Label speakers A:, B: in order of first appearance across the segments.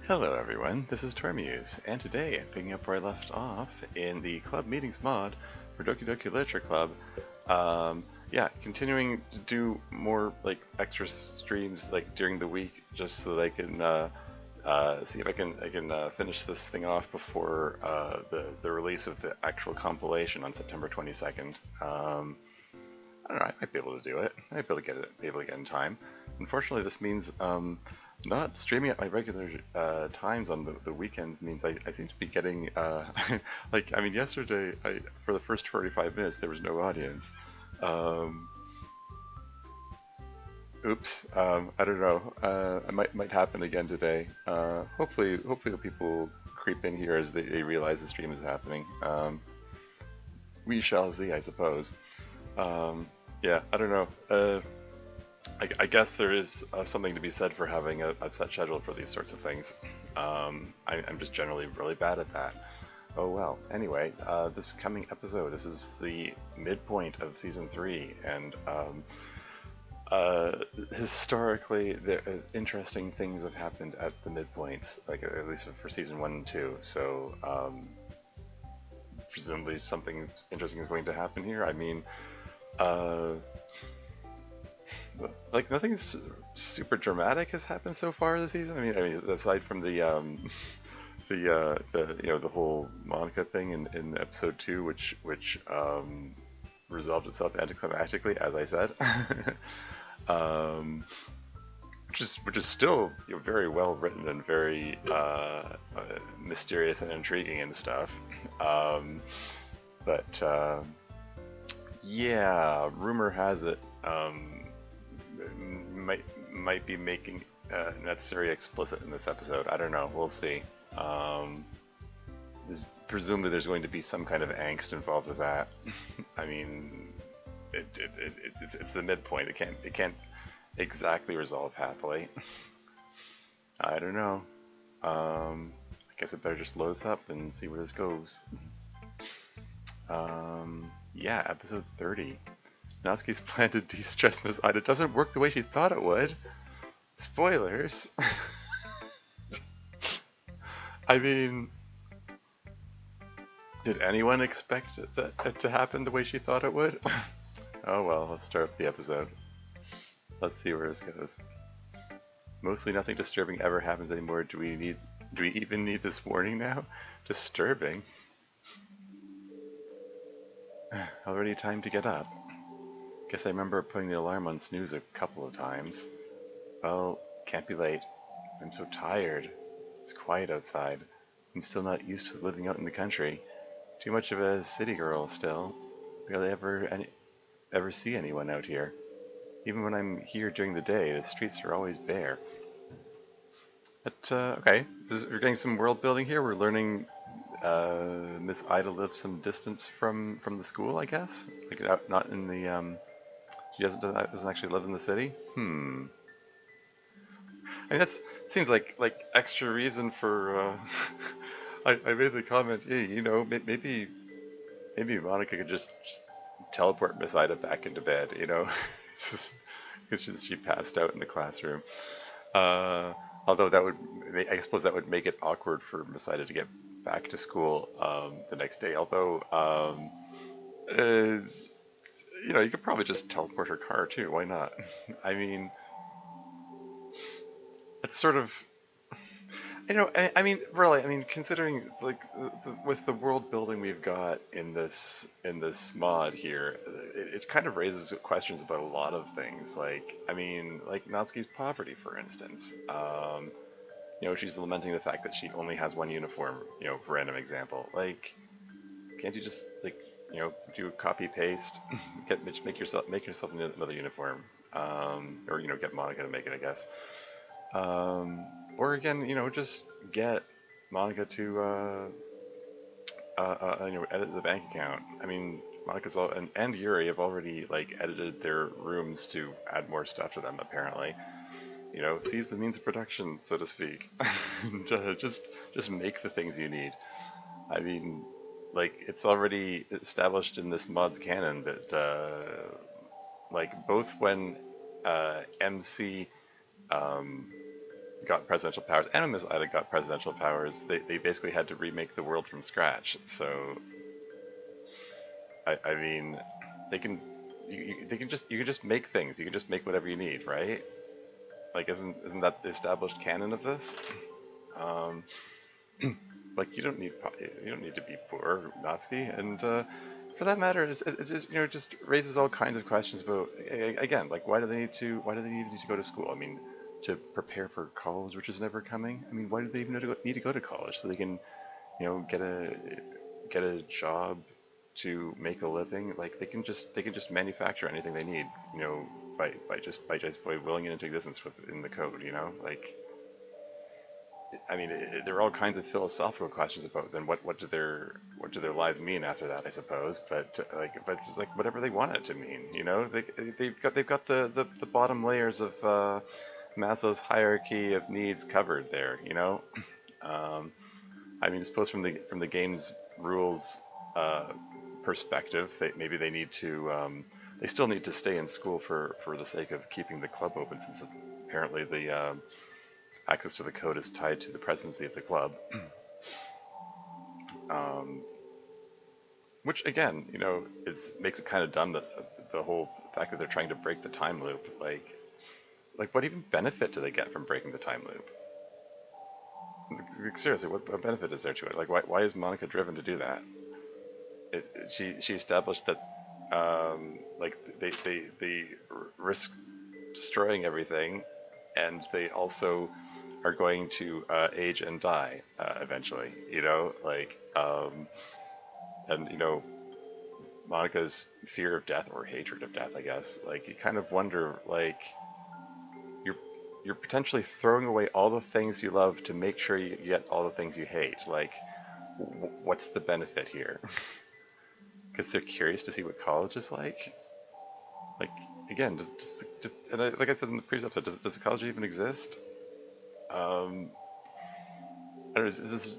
A: Hello everyone, this is Tormuse, and today I'm picking up where I left off in the club meetings mod for Doki Doki Literature Club. Yeah, continuing to do more like extra streams like during the week, just so that I can see if I can finish this thing off before the release of the actual compilation on September 22nd. I don't know, I might be able to do it. I might be able to get in time. Unfortunately, this means not streaming at my regular times on the weekends means I seem to be getting like I mean yesterday for the first 45 minutes there was no audience. Um, Oops, I don't know. It might happen again today. Hopefully people creep in here as they realize the stream is happening. We shall see, I suppose. Yeah, I don't know. I guess there is something to be said for having a set schedule for these sorts of things. I'm just generally really bad at that. Oh well. Anyway, this coming episode, this is the midpoint of season 3, and historically, interesting things have happened at the midpoints, like at least for season 1 and 2. So presumably something interesting is going to happen here. I mean, uh, like nothing super dramatic has happened so far this season. I mean, aside from the whole Monica thing in episode 2, which resolved itself anticlimactically, as I said. um, which is still very well written and very mysterious and intriguing and stuff. But yeah, rumor has it might be making Natsuri explicit in this episode. I don't know. We'll see. Presumably there's going to be some kind of angst involved with that. I mean, it's the midpoint. It can't exactly resolve happily. I don't know. I guess I better just load this up and see where this goes. Yeah, episode 30. Natsuki's plan to de-stress Miss Ida doesn't work the way she thought it would. Spoilers. I mean, did anyone expect it to happen the way she thought it would? Oh well, let's start up the episode. Let's see where this goes. Mostly nothing disturbing ever happens anymore. Do we even need this warning now? Disturbing? Already time to get up. Guess I remember putting the alarm on snooze a couple of times. Well, can't be late. I'm so tired. It's quiet outside. I'm still not used to living out in the country. Too much of a city girl still. Barely ever see anyone out here. Even when I'm here during the day, the streets are always bare. But, okay, we're getting some world building here. We're learning Miss Ida lives some distance from the school, I guess? Like, not in the, she doesn't actually live in the city? I mean, seems like extra reason for, I made the comment, hey, maybe Monica could just teleport Miss Ida back into bed, because she passed out in the classroom. Although I suppose that would make it awkward for Miss Ida to get back to school the next day. Although, you could probably just teleport her car too. Why not? I mean, it's sort of, I mean, really, I mean, considering like with the world building we've got in this mod here, it kind of raises questions about a lot of things. Like, I mean, like Natsuki's poverty, for instance. She's lamenting the fact that she only has one uniform. For random example, like, can't you just like, do a copy paste, make yourself another uniform, or get Monica to make it, I guess. Or again, just get Monica to edit the bank account. I mean, Monica's and Yuri have already like edited their rooms to add more stuff to them. Apparently, seize the means of production, so to speak, and just make the things you need. I mean, like it's already established in this mod's canon that like both when MC got presidential powers, and Miss Ida got presidential powers, they basically had to remake the world from scratch. So I mean, they can they can just you can just make things. You can just make whatever you need, right? Like, isn't that the established canon of this? Um, like you don't need to be poor, Natsuki, and for that matter, it just just raises all kinds of questions about again, like why do they even need to go to school? I mean, to prepare for college, which is never coming. I mean, why do they even need to go to college so they can get a job to make a living? Like they can just manufacture anything they need, by willing it into existence within the code. Like I mean, there are all kinds of philosophical questions about then what do their lives mean after that, I suppose. But it's just like whatever they want it to mean. They've got the bottom layers of Maslow's hierarchy of needs covered there. Um, I mean, I suppose from the game's rules perspective, maybe they need to they still need to stay in school for the sake of keeping the club open, since apparently the access to the code is tied to the presidency of the club. um, which again, makes it kind of dumb that the whole fact that they're trying to break the time loop, like what even benefit do they get from breaking the time loop? Like, seriously, what benefit is there to it? Like, why is Monica driven to do that? She established that like they risk destroying everything, and they also are going to age and die eventually. And Monica's fear of death, or hatred of death, I guess. Like, you kind of wonder, like, you're you're potentially throwing away all the things you love to make sure you get all the things you hate. Like, what's the benefit here? Because they're curious to see what college is like. Like, again, and like I said in the previous episode, does the college even exist? I don't know,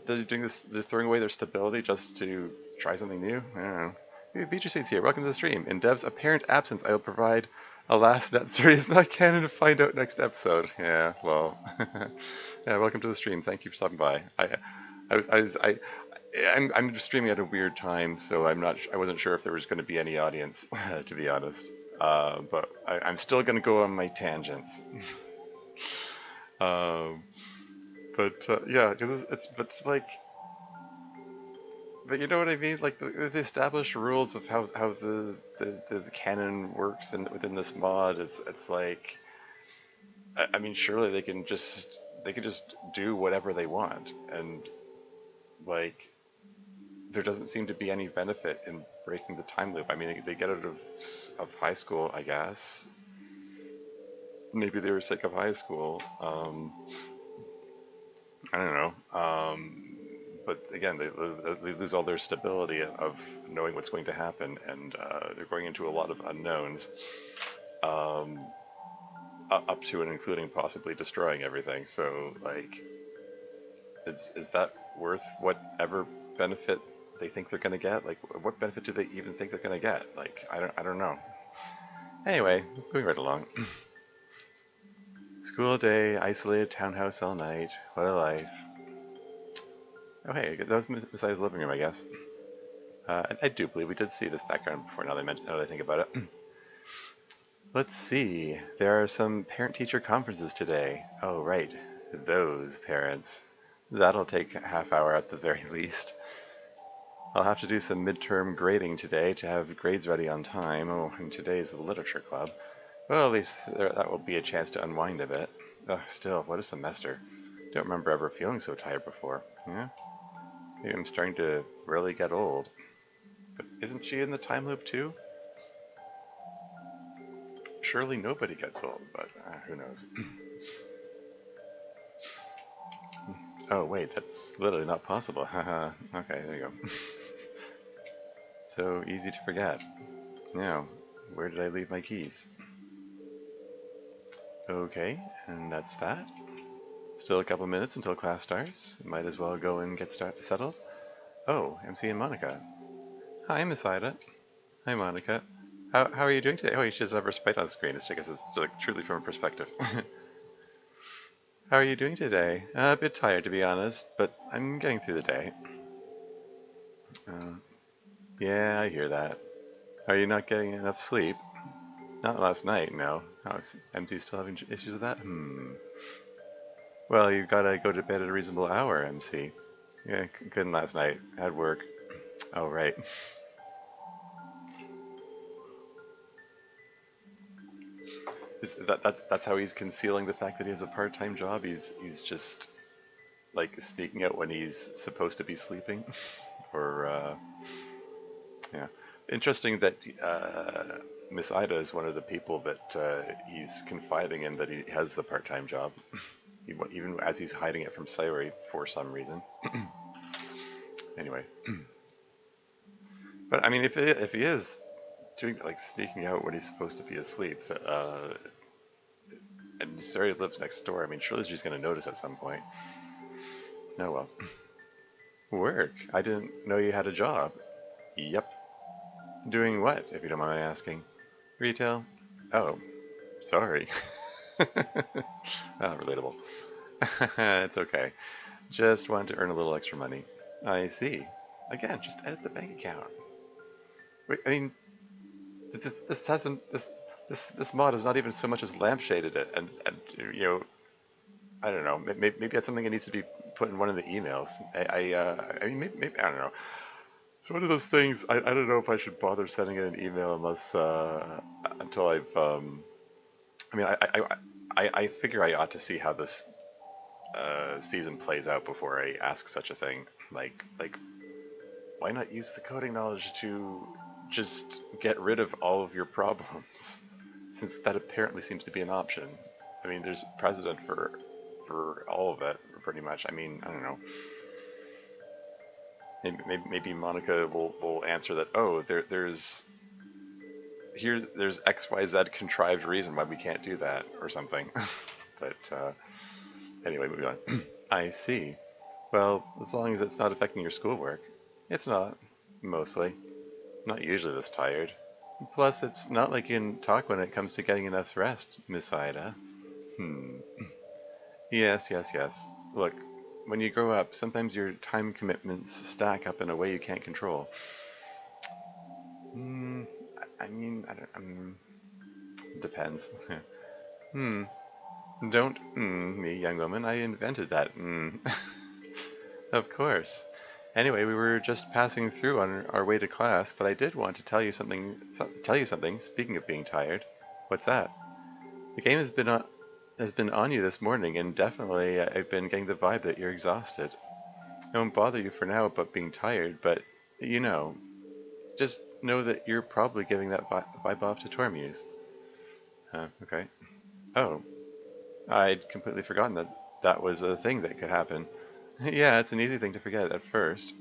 A: they're doing this, they're throwing away their stability just to try something new? I don't know. Hey, Beatrice Seeds here. Welcome to the stream. In Dev's apparent absence, I will provide a last net series not canon to find out next episode. Yeah, well, yeah. Welcome to the stream. Thank you for stopping by. I'm streaming at a weird time, so I wasn't sure if there was going to be any audience, to be honest. But I'm still going to go on my tangents. Um, but yeah, because it's like, but you know what I mean? Like the established rules of how the canon works within this mod. It's like, I mean, surely they can just do whatever they want, and like there doesn't seem to be any benefit in breaking the time loop. I mean, they get out of high school, I guess. Maybe they were sick of high school. I don't know. But again, they lose all their stability of knowing what's going to happen, and they're going into a lot of unknowns, um, up to and including possibly destroying everything. So, like, is that worth whatever benefit they think they're going to get? Like, what benefit do they even think they're going to get? Like, I don't know. Anyway, moving right along. School day, isolated townhouse all night. What a life. Oh hey, that was Messiah's living room, I guess. I do believe we did see this background before, now that I think about it. Let's see, there are some parent-teacher conferences today. Oh right, those parents. That'll take a half hour at the very least. I'll have to do some midterm grading today to have grades ready on time. Oh, and today's the literature club. Well, at least that will be a chance to unwind a bit. Ugh, still, what a semester. Don't remember ever feeling so tired before. Yeah? Maybe I'm starting to really get old. But isn't she in the time loop too? Surely nobody gets old, but who knows. Oh wait, that's literally not possible. Haha. Okay, there you go. So easy to forget. Now, where did I leave my keys? Okay, and that's that. Still a couple minutes until class starts. Might as well go and get settled. Oh, MC and Monica. Hi, Miss Ida. Hi, Monica. How are you doing today? Oh, she doesn't have her sprite on screen. I guess it's like truly from a perspective. How are you doing today? A bit tired, to be honest, but I'm getting through the day. Uh, yeah, I hear that. Are you not getting enough sleep? Not last night, no. Oh, is MT still having issues with that? Well, you gotta go to bed at a reasonable hour, MC. Yeah, couldn't last night. Had work. Oh, right. That's how he's concealing the fact that he has a part-time job. He's just like sneaking out when he's supposed to be sleeping, or yeah. Interesting that Miss Ida is one of the people that he's confiding in that he has the part-time job, even as he's hiding it from Sayori for some reason. Anyway, but I mean, if he is doing like sneaking out when he's supposed to be asleep, and Sayori lives next door, I mean, surely she's going to notice at some point. Oh well. Work? I didn't know you had a job. Yep. Doing what, if you don't mind my asking? Retail? Oh, sorry. Relatable. It's okay. Just wanted to earn a little extra money. I see. Again, just edit the bank account. Wait, I mean, this hasn't this mod has not even so much as lampshaded it, and you know, I don't know. Maybe that's something that needs to be put in one of the emails. I mean, maybe I don't know. It's one of those things. I don't know if I should bother sending it an email unless until I've. I mean, I figure I ought to see how this season plays out before I ask such a thing. Like, why not use the coding knowledge to just get rid of all of your problems, since that apparently seems to be an option. I mean, there's precedent for all of it, pretty much. I mean, I don't know. Maybe Monica will answer that. Oh, there's XYZ contrived reason why we can't do that or something. But anyway, moving on. I see. Well, as long as it's not affecting your schoolwork. It's not, mostly. Not usually this tired. Plus, it's not like you can talk when it comes to getting enough rest, Miss Ida. Yes, yes, yes. Look, when you grow up, sometimes your time commitments stack up in a way you can't control. I mean, I don't, depends. Don't me, young woman. I invented that. Of course. Anyway, we were just passing through on our way to class, but I did want to tell you something. Speaking of being tired, what's that? The game has been on you this morning, and definitely I've been getting the vibe that you're exhausted. I won't bother you for now about being tired, but you know, just know that you're probably giving that vibe off to Tormuse. Okay. Oh, I'd completely forgotten that that was a thing that could happen. Yeah, it's an easy thing to forget at first.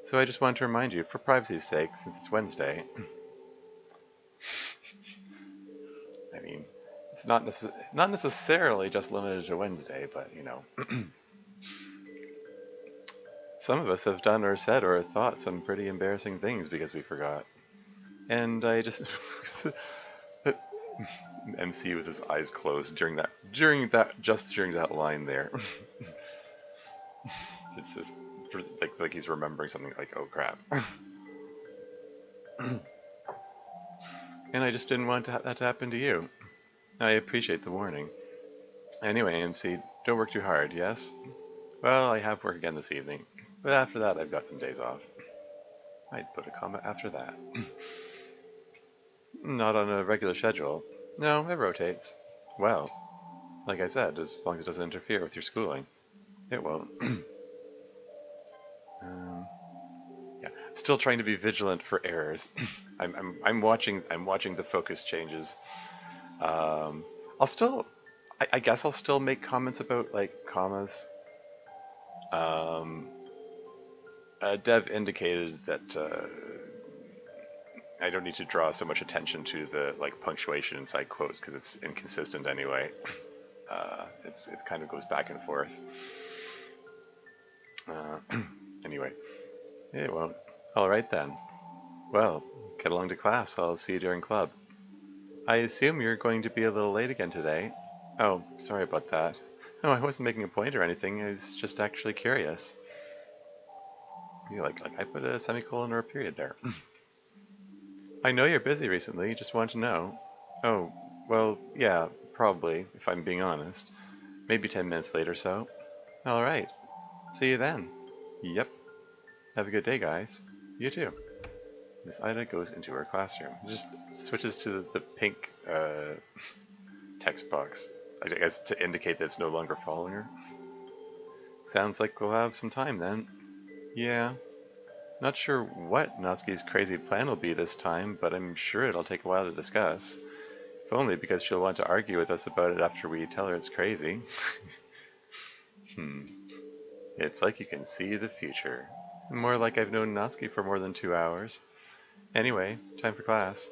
A: So I just wanted to remind you, for privacy's sake, since it's Wednesday. I mean, it's not necessarily just limited to Wednesday, but you know. Some of us have done or said or thought some pretty embarrassing things because we forgot. And I just MC with his eyes closed during that line there. It's just like he's remembering something like, oh crap. And I just didn't want that to happen to you. I appreciate the warning. Anyway, MC, don't work too hard, yes? Well, I have work again this evening, but after that I've got some days off. I'd put a comma after that. Not on a regular schedule. No, it rotates. Well, like I said, as long as it doesn't interfere with your schooling. It won't. Yeah, still trying to be vigilant for errors. I'm watching the focus changes. I'll still, I guess I'll still make comments about like commas. Dev indicated that I don't need to draw so much attention to the like punctuation inside quotes because it's inconsistent anyway. It's kind of goes back and forth. Anyway, it won't. All right then. Well, get along to class. I'll see you during club. I assume you're going to be a little late again today. Oh, sorry about that. No, I wasn't making a point or anything. I was just actually curious. Yeah, like I put a semicolon or a period there. I know you're busy recently. Just want to know. Oh, well, yeah, probably, if I'm being honest. Maybe 10 minutes late or so. All right. See you then. Yep. Have a good day, guys. You too. Miss Ida goes into her classroom. Just switches to the pink text box, I guess to indicate that it's no longer following her. Sounds like we'll have some time then. Yeah. Not sure what Natsuki's crazy plan will be this time, but I'm sure it'll take a while to discuss. If only because she'll want to argue with us about it after we tell her it's crazy. It's like you can see the future. More like I've known Natsuki for more than 2 hours. Anyway, time for class.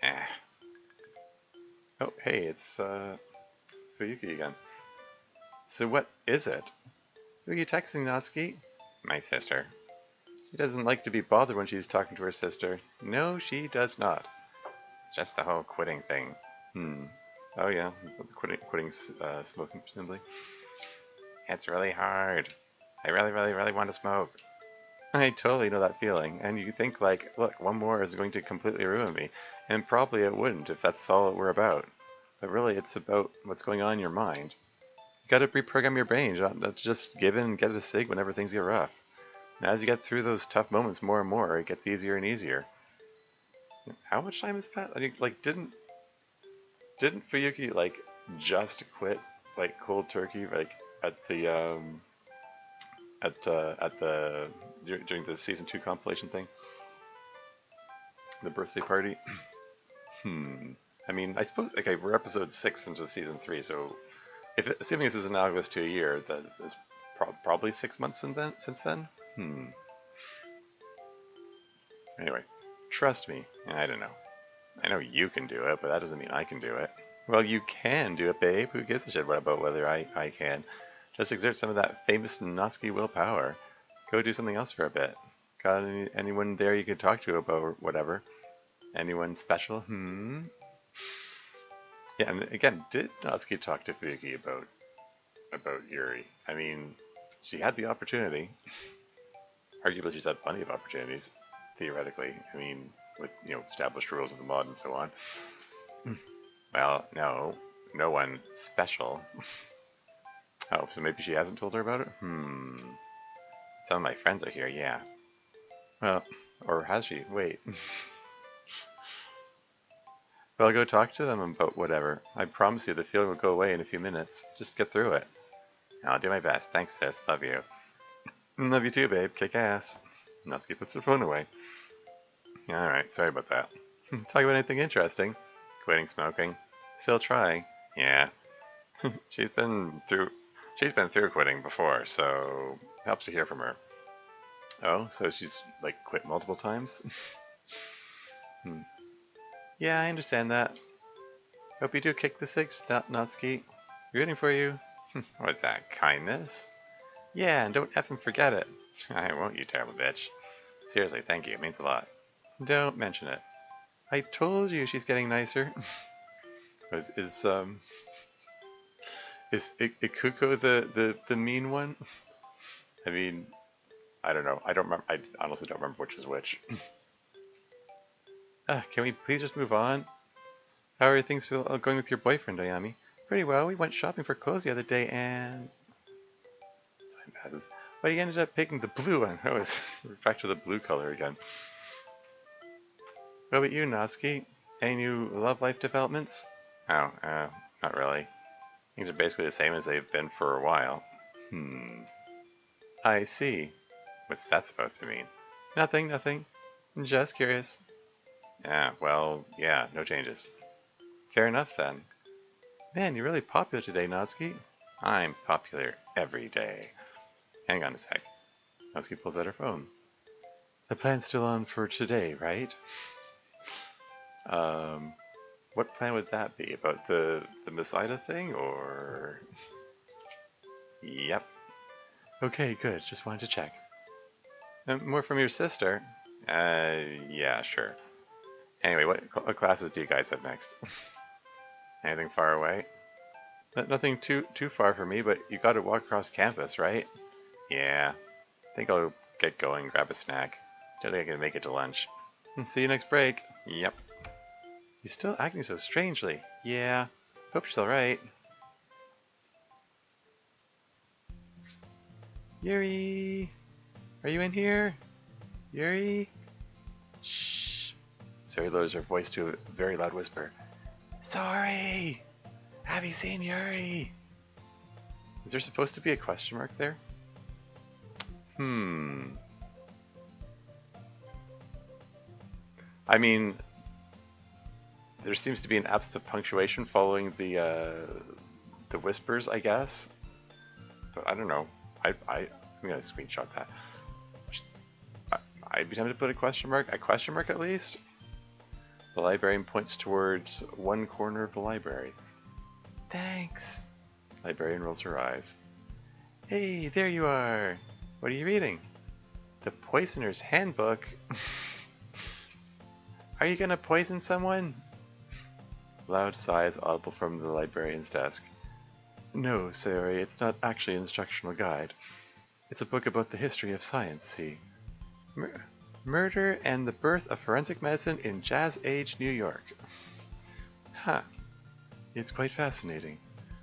A: Ah. Oh, hey, it's Fuyuki again. So what is it? Who are you texting, Natsuki? My sister. She doesn't like to be bothered when she's talking to her sister. No, she does not. It's just the whole quitting thing. Oh yeah, quitting smoking presumably. It's really hard. I really want to smoke. I totally know that feeling, and you think like, look, one more is going to completely ruin me, and probably it wouldn't if that's all we're about. But really, it's about what's going on in your mind. You gotta reprogram your brain, not to just give in and get a cig whenever things get rough. And as you get through those tough moments more and more, it gets easier and easier. How much time has passed? I mean, like, didn't Fuyuki like just quit like cold turkey like at the at the during the season 2 compilation thing, the birthday party? I mean, I suppose okay, we're episode 6 into season 3, so if assuming this is analogous to a year, that is probably 6 months since then. Anyway, trust me. I don't know. I know you can do it, but that doesn't mean I can do it. Well, you can do it, babe. Who gives a shit about whether I can? Just exert some of that famous Natsuki willpower. Go do something else for a bit. Got anyone there you could talk to about whatever? Anyone special? Yeah, and again, did Natsuki talk to Fuyuki about Yuri? I mean, she had the opportunity. Arguably, she's had plenty of opportunities, theoretically. I mean, with established rules of the mod and so on. Well, no one special. Oh, so maybe she hasn't told her about it? Some of my friends are here, yeah. Well, or has she? Wait. Well, I'll go talk to them about whatever. I promise you the feeling will go away in a few minutes. Just get through it. I'll do my best. Thanks, sis. Love you. Love you too, babe. Kick ass. Natsuki puts her phone away. Alright, sorry about that. Talk about anything interesting. Quitting smoking. Still trying. Yeah. She's been through quitting before, so helps to hear from her. Oh, so she's like quit multiple times? Yeah, I understand that. Hope you do kick the 6, Natsuki. Rooting for you. What's that, kindness? Yeah, and don't effing forget it. I won't, you terrible bitch. Seriously, thank you, it means a lot. Don't mention it. I told you she's getting nicer. is Ikuko the mean one? I mean, I don't know. I don't remember. I honestly don't remember which is which. Can we please just move on? How are things going with your boyfriend, Ayami? Pretty well. We went shopping for clothes the other day and... Time passes. But he ended up picking the blue one. Oh, it's back to the blue color again. What about you, Natsuki? Any new love life developments? Oh, not really. Things are basically the same as they've been for a while. I see. What's that supposed to mean? Nothing. Just curious. Well, yeah, no changes. Fair enough then. Man, you're really popular today, Natsuki. I'm popular every day. Hang on a sec. Natsuki pulls out her phone. The plan's still on for today, right? What plan would that be? About the Miss Ida thing, or...? Yep. Okay, good. Just wanted to check. More from your sister? Yeah, sure. Anyway, what classes do you guys have next? Anything far away? Nothing too far for me, but you got to walk across campus, right? Yeah. I think I'll get going, grab a snack. Don't think I can make it to lunch. And see you next break. Yep. You're still acting so strangely. Yeah. Hope she's alright. Yuri! Are you in here? Yuri? Shh. Sari lowers her voice to a very loud whisper. Sorry! Have you seen Yuri? Is there supposed to be a question mark there? I mean, there seems to be an absence of punctuation following the whispers, I guess. But I don't know. I'm gonna screenshot that. I'd be tempted to put a question mark. A question mark at least. The librarian points towards one corner of the library. Thanks. Librarian rolls her eyes. Hey, there you are. What are you reading? The Poisoner's Handbook. Are you gonna poison someone? Loud sighs audible from the librarian's desk. No, Sayori, it's not actually an instructional guide. It's a book about the history of science, see? Murder and the Birth of Forensic Medicine in Jazz Age New York. Huh. It's quite fascinating.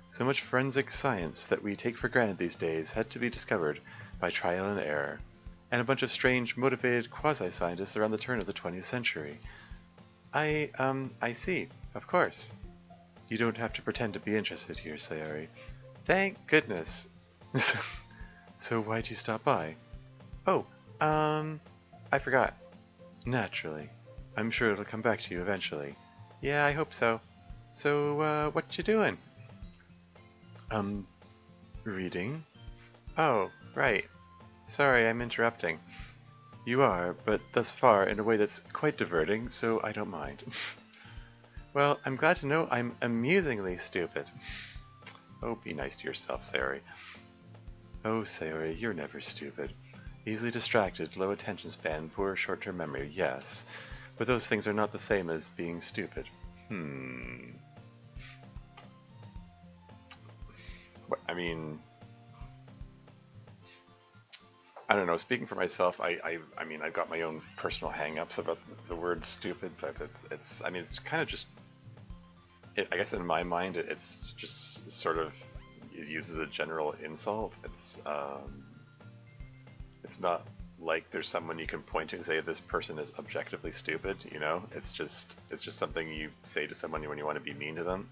A: So much forensic science that we take for granted these days had to be discovered by trial and error, and a bunch of strange, motivated quasi-scientists around the turn of the 20th century. I see. Of course. You don't have to pretend to be interested here, Sayori. Thank goodness. So why'd you stop by? Oh, I forgot. Naturally. I'm sure it'll come back to you eventually. Yeah, I hope so. So, what you doing? Reading? Oh, right. Sorry, I'm interrupting. You are, but thus far in a way that's quite diverting, so I don't mind. Well, I'm glad to know I'm amusingly stupid. Oh, be nice to yourself, Sayori. Oh, Sayori, you're never stupid. Easily distracted, low attention span, poor short-term memory, yes. But those things are not the same as being stupid. What, I mean, I don't know. Speaking for myself, I mean, I've got my own personal hang-ups about the word stupid, but I mean, it's kind of just, I guess in my mind, it's just sort of is used as a general insult. It's not like there's someone you can point to and say this person is objectively stupid, you know? It's just something you say to someone when you want to be mean to them.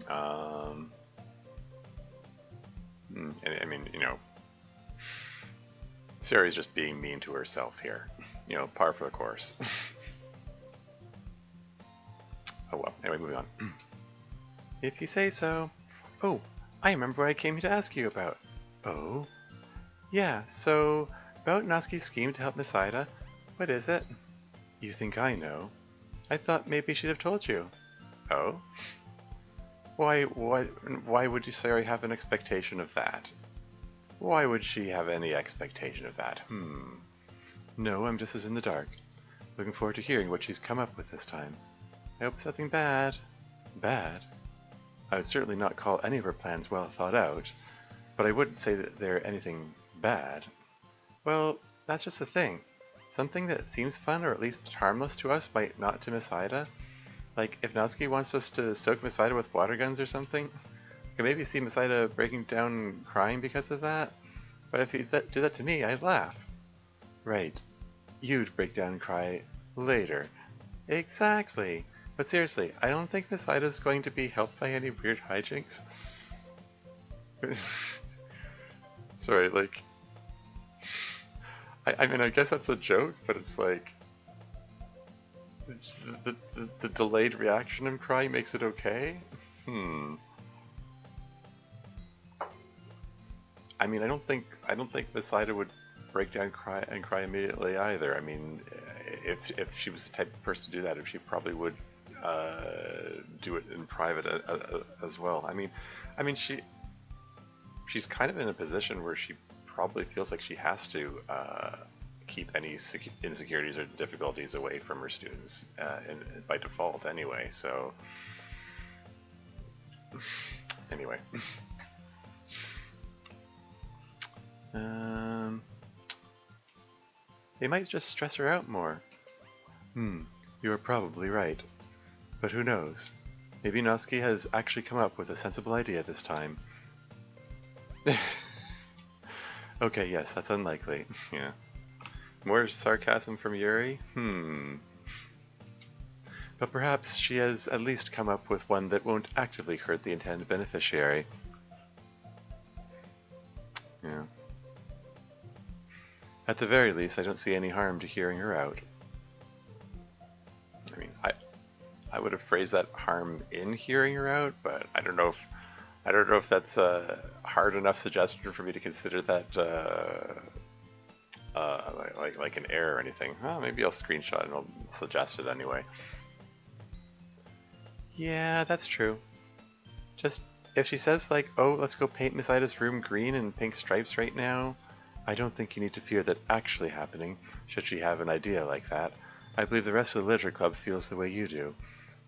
A: And I mean, you know, Sari's just being mean to herself here. You know, par for the course. Oh well, anyway, moving on. If you say so. Oh, I remember what I came here to ask you about. Oh? Yeah, so, about Natsuki's scheme to help Miss Ida. What is it? You think I know? I thought maybe she'd have told you. Oh? Why would you Sari have an expectation of that? Why would she have any expectation of that? No, I'm just as in the dark. Looking forward to hearing what she's come up with this time. I hope it's nothing bad. Bad? I would certainly not call any of her plans well thought out, but I wouldn't say that they're anything bad. Well, that's just the thing. Something that seems fun or at least harmless to us might not to Miss Ida. Like, if Natsuki wants us to soak Miss Ida with water guns or something, I could maybe see Miss Ida breaking down and crying because of that. But if you do that to me, I'd laugh. Right. You'd break down and cry later. Exactly. But seriously, I don't think Miss Ida's going to be helped by any weird hijinks. Sorry, like... I mean, I guess that's a joke, but it's like... The delayed reaction of crying makes it okay? I mean, I don't think Miss Ida would break down and cry immediately either. I mean, if she was the type of person to do that, she probably would do it in private as well. I mean, she's kind of in a position where she probably feels like she has to keep any insecurities or difficulties away from her students, by default anyway. So anyway, they might just stress her out more. You are probably right, but who knows? Maybe Natsuki has actually come up with a sensible idea this time. Okay, yes, that's unlikely. Yeah. More sarcasm from Yuri? But perhaps she has at least come up with one that won't actively hurt the intended beneficiary. Yeah. At the very least, I don't see any harm to hearing her out. I mean, I would have phrased that harm in hearing her out, but I don't know if that's a hard enough suggestion for me to consider that like an error or anything. Well, maybe I'll screenshot and I'll suggest it anyway. Yeah, that's true. Just if she says like, "Oh, let's go paint Miss Ida's room green and pink stripes right now," I don't think you need to fear that actually happening, should she have an idea like that. I believe the rest of the Literature Club feels the way you do,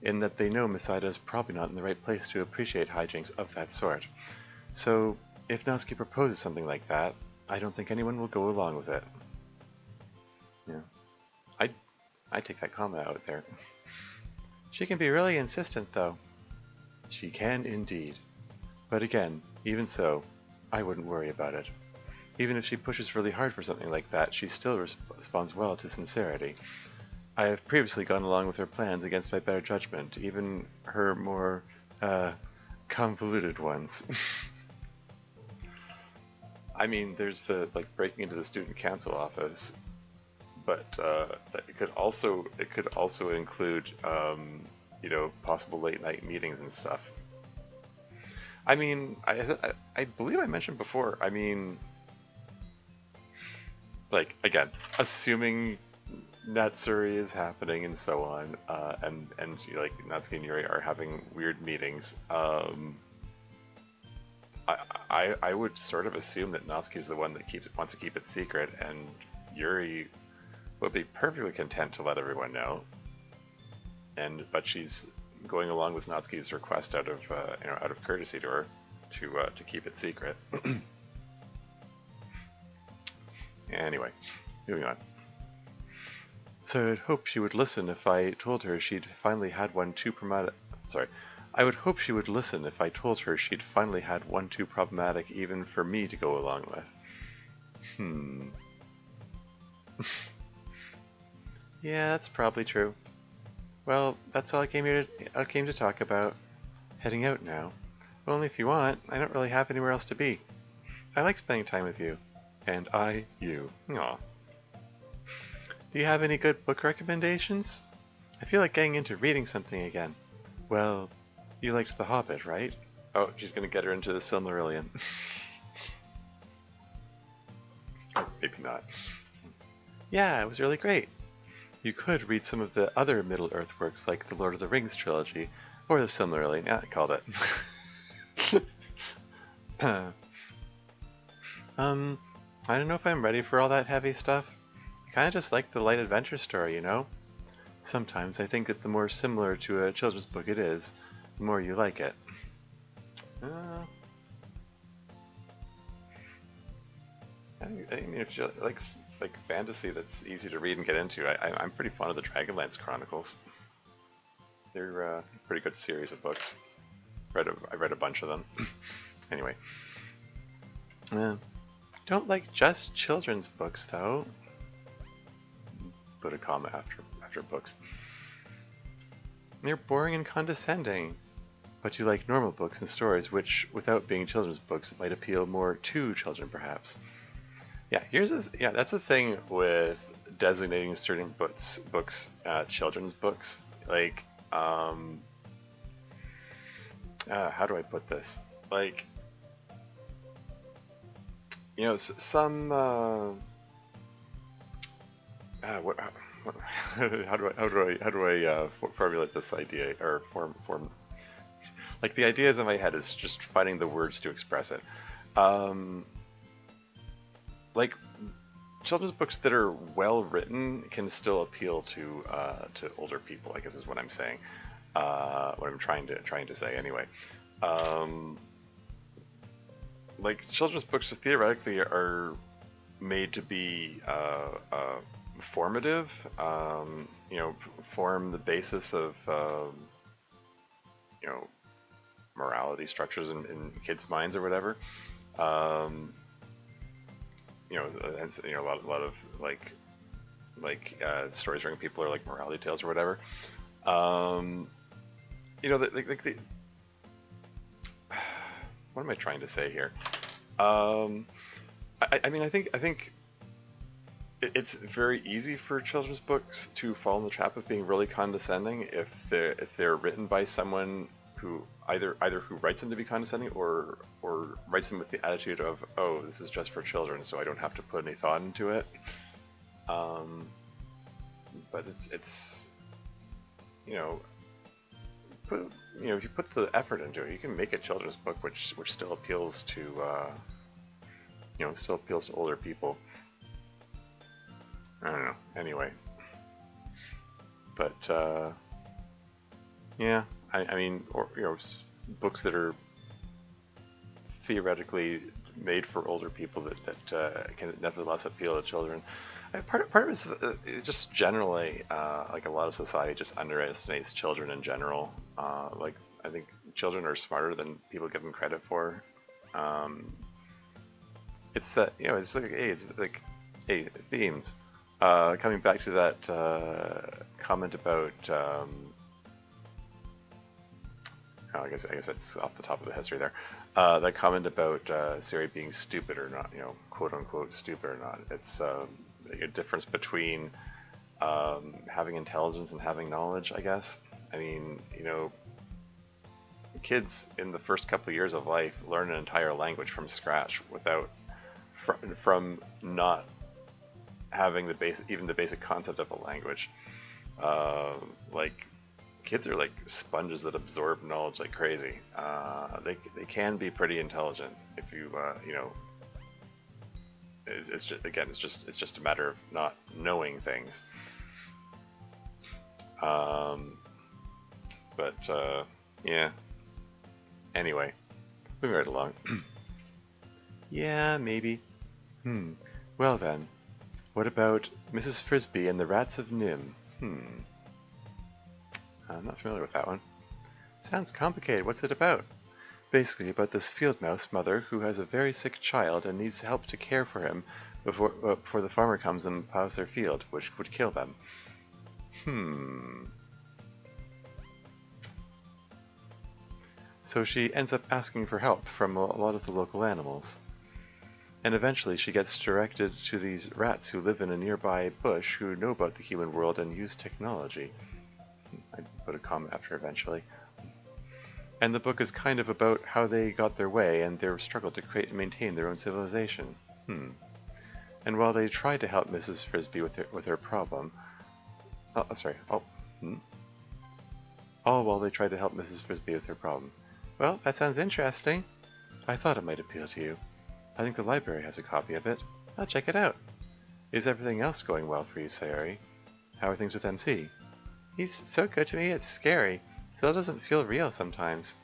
A: in that they know Miss Ida is probably not in the right place to appreciate hijinks of that sort. So, if Natsuki proposes something like that, I don't think anyone will go along with it. Yeah. I take that comment out there. She can be really insistent, though. She can indeed. But again, even so, I wouldn't worry about it. Even if she pushes really hard for something like that, she still responds well to sincerity. I have previously gone along with her plans against my better judgment, even her more, convoluted ones. I mean, there's the, like, breaking into the student council office, but, it could also include, you know, possible late night meetings and stuff. I mean, I believe I mentioned before, I mean, like, again, assuming Natsuri is happening and so on, and like Natsuki and Yuri are having weird meetings. I would sort of assume that Natsuki's the one that wants to keep it secret, and Yuri would be perfectly content to let everyone know. But she's going along with Natsuki's request out of out of courtesy to her to keep it secret. Anyway, moving on. So I'd hope she would listen if I told her she'd finally had one too problematic. Sorry. I would hope she would listen if I told her she'd finally had one too problematic even for me to go along with. Yeah, that's probably true. Well, that's all I came to talk about. Heading out now. Only if you want. I don't really have anywhere else to be. I like spending time with you. And you. Aw. Do you have any good book recommendations? I feel like getting into reading something again. Well, you liked The Hobbit, right? Oh, she's gonna get her into the Silmarillion. Maybe not. Yeah, it was really great. You could read some of the other Middle-earth works like the Lord of the Rings trilogy, or the Silmarillion. Yeah, I called it. I don't know if I'm ready for all that heavy stuff. I kinda just like the light adventure story, you know? Sometimes I think that the more similar to a children's book it is, the more you like it. I mean, if you like fantasy that's easy to read and get into, I'm pretty fond of the Dragonlance Chronicles. They're a pretty good series of books. I read a bunch of them. Anyway. Don't like just children's books, though. Put a comma after books. They're boring and condescending. But you like normal books and stories which, without being children's books, might appeal more to children, perhaps. Yeah, that's the thing with designating certain books children's books. Like, how do I put this? Like, you know, some how do I formulate this idea or form? Like, the ideas in my head is just finding the words to express it. Like, children's books that are well written can still appeal to older people, I guess is what I'm saying. What I'm trying to say anyway. Um, like children's books theoretically are made to be formative. Form the basis of you know morality structures in kids' minds or whatever. Um, and a lot of stories where people are like morality tales or whatever. Um, the what am I trying to say here? Um, I mean, I think it's very easy for children's books to fall in the trap of being really condescending if they're written by someone who either who writes them to be condescending or writes them with the attitude of, oh, this is just for children, so I don't have to put any thought into it. But it's if you put the effort into it, you can make a children's book which still appeals to still appeals to older people. I don't know. Anyway, but yeah, I mean, books that are theoretically made for older people that can nevertheless appeal to children. Part of it is just generally like a lot of society just underestimates children in general. Like I think children are smarter than people give them credit for. It's that it's like hey, themes. Coming back to that comment about, I guess it's off the top of the history there. That comment about Siri being stupid or not, quote unquote stupid or not. It's a difference between having intelligence and having knowledge, I guess. I mean, kids in the first couple of years of life learn an entire language from scratch without from not having the basic concept of a language. Like kids are like sponges that absorb knowledge like crazy. They can be pretty intelligent if you it's just a matter of not knowing things. Yeah. Anyway, moving right along. Yeah, maybe. Well then. What about Mrs. Frisbee and the Rats of Nim? I'm not familiar with that one. Sounds complicated. What's it about? Basically about this field mouse mother who has a very sick child and needs help to care for him before the farmer comes and plows their field, which would kill them. So she ends up asking for help from a lot of the local animals. And eventually she gets directed to these rats who live in a nearby bush who know about the human world and use technology. I put a comma after eventually. And the book is kind of about how they got their way and their struggle to create and maintain their own civilization. And while they try to help Mrs. Frisbee with her problem... All while they try to help Mrs. Frisbee with her problem. Well, that sounds interesting. I thought it might appeal to you. I think the library has a copy of it. I'll check it out. Is everything else going well for you, Sayori? How are things with MC? He's so good to me, it's scary. Still doesn't feel real sometimes.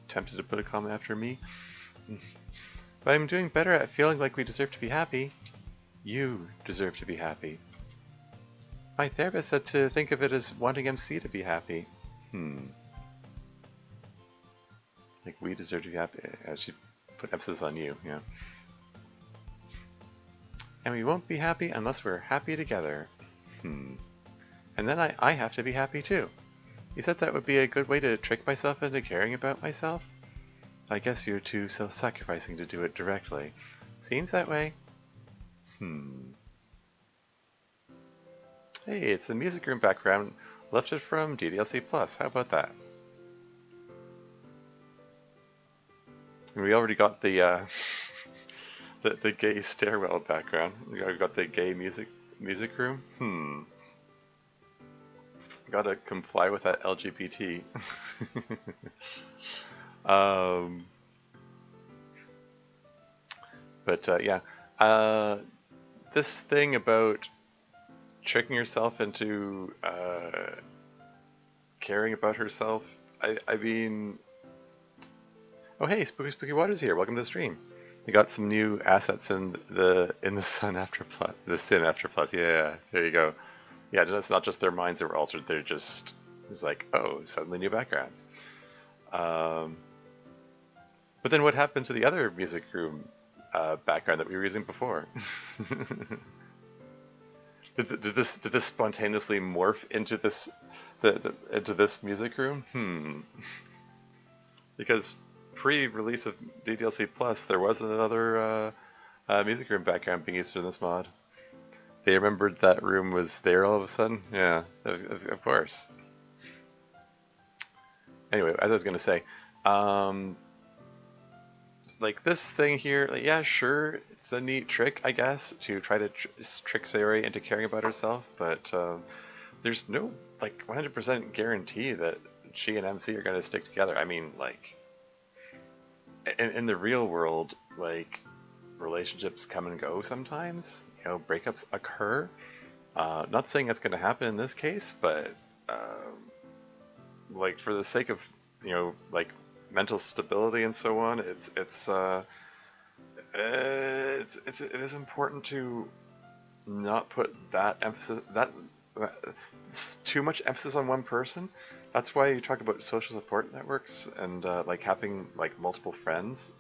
A: Tempted to put a comment after me? But I'm doing better at feeling like we deserve to be happy. You deserve to be happy. My therapist said to think of it as wanting MC to be happy. Like we deserve to be happy. She put emphasis on you, yeah. And we won't be happy unless we're happy together. And then I have to be happy too. You said that would be a good way to trick myself into caring about myself? I guess you're too self-sacrificing to do it directly. Seems that way. Hey, it's the music room background lifted from DDLC Plus. How about that? And we already got the the gay stairwell background. We got the gay music room. Gotta comply with that LGBT. But yeah, uh, this thing about tricking yourself into caring about herself. I mean, oh hey, Spooky Spooky Waters here. Welcome to the stream. We got some new assets in the Sun After Plus, the Sin After Plus. Yeah, there you go. Yeah, it's not just their minds that were altered. They're just it's like, oh, suddenly new backgrounds. Um, but then what happened to the other music room background that we were using before? Did this spontaneously morph into into this music room? Because pre-release of DDLC Plus, there wasn't another music room background being used in this mod. They remembered that room was there all of a sudden? Yeah, of course. Anyway, as I was going to say, um, like this thing here, like, yeah, sure, it's a neat trick, I guess, to try to trick Sayori into caring about herself, but there's no, like, 100% guarantee that she and MC are going to stick together. I mean, like, in the real world, like, relationships come and go sometimes, you know, breakups occur. Not saying that's going to happen in this case, but like for the sake of, you know, like mental stability and so on, it is important to not put that emphasis it's too much emphasis on one person. That's why you talk about social support networks and like having like multiple friends.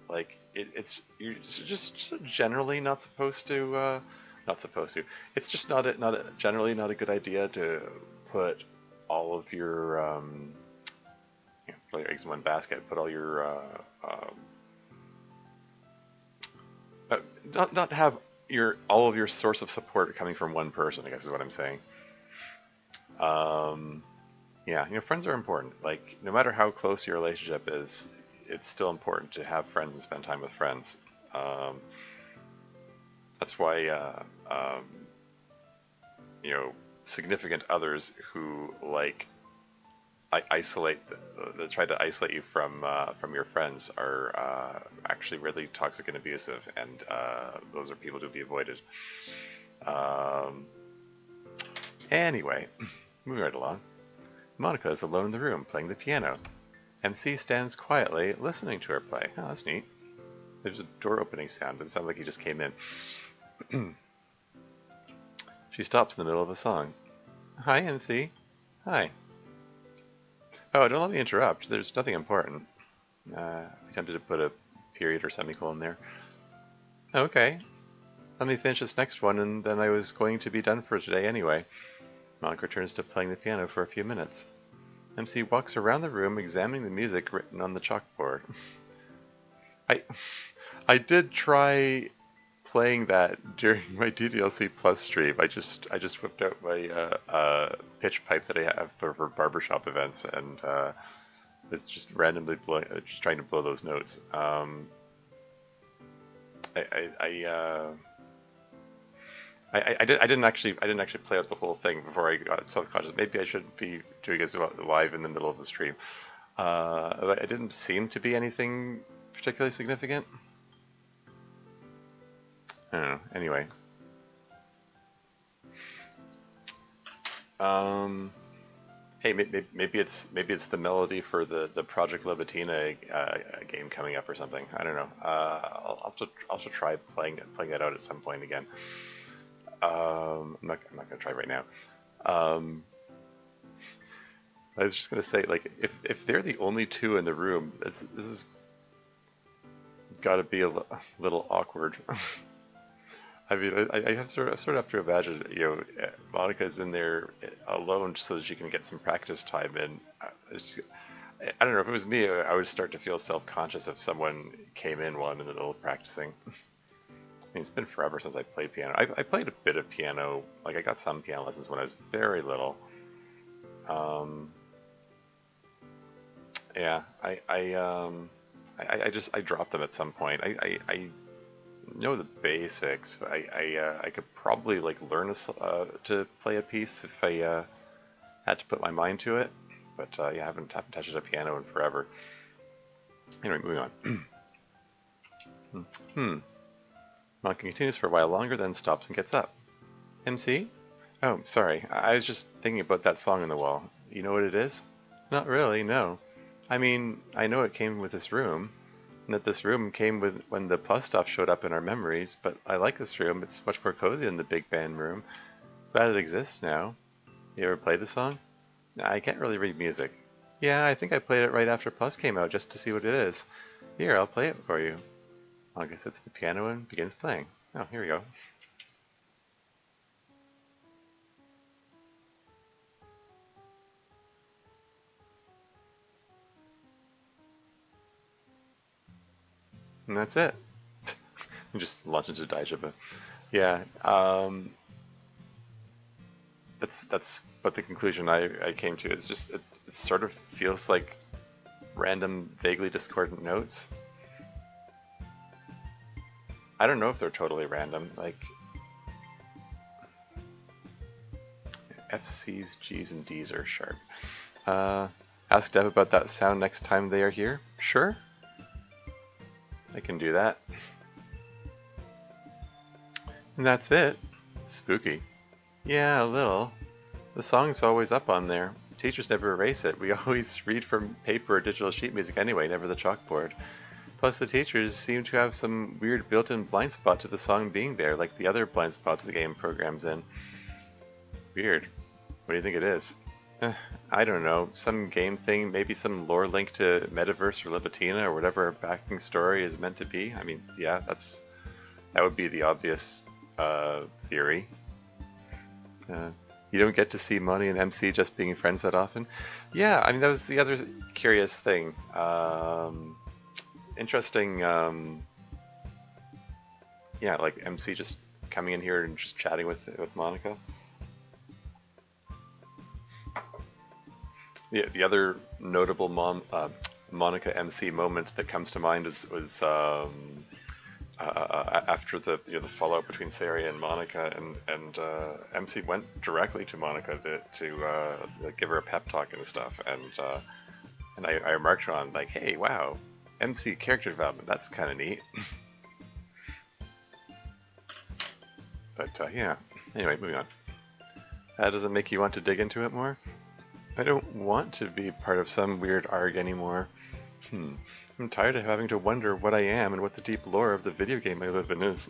A: Like it's you're just generally not supposed to not supposed to. It's just generally not a good idea to put all of your you know, put all your eggs in one basket. Put all your not have all of your source of support coming from one person, I guess is what I'm saying. Yeah, you know, friends are important. Like, no matter how close your relationship is, it's still important to have friends and spend time with friends. Um, that's why, you know, significant others who like isolate, try to isolate you from your friends are actually really toxic and abusive, and those are people to be avoided. Um, anyway, moving right along. Monica is alone in the room playing the piano. MC stands quietly listening to her play. Oh, that's neat. There's a door opening sound. It sounds like he just came in. She stops in the middle of a song. Hi, MC. Hi. Oh, don't let me interrupt. There's nothing important. I attempted to put a period or semicolon there. Okay. Let me finish this next one, and then I was going to be done for today anyway. Monica returns to playing the piano for a few minutes. MC walks around the room examining the music written on the chalkboard. I did try playing that during my DDLC Plus stream. I just whipped out my pitch pipe that I have for barbershop events and was just randomly just trying to blow those notes. I didn't actually play out the whole thing before I got self-conscious. Maybe I shouldn't be doing this live in the middle of the stream. But it didn't seem to be anything particularly significant. I don't know. Anyway. Hey, maybe it's the melody for the Project Levitina game coming up or something. I don't know. I'll also try playing that out at some point again. I'm not gonna try right now. I was just gonna say, like, if they're the only two in the room, this is got to be a little awkward. I mean, I have sort of have to imagine, you know, Monica's in there alone so that she can get some practice time in. I don't know, if it was me, I would start to feel self-conscious if someone came in while I'm in the middle of practicing. I mean, it's been forever since I played piano. I played a bit of piano, like I got some piano lessons when I was very little. Yeah, I dropped them at some point. I know the basics. I could probably like learn to play a piece if I had to put my mind to it. But yeah, I haven't touched a piano in forever. Anyway, moving on. Monica continues for a while longer, then stops and gets up. MC? Oh, sorry. I was just thinking about that song on the wall. You know what it is? Not really, no. I mean, I know it came with this room, and that this room came with when the plus stuff showed up in our memories, but I like this room. It's much more cozy than the big band room. Glad it exists now. You ever played the song? I can't really read music. Yeah, I think I played it right after Plus came out just to see what it is. Here, I'll play it for you. Monica sits at the piano and begins playing. Oh, here we go. And that's it. And just launch into Daijaba. Yeah, that's what the conclusion I came to. It's just it sort of feels like random, vaguely discordant notes. I don't know if they're totally random. Like F's, G's, and D's are sharp. Ask Dev about that sound next time they are here. Sure, I can do that. And that's it. Spooky. Yeah, a little. The song's always up on there. Teachers never erase it. We always read from paper or digital sheet music anyway, never the chalkboard. Plus, the teachers seem to have some weird built-in blind spot to the song being there, like the other blind spots the game programs in. Weird. What do you think it is? I don't know. Some game thing, maybe some lore link to Metaverse or Libitina or whatever our backing story is meant to be. I mean, yeah, that would be the obvious theory. You don't get to see Money and MC just being friends that often. Yeah, I mean, that was the other curious thing. Interesting, yeah, like MC just coming in here and just chatting with Monica. The other notable Monica MC moment that comes to mind was after the fallout between Sari and Monica, and MC went directly to Monica to give her a pep talk and stuff, and I remarked on like, hey, wow, MC character development, that's kind of neat. But yeah, anyway, moving on. That doesn't make you want to dig into it more? I don't want to be part of some weird ARG anymore. I'm tired of having to wonder what I am and what the deep lore of the video game I live in is.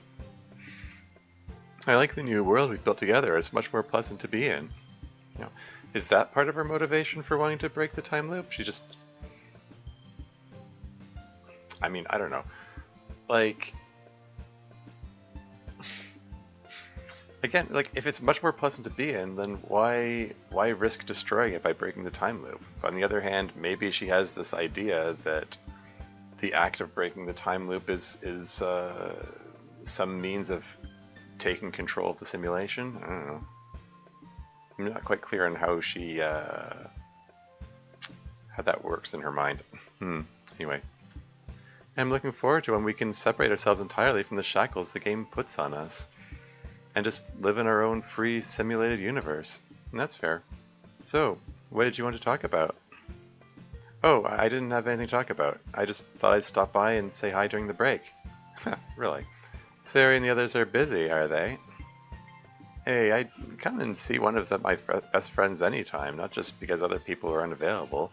A: I like the new world we've built together. It's much more pleasant to be in. You know, is that part of her motivation for wanting to break the time loop? She just... I mean, I don't know. Like... Again, like, if it's much more pleasant to be in, then why risk destroying it by breaking the time loop? On the other hand, maybe she has this idea that the act of breaking the time loop is some means of taking control of the simulation. I don't know. I'm not quite clear on how she how that works in her mind. Anyway, I'm looking forward to when we can separate ourselves entirely from the shackles the game puts on us, and just live in our own free simulated universe. And that's fair. So, what did you want to talk about? Oh, I didn't have anything to talk about. I just thought I'd stop by and say hi during the break. Really? Sari and the others are busy, are they? Hey, I'd come and see one of my best friends anytime, not just because other people are unavailable.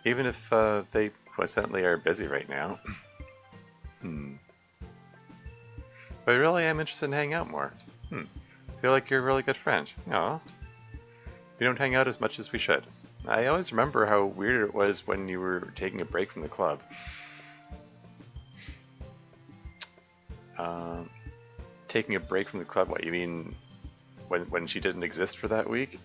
A: Even if they coincidentally are busy right now. But I really am interested in hanging out more. Feel like you're a really good friend. Aw. We don't hang out as much as we should. I always remember how weird it was when you were taking a break from the club. Taking a break from the club, what, you mean when she didn't exist for that week?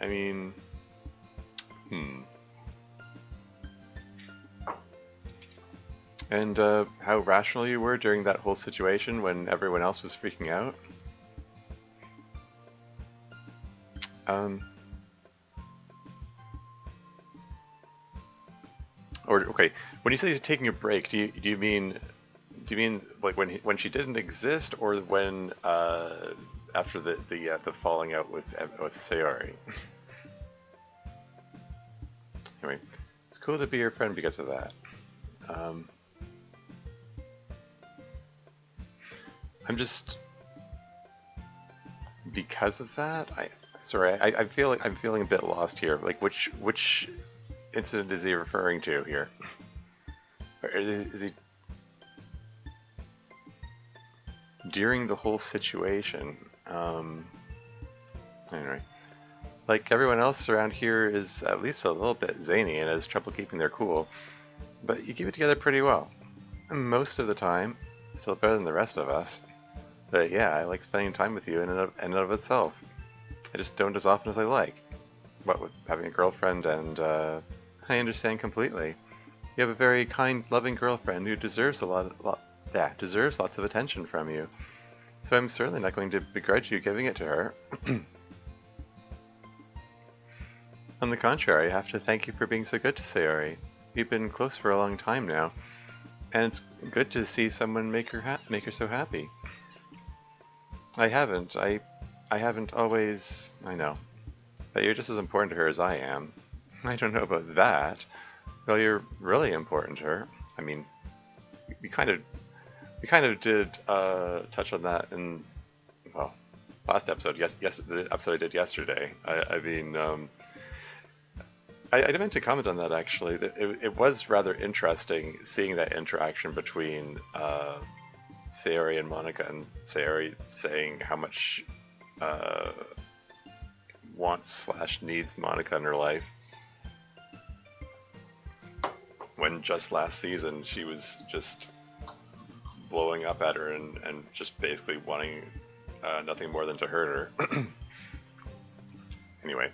A: I mean... And how rational you were during that whole situation when everyone else was freaking out? Or okay, when you say taking a break, do you mean like when she didn't exist, or when after the falling out with Sayori? Anyway, it's cool to be your friend because of that. Um, I'm just because of that. I feel like I'm feeling a bit lost here. Like which incident is he referring to here? Or is he during the whole situation? Anyway, like everyone else around here is at least a little bit zany and has trouble keeping their cool, but you keep it together pretty well. Most of the time, still better than the rest of us. But yeah, I like spending time with you in and of itself. I just don't as often as I like. What with having a girlfriend and, I understand completely. You have a very kind, loving girlfriend who deserves deserves lots of attention from you. So I'm certainly not going to begrudge you giving it to her. On the contrary, I have to thank you for being so good to Sayori. We've been close for a long time now, and it's good to see someone make her so happy. I haven't always. I know, but you're just as important to her as I am. I don't know about that. Well, you're really important to her. I mean, we kind of did touch on that in well, last episode. Yes, the episode I did yesterday. I mean, I meant to comment on that actually. It was rather interesting seeing that interaction between Sayori and Monica, and Sayori saying how much wants/needs Monica in her life. When just last season she was just blowing up at her and just basically wanting nothing more than to hurt her. Anyway.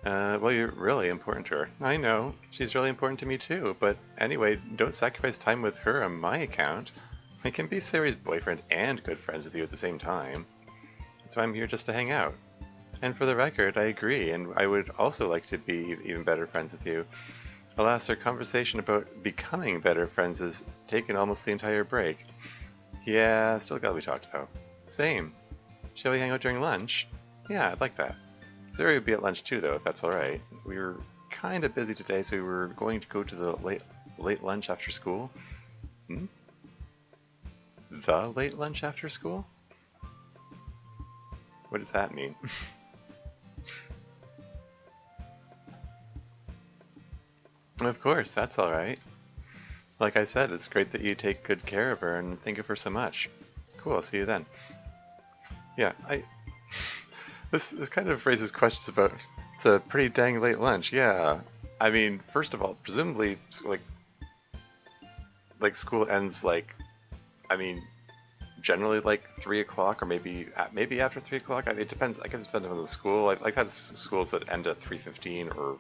A: Well, you're really important to her. I know. She's really important to me too, but anyway, don't sacrifice time with her on my account. I can be Sayori's boyfriend and good friends with you at the same time. That's why I'm here just to hang out. And for the record, I agree, and I would also like to be even better friends with you. Alas, our conversation about becoming better friends has taken almost the entire break. Yeah, still gotta be talked about. Same. Shall we hang out during lunch? Yeah, I'd like that. Sayori would be at lunch too, though, if that's alright. We were kind of busy today, so we were going to go to the late lunch after school. Hmm? The late lunch after school? What does that mean? Of course, that's alright. Like I said, it's great that you take good care of her and think of her so much. Cool, I'll see you then. Yeah, This kind of raises questions about, it's a pretty dang late lunch, yeah. I mean, first of all, presumably, like school ends I mean, generally like 3 o'clock or maybe after 3 o'clock. I mean, it depends, I guess it depends on the school. I've had schools that end at 3:15 or,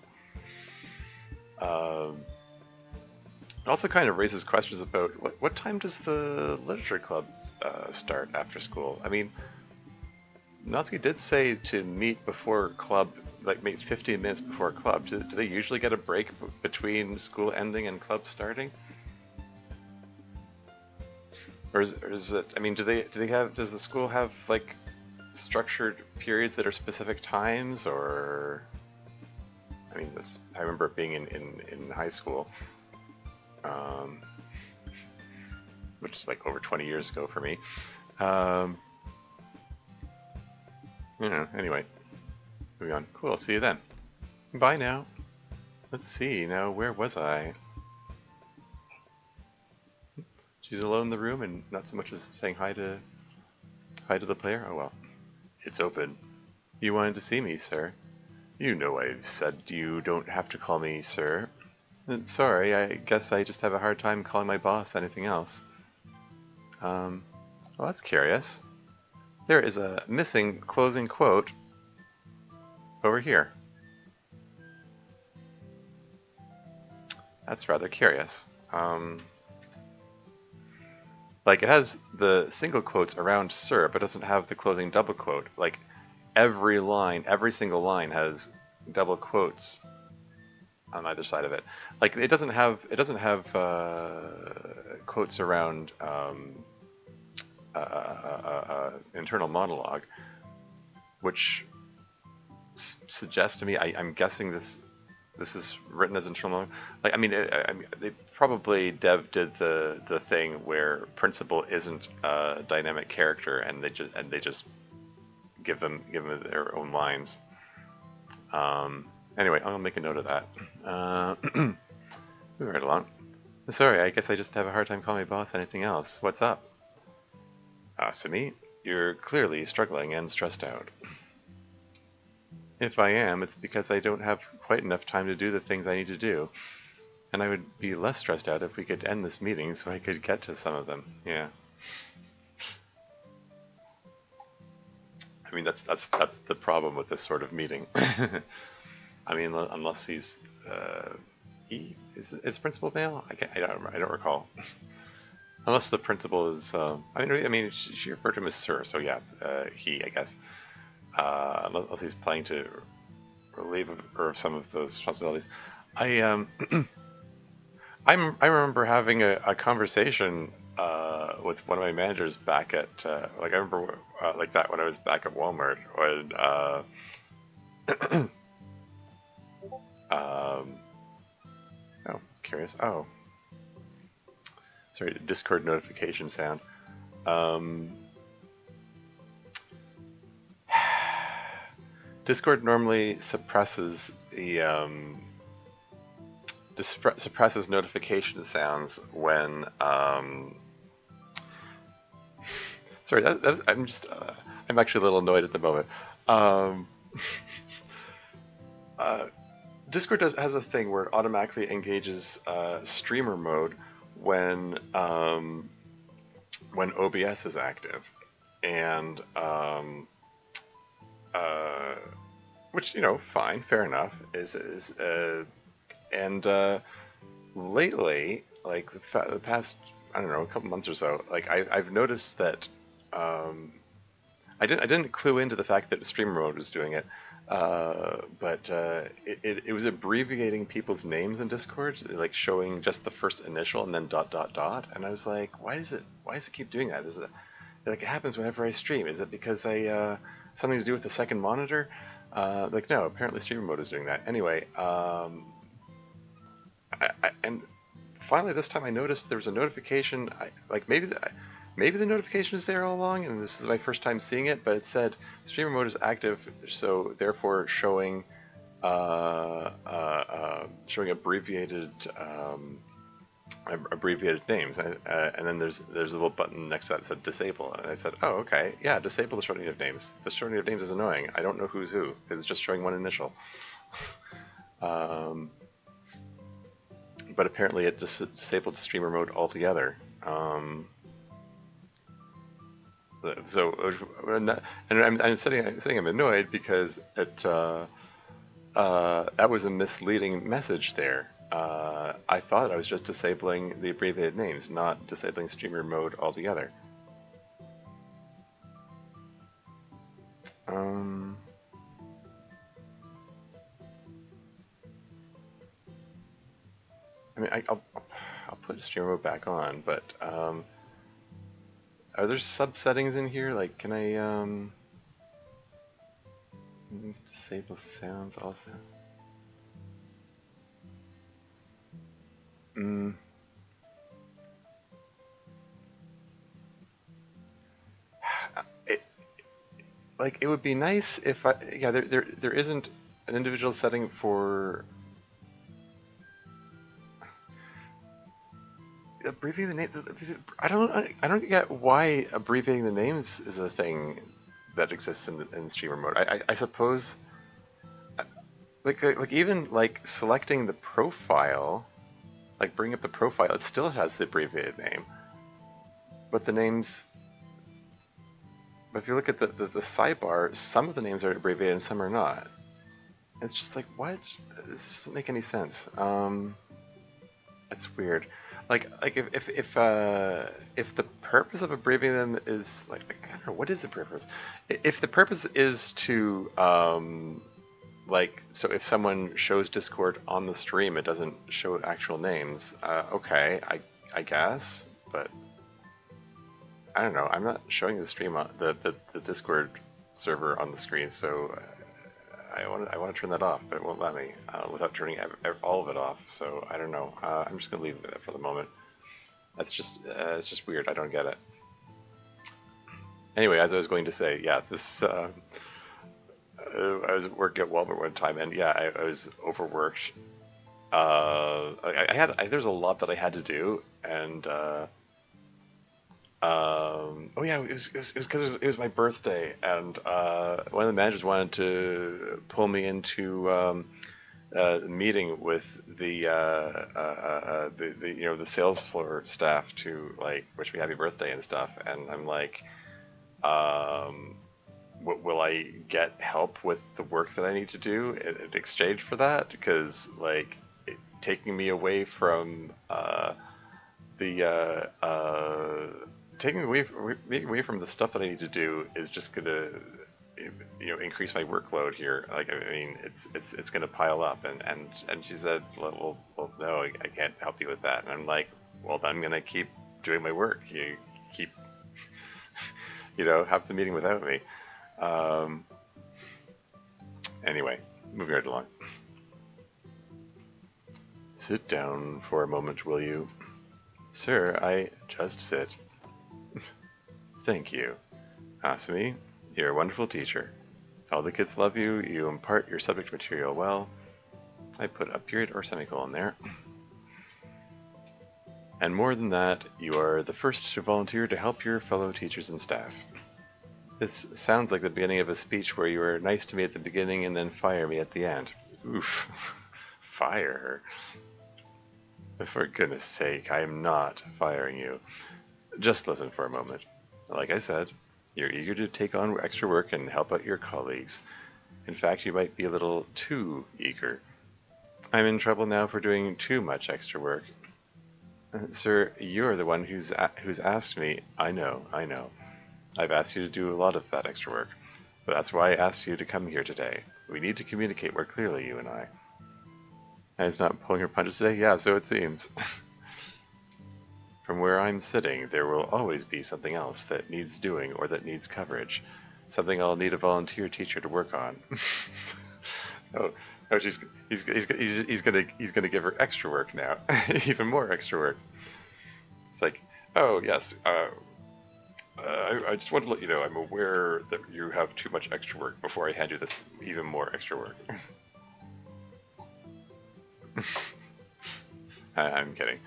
A: it also kind of raises questions about what time does the literature club start after school? I mean, Natsuki did say to meet before club, like meet 15 minutes before club. Do they usually get a break between school ending and club starting? Or is it, I mean, does the school have like structured periods that are specific times, or, I mean, I remember it being in high school, which is like over 20 years ago for me. Anyway, moving on. Cool, I'll see you then. Bye now. Let's see, now where was I? She's alone in the room and not so much as saying hi to the player? Oh well. It's open. You wanted to see me, sir. You know I said you don't have to call me sir. Sorry, I guess I just have a hard time calling my boss anything else. Well, that's curious. There is a missing closing quote over here. That's rather curious. Like, it has the single quotes around sir, but doesn't have the closing double quote. Like, every single line has double quotes on either side of it. Like, it doesn't have quotes around internal monologue, which suggests to me, I'm guessing this This is written as internal. Like, I mean, they probably Dev did the thing where principal isn't a dynamic character, and they just give them their own lines. Anyway, I'll make a note of that. Moving right along. Sorry, I guess I just have a hard time calling my boss anything else. What's up? Asumi, you're clearly struggling and stressed out. If I am, it's because I don't have quite enough time to do the things I need to do. And I would be less stressed out if we could end this meeting so I could get to some of them. Yeah. I mean, that's the problem with this sort of meeting. I mean, unless he's he is principal male. I don't recall. Unless the principal is. I mean, she referred to him as sir, so yeah, he, I guess. Unless he's planning to relieve her of some of those responsibilities. I remember having a conversation with one of my managers back at like I remember like that when I was back at Walmart when oh, that's curious. Oh, sorry, Discord notification sound. Discord normally suppresses the suppresses notification sounds when sorry, I'm actually a little annoyed at the moment. Discord has a thing where it automatically engages streamer mode when OBS is active, and which, you know, fine, fair enough. And lately, like the past, I don't know, a couple months or so, like I've noticed that I didn't clue into the fact that streamer mode was doing it, but it was abbreviating people's names in Discord, like showing just the first initial and then ... And I was like, why does it keep doing that? Is it like it happens whenever I stream? Is it because I something to do with the second monitor? Like, no, apparently streamer mode is doing that. Anyway, and finally this time I noticed there was a notification. Like maybe the notification is there all along, and this is my first time seeing it. But it said streamer mode is active, so therefore showing showing abbreviated names, and then there's a little button next to that that said disable, and I said, oh, okay, yeah, disable the shortening of names. The shortening of names is annoying. I don't know who's who. It's just showing one initial. But apparently it just disabled streamer mode altogether. So and I'm saying I'm annoyed because that was a misleading message there. I thought I was just disabling the abbreviated names, not disabling streamer mode altogether. I mean, I'll put streamer mode back on, but are there sub settings in here? Like, can I disable sounds also? Like, it would be nice if there isn't an individual setting for abbreviating the names. I don't get why abbreviating the names is a thing that exists in streamer mode. I suppose like even like selecting the profile, like bring up the profile, it still has the abbreviated name, but the names. But if you look at the sidebar, some of the names are abbreviated and some are not. It's just like, what? This doesn't make any sense. That's weird. Like if the purpose of abbreviating them is like I don't know, what is the purpose? If the purpose is to like, so if someone shows Discord on the stream, it doesn't show actual names. Okay, I guess, but I don't know. I'm not showing the stream on the Discord server on the screen, so I want to turn that off, but it won't let me without turning all of it off. So I don't know. I'm just gonna leave it for the moment. That's just it's just weird. I don't get it. Anyway, as I was going to say, yeah, this I was at work at Walmart one time, and yeah, I was overworked. There's a lot that I had to do, and oh yeah, it was because it was my birthday, and one of the managers wanted to pull me into meeting with the the sales floor staff to like wish me happy birthday and stuff, and I'm like, um, will I get help with the work that I need to do in exchange for that? Because like taking me away from the taking me away from the stuff that I need to do is just gonna increase my workload here. Like I mean, it's gonna pile up. And she said, well no, I can't help you with that. And I'm like, well, then I'm gonna keep doing my work. You keep have the meeting without me. Anyway, moving right along. Sit down for a moment, will you? Sir, I just sit. Thank you. Asumi, you're a wonderful teacher. All the kids love you, you impart your subject material well. I put a period or semicolon there. And more than that, you are the first to volunteer to help your fellow teachers and staff. This sounds like the beginning of a speech where you were nice to me at the beginning and then fire me at the end. Oof. Fire her. For goodness sake, I am not firing you. Just listen for a moment. Like I said, you're eager to take on extra work and help out your colleagues. In fact, you might be a little too eager. I'm in trouble now for doing too much extra work. Sir, you're the one who's asked me. I know. I've asked you to do a lot of that extra work. But that's why I asked you to come here today. We need to communicate more clearly, you and I. And it's not pulling her punches today? Yeah, so it seems. From where I'm sitting, there will always be something else that needs doing or that needs coverage. Something I'll need a volunteer teacher to work on. oh, he's gonna give her extra work now, even more extra work. It's like, oh yes, I just want to let you know I'm aware that you have too much extra work before I hand you this even more extra work. I'm kidding.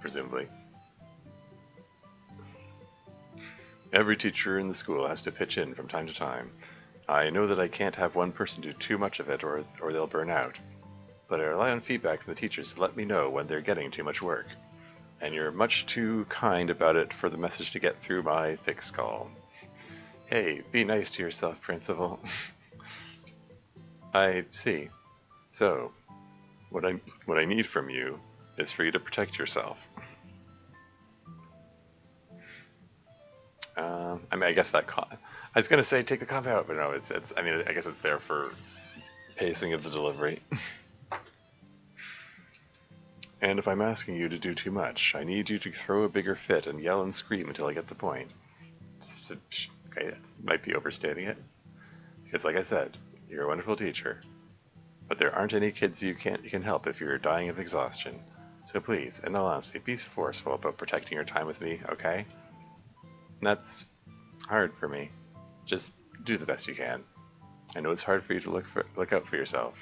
A: Presumably. Every teacher in the school has to pitch in from time to time. I know that I can't have one person do too much of it or they'll burn out. But I rely on feedback from the teachers to let me know when they're getting too much work. And you're much too kind about it for the message to get through my thick skull. Hey, be nice to yourself, Principal. I see. So, what I need from you is for you to protect yourself. I mean, I guess that I was gonna say take the comp out, but no, it's. I mean, I guess it's there for pacing of the delivery. And if I'm asking you to do too much, I need you to throw a bigger fit and yell and scream until I get the point. Okay, that might be overstating it. Because like I said, you're a wonderful teacher. But there aren't any kids you can help if you're dying of exhaustion. So please, in all honesty, be forceful about protecting your time with me, okay? And that's hard for me. Just do the best you can. I know it's hard for you to look out for yourself.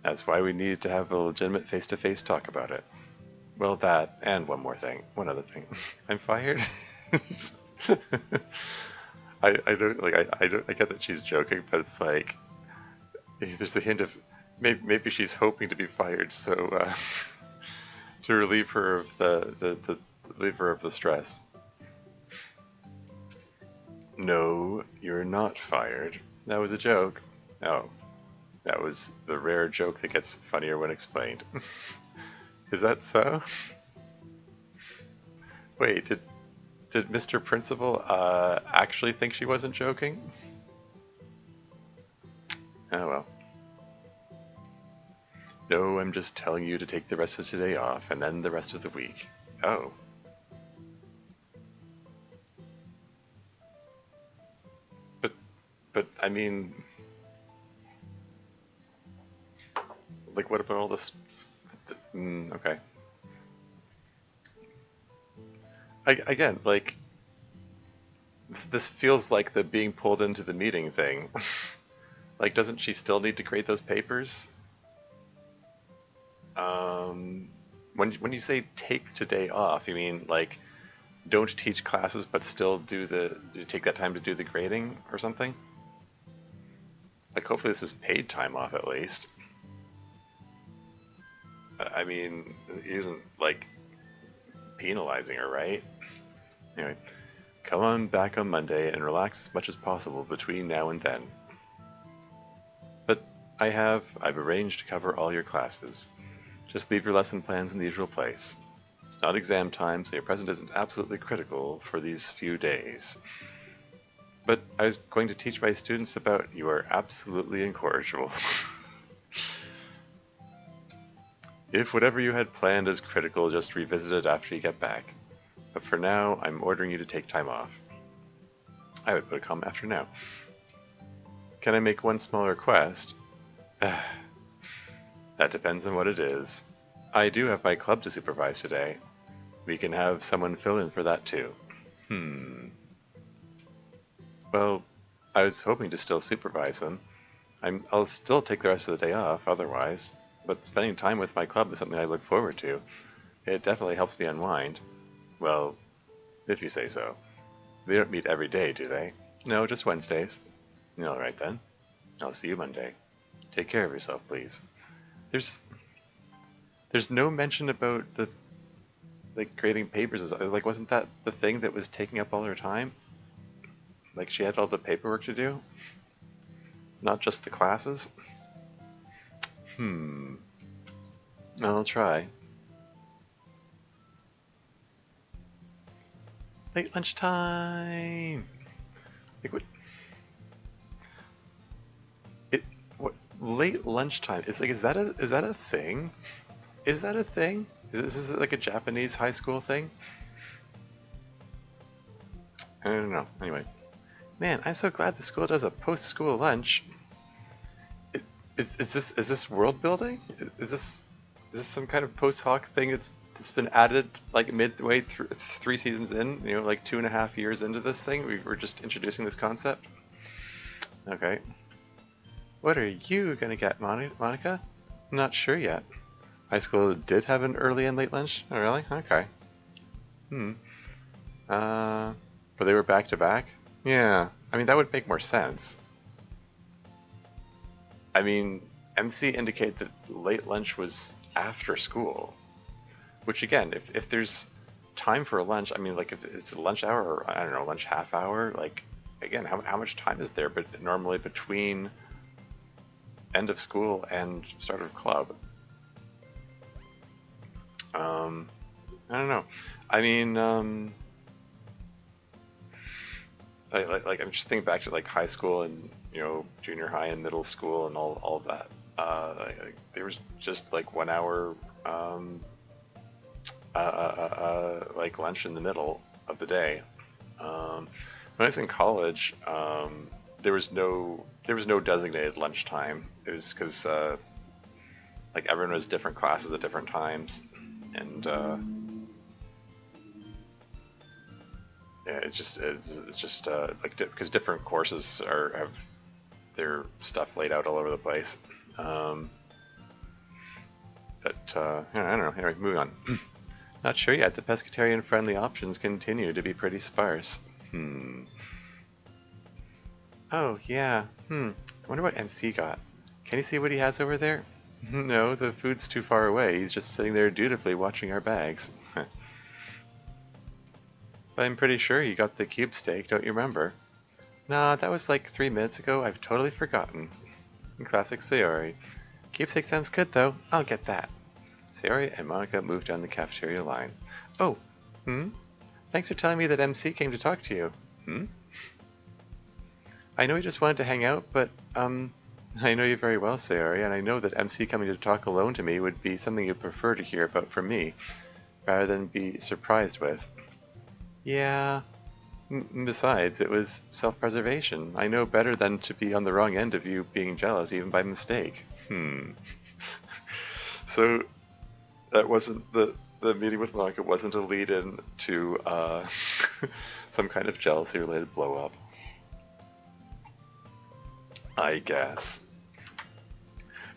A: That's why we need to have a legitimate face-to-face talk about it. Well, that, and one other thing. I'm fired? I get that she's joking, but it's like, there's a hint of, maybe she's hoping to be fired, so, to relieve her of the stress. No, you're not fired. That was a joke. Oh. That was the rare joke that gets funnier when explained. Is that so? Wait, did Mr. Principal actually think she wasn't joking? Oh well. No, I'm just telling you to take the rest of today off and then the rest of the week. Oh. But I mean, like, what about all this? Okay. Again, like, this feels like the being pulled into the meeting thing. Like, doesn't she still need to create those papers? When you say take today off, you mean like don't teach classes but still take that time to do the grading or something? Like, hopefully this is paid time off at least. I mean, it isn't like penalizing her, right? Anyway, come on back on Monday and relax as much as possible between now and then. But I've arranged to cover all your classes. Just leave your lesson plans in the usual place. It's not exam time, so your presence isn't absolutely critical for these few days. But I was going to teach my students about you are absolutely incorrigible. If whatever you had planned is critical, just revisit it after you get back. But for now, I'm ordering you to take time off. I would put a comma after now. Can I make one small request? That depends on what it is. I do have my club to supervise today. We can have someone fill in for that too. Well, I was hoping to still supervise them. I'll still take the rest of the day off otherwise, but spending time with my club is something I look forward to. It definitely helps me unwind. Well, if you say so. They don't meet every day, do they? No, just Wednesdays. Alright then. I'll see you Monday. Take care of yourself, please. There's no mention about the like grading papers. Like, wasn't that the thing that was taking up all her time? Like, she had all the paperwork to do, not just the classes. I'll try. Late lunchtime. Like, what? Late lunchtime is like, is that a thing? Is that a thing? Is this like a Japanese high school thing? I don't know. Anyway, man, I'm so glad the school does a post-school lunch. Is this world building? Is this some kind of post hoc thing that's been added like midway through 3 seasons in? You know, like 2.5 years into this thing, we were just introducing this concept. Okay. What are you gonna get, Monica? I'm not sure yet. High school did have an early and late lunch? Oh, really? Okay. But they were back to back? Yeah. I mean, that would make more sense. I mean, MC indicated that late lunch was after school. Which, again, if there's time for a lunch, I mean, like, if it's a lunch hour or, I don't know, lunch half hour, like, again, how much time is there normally between end of school and start of club? I don't know. I mean, like I'm just thinking back to like high school and, you know, junior high and middle school and all of that. Like, there was just like 1 hour like lunch in the middle of the day. When I was in college, there was no designated lunchtime. It was because like everyone was different classes at different times, and yeah, it's just like because different courses have their stuff laid out all over the place. But I don't know. Anyway, moving on. Not sure yet. The pescatarian-friendly options continue to be pretty sparse. Oh, yeah. I wonder what MC got. Can you see what he has over there? No, the food's too far away. He's just sitting there dutifully watching our bags. But I'm pretty sure you got the cube steak, don't you remember? Nah, that was like 3 minutes ago. I've totally forgotten. Classic Sayori. Cube steak sounds good, though. I'll get that. Sayori and Monica moved down the cafeteria line. Oh, Thanks for telling me that MC came to talk to you. I know he just wanted to hang out, but, I know you very well, Sayori, and I know that MC coming to talk alone to me would be something you'd prefer to hear about from me, rather than be surprised with. Yeah. Besides, it was self-preservation. I know better than to be on the wrong end of you being jealous, even by mistake. So that wasn't the meeting with Monica wasn't a lead-in to some kind of jealousy-related blow-up, I guess.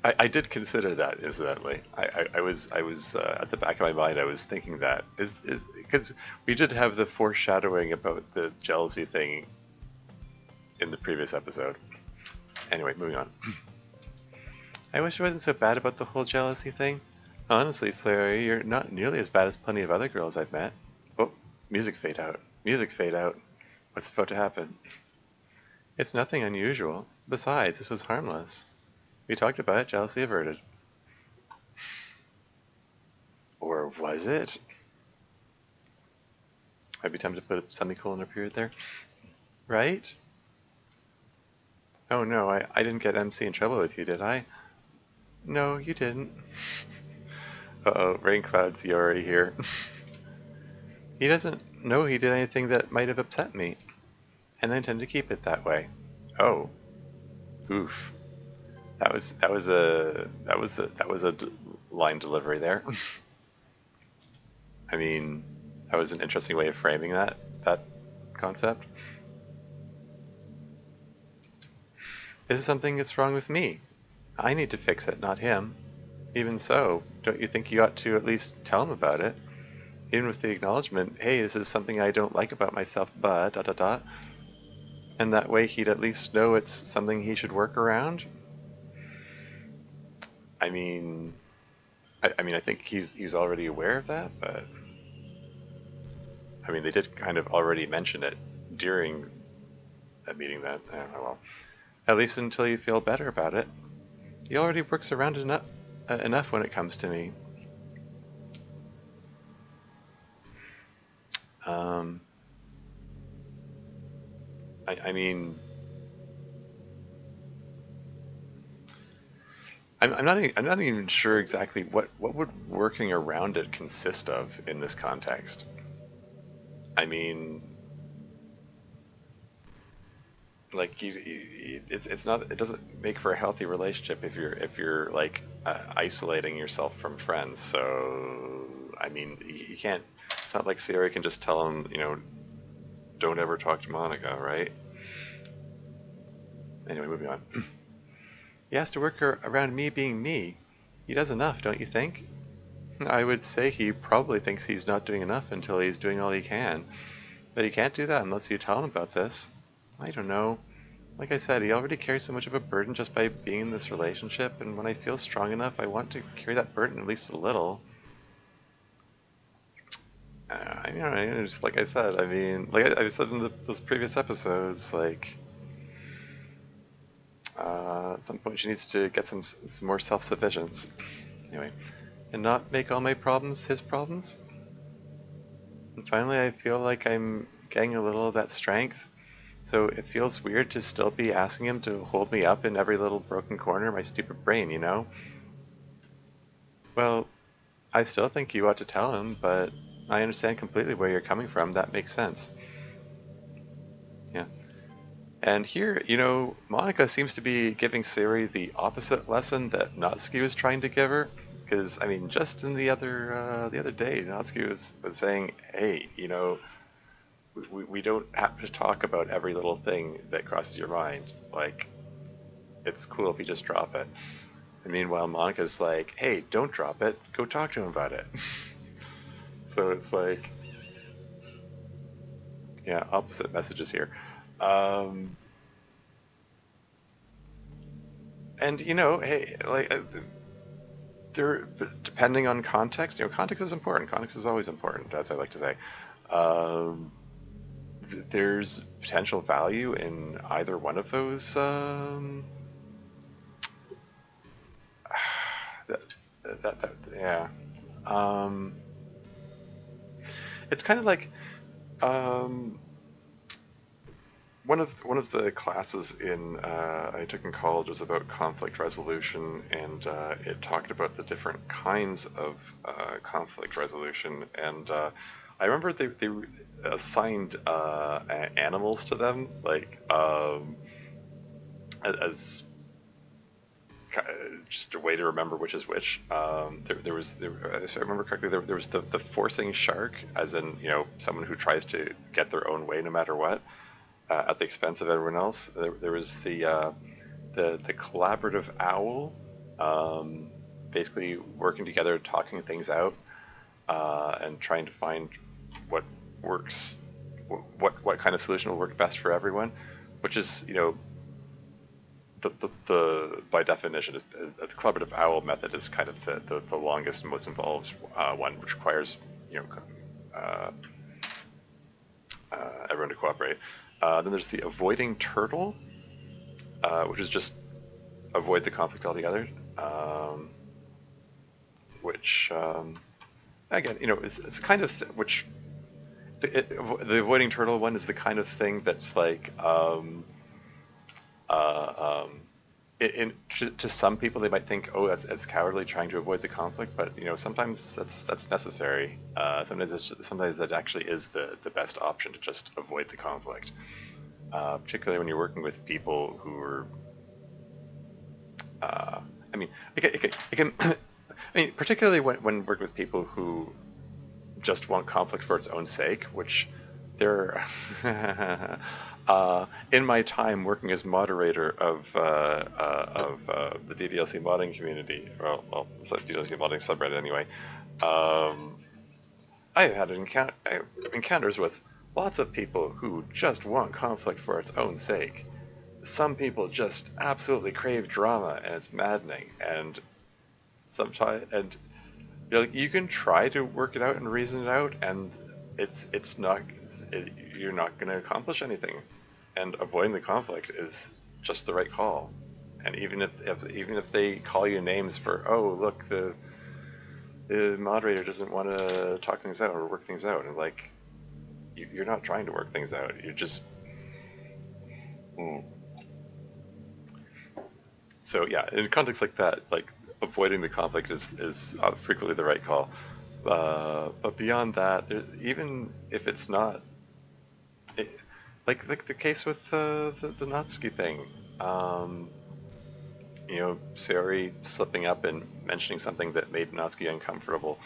A: I did consider that, incidentally. I was at the back of my mind. I was thinking that is because we did have the foreshadowing about the jealousy thing in the previous episode. Anyway, moving on. I wish it wasn't so bad about the whole jealousy thing. Honestly, Slayer, you're not nearly as bad as plenty of other girls I've met. Oh, music fade out. Music fade out. What's about to happen? It's nothing unusual. Besides, this was harmless. We talked about it, jealousy averted. Or was it? Might be time to put a semicolon or period there. Right? Oh no, I didn't get MC in trouble with you, did I? No, you didn't. Uh-oh, rain clouds, you already here. He doesn't know he did anything that might have upset me, and I intend to keep it that way. Oh, oof. That was a line delivery there. I mean, that was an interesting way of framing that concept. This is something that's wrong with me. I need to fix it, not him. Even so, don't you think you ought to at least tell him about it? Even with the acknowledgement, hey, this is something I don't like about myself, but dot dot dot. And that way he'd at least know it's something he should work around. I mean, I think he's already aware of that, but I mean, they did kind of already mention it during that meeting. That well, at least until you feel better about it. He already works around enough when it comes to me. Um, I mean, I'm not even sure exactly what would working around it consist of in this context. I mean, like it's not, it doesn't make for a healthy relationship if you're like isolating yourself from friends. So I mean, you can't. It's not like Sierra can just tell him, don't ever talk to Monica, right? Anyway, moving on. He has to work around me being me. He does enough, don't you think? I would say he probably thinks he's not doing enough until he's doing all he can. But he can't do that unless you tell him about this. I don't know. Like I said, he already carries so much of a burden just by being in this relationship, and when I feel strong enough, I want to carry that burden at least a little. I mean, just like I said, I mean, like I said in those previous episodes, like, at some point she needs to get some more self-sufficiency. Anyway, and not make all my problems his problems. And finally, I feel like I'm getting a little of that strength. So it feels weird to still be asking him to hold me up in every little broken corner of my stupid brain, you know? Well, I still think you ought to tell him, but I understand completely where you're coming from. That makes sense. Yeah. And here, Monica seems to be giving Siri the opposite lesson that Natsuki was trying to give her. Because, I mean, just in the other day, Natsuki was saying, hey, we don't have to talk about every little thing that crosses your mind. Like, it's cool if you just drop it. And meanwhile, Monica's like, hey, don't drop it. Go talk to him about it. So it's like, yeah, opposite messages here. Um, and, hey, like, there, depending on context, context is important. Context is always important, as I like to say. Um, there's potential value in either one of those. Yeah. Um, it's kind of like um, one of the classes I took in college was about conflict resolution, and it talked about the different kinds of conflict resolution. And I remember they assigned animals to them, like as just a way to remember which is which. If I remember correctly, there was the forcing shark, as in, someone who tries to get their own way no matter what, at the expense of everyone else. There was the collaborative owl, basically working together, talking things out, and trying to find what works, what kind of solution will work best for everyone, which is, the by definition, the collaborative owl method is kind of the longest and most involved one, which requires, uh, everyone to cooperate. Then there's the avoiding turtle, which is just avoid the conflict altogether, which, again, it's kind of which the avoiding turtle one is the kind of thing that's like, to some people they might think, oh, that's cowardly trying to avoid the conflict, but sometimes that's necessary. Sometimes that actually is the best option, to just avoid the conflict, particularly when you're working with people who are. I mean, it can I mean, particularly when working with people who just want conflict for its own sake, which there. In my time working as moderator of the DDLC modding community, so DDLC modding subreddit anyway, I've had encounters with lots of people who just want conflict for its own sake. Some people just absolutely crave drama, and it's maddening. And sometimes, and you can try to work it out and reason it out, and you're not going to accomplish anything. And avoiding the conflict is just the right call. And even if they call you names for, oh, look, the moderator doesn't want to talk things out or work things out, and you're not trying to work things out. You're just. So yeah, in contexts like that, avoiding the conflict is frequently the right call. But beyond that, even if it's not, like the case with the Natsuki thing, Sayori slipping up and mentioning something that made Natsuki uncomfortable,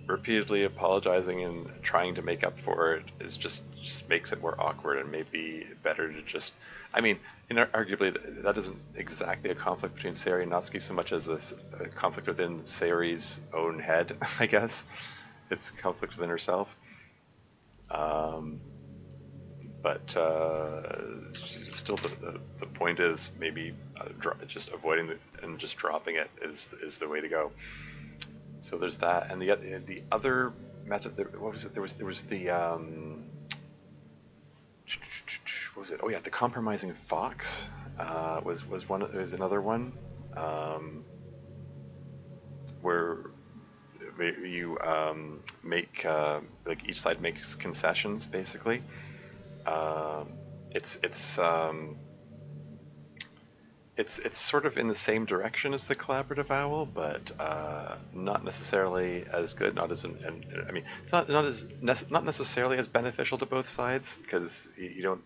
A: repeatedly apologizing and trying to make up for it just makes it more awkward, and maybe better to just. I mean, arguably that isn't exactly a conflict between Sayori and Natsuki so much as a conflict within Sayori's own head, I guess. It's a conflict within herself. But still, the point is maybe just avoiding and just dropping it is the way to go. So there's that, and the other method. What was it? There was the what was it? Oh yeah, the compromising fox was one. There was another one where you make each side makes concessions basically. It's sort of in the same direction as the collaborative owl, but not necessarily as good. Not as I mean, it's not necessarily as beneficial to both sides, because you don't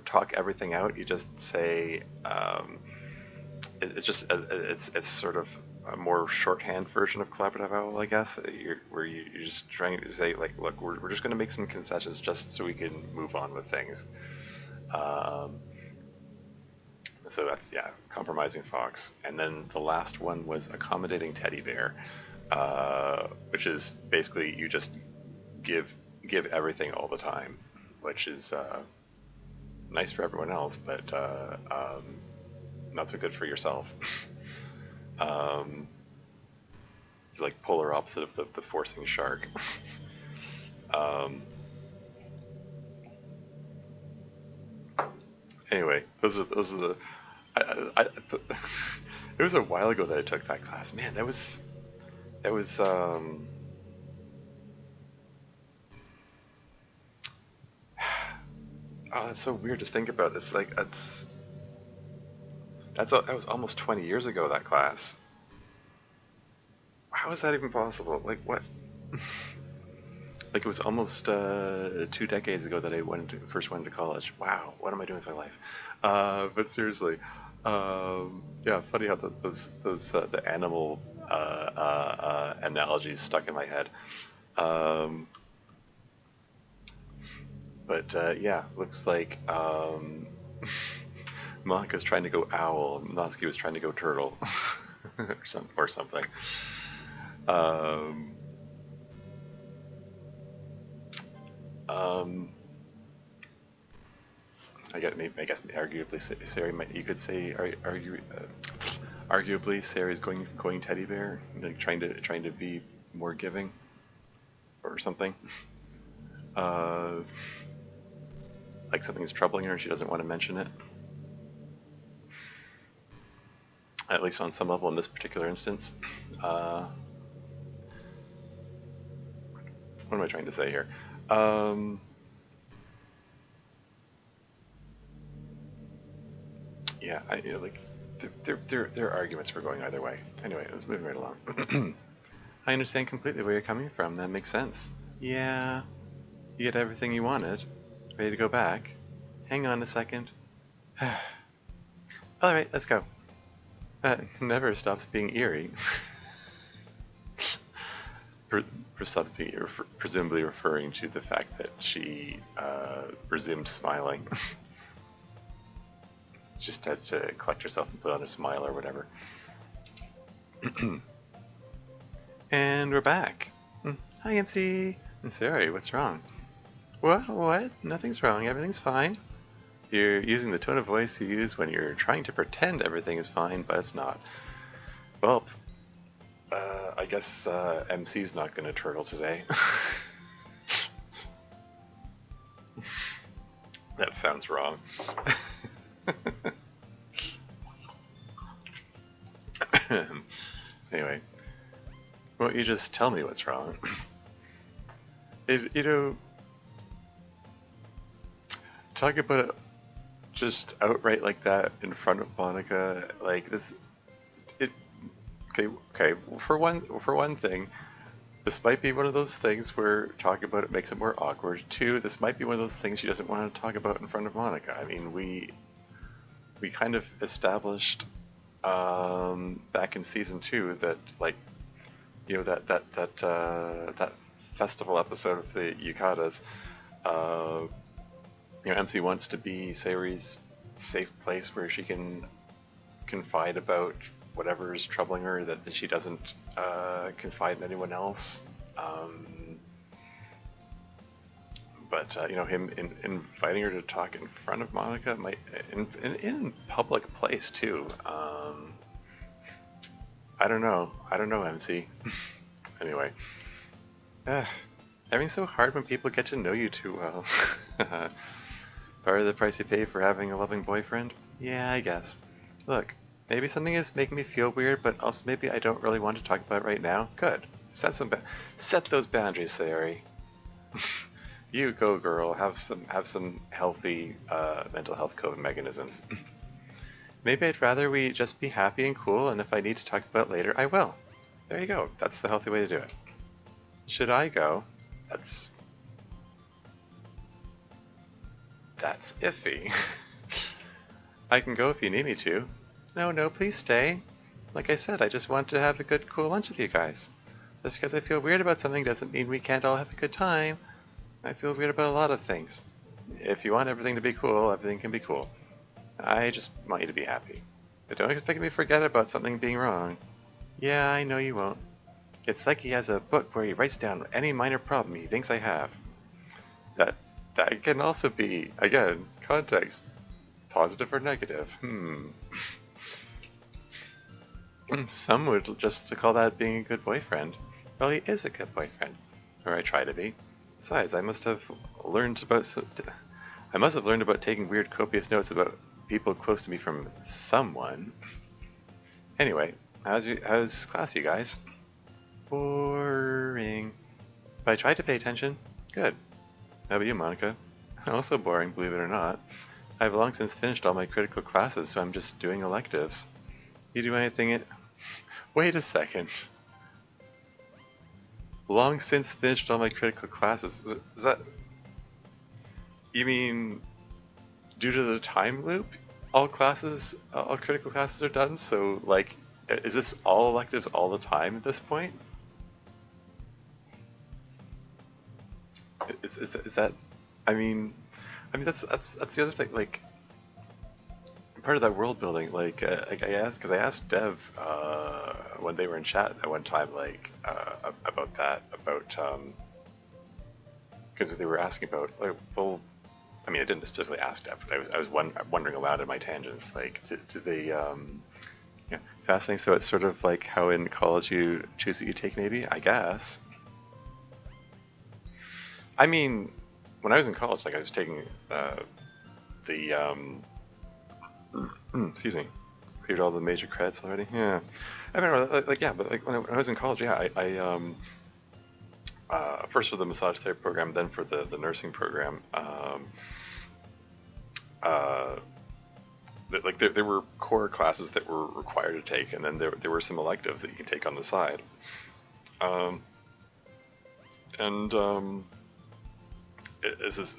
A: talk everything out. You just say it's sort of a more shorthand version of collaborative owl, I guess. You're just trying to say, look, we're just going to make some concessions just so we can move on with things. So that's, compromising fox. And then the last one was accommodating teddy bear, which is basically you just give everything all the time, which is nice for everyone else, but not so good for yourself. It's like polar opposite of the forcing shark. Anyway, those are the. It was a while ago that I took that class. Man, that was. Oh, that's so weird to think about. It's like that was almost 20 years ago, that class. How is that even possible? Like, what? like it was almost 2 decades ago that I first went to college. Wow, what am I doing with my life? But seriously, yeah, funny how the animal analogies stuck in my head. Um, but yeah, looks like Monika's trying to go owl. Natsuki was trying to go turtle, or something. Um, um, I guess arguably Sari might, you could say arguably Sari's going teddy bear, like trying to be more giving or something. Uh, like something's troubling her and she doesn't want to mention it. At least on some level in this particular instance. What am I trying to say here? Yeah, like their arguments were going either way. Anyway, let's move right along. I understand completely where you're coming from. That makes sense. Yeah, you get everything you wanted. Ready to go back? Hang on a second. All right, let's go. That never stops being eerie. Stops being presumably referring to the fact that she resumed smiling. Just has to collect herself and put on a smile or whatever. And we're back. Hi, MC. And Sari, what's wrong? What? Nothing's wrong. Everything's fine. You're using the tone of voice you use when you're trying to pretend everything is fine, but it's not. Well, I guess MC's not going to turtle today. That sounds wrong. Anyway, won't you just tell me what's wrong? Talk about it just outright like that in front of Monika, like this. Okay. For one thing, this might be one of those things where talking about it makes it more awkward. Two, this might be one of those things she doesn't want to talk about in front of Monika. I mean, we kind of established back in season 2 that, like, that festival episode of the Yukatas, MC wants to be Sayori's safe place where she can confide about whatever is troubling her, that she doesn't confide in anyone else. But him inviting her to talk in front of Monika might in public place too. I don't know, MC. Anyway, having so hard when people get to know you too well. Part of the price you pay for having a loving boyfriend? Yeah, I guess. Look, maybe something is making me feel weird, but also maybe I don't really want to talk about it right now. Good. Set those boundaries, Sayori. You go, girl. Have some healthy mental health coping mechanisms. Maybe I'd rather we just be happy and cool, and if I need to talk about it later, I will. There you go. That's the healthy way to do it. Should I go? That's iffy. I can go if you need me to. No, please stay. Like I said, I just want to have a good, cool lunch with you guys. Just because I feel weird about something doesn't mean we can't all have a good time. I feel weird about a lot of things. If you want everything to be cool, everything can be cool. I just want you to be happy. But don't expect me to forget about something being wrong. Yeah, I know you won't. It's like he has a book where he writes down any minor problem he thinks I have. That can also be, again, context. Positive or negative. Some would just call that being a good boyfriend. Well, he is a good boyfriend. Or I try to be. Besides, I must have learned about taking weird copious notes about people close to me from someone. Anyway, how's class, you guys? Boring. But I tried to pay attention. Good. How about you, Monika? Also boring, believe it or not. I've long since finished all my critical classes, so I'm just doing electives. You do anything Wait a second. long since finished all my critical classes. Is that, you mean due to the time loop? All critical classes are done. So like, is this all electives all the time at this point? Is that? I mean, that's the other thing. Like, part of that world building. Like, I asked Dev when they were in chat at one time, like about that, about because they were asking about, like, well, I mean, I didn't specifically ask Dev, but I was wondering aloud in my tangents, like, do they yeah, fascinating. So it's sort of like how in college you choose what you take, maybe, I guess. I mean, when I was in college, like I was taking the excuse me, cleared all the major credits already. Yeah, I mean, like yeah, but like when I was in college, yeah, first for the massage therapy program, then for the nursing program. Uh, like there were core classes that were required to take, and then there were some electives that you can take on the side. Um, and this is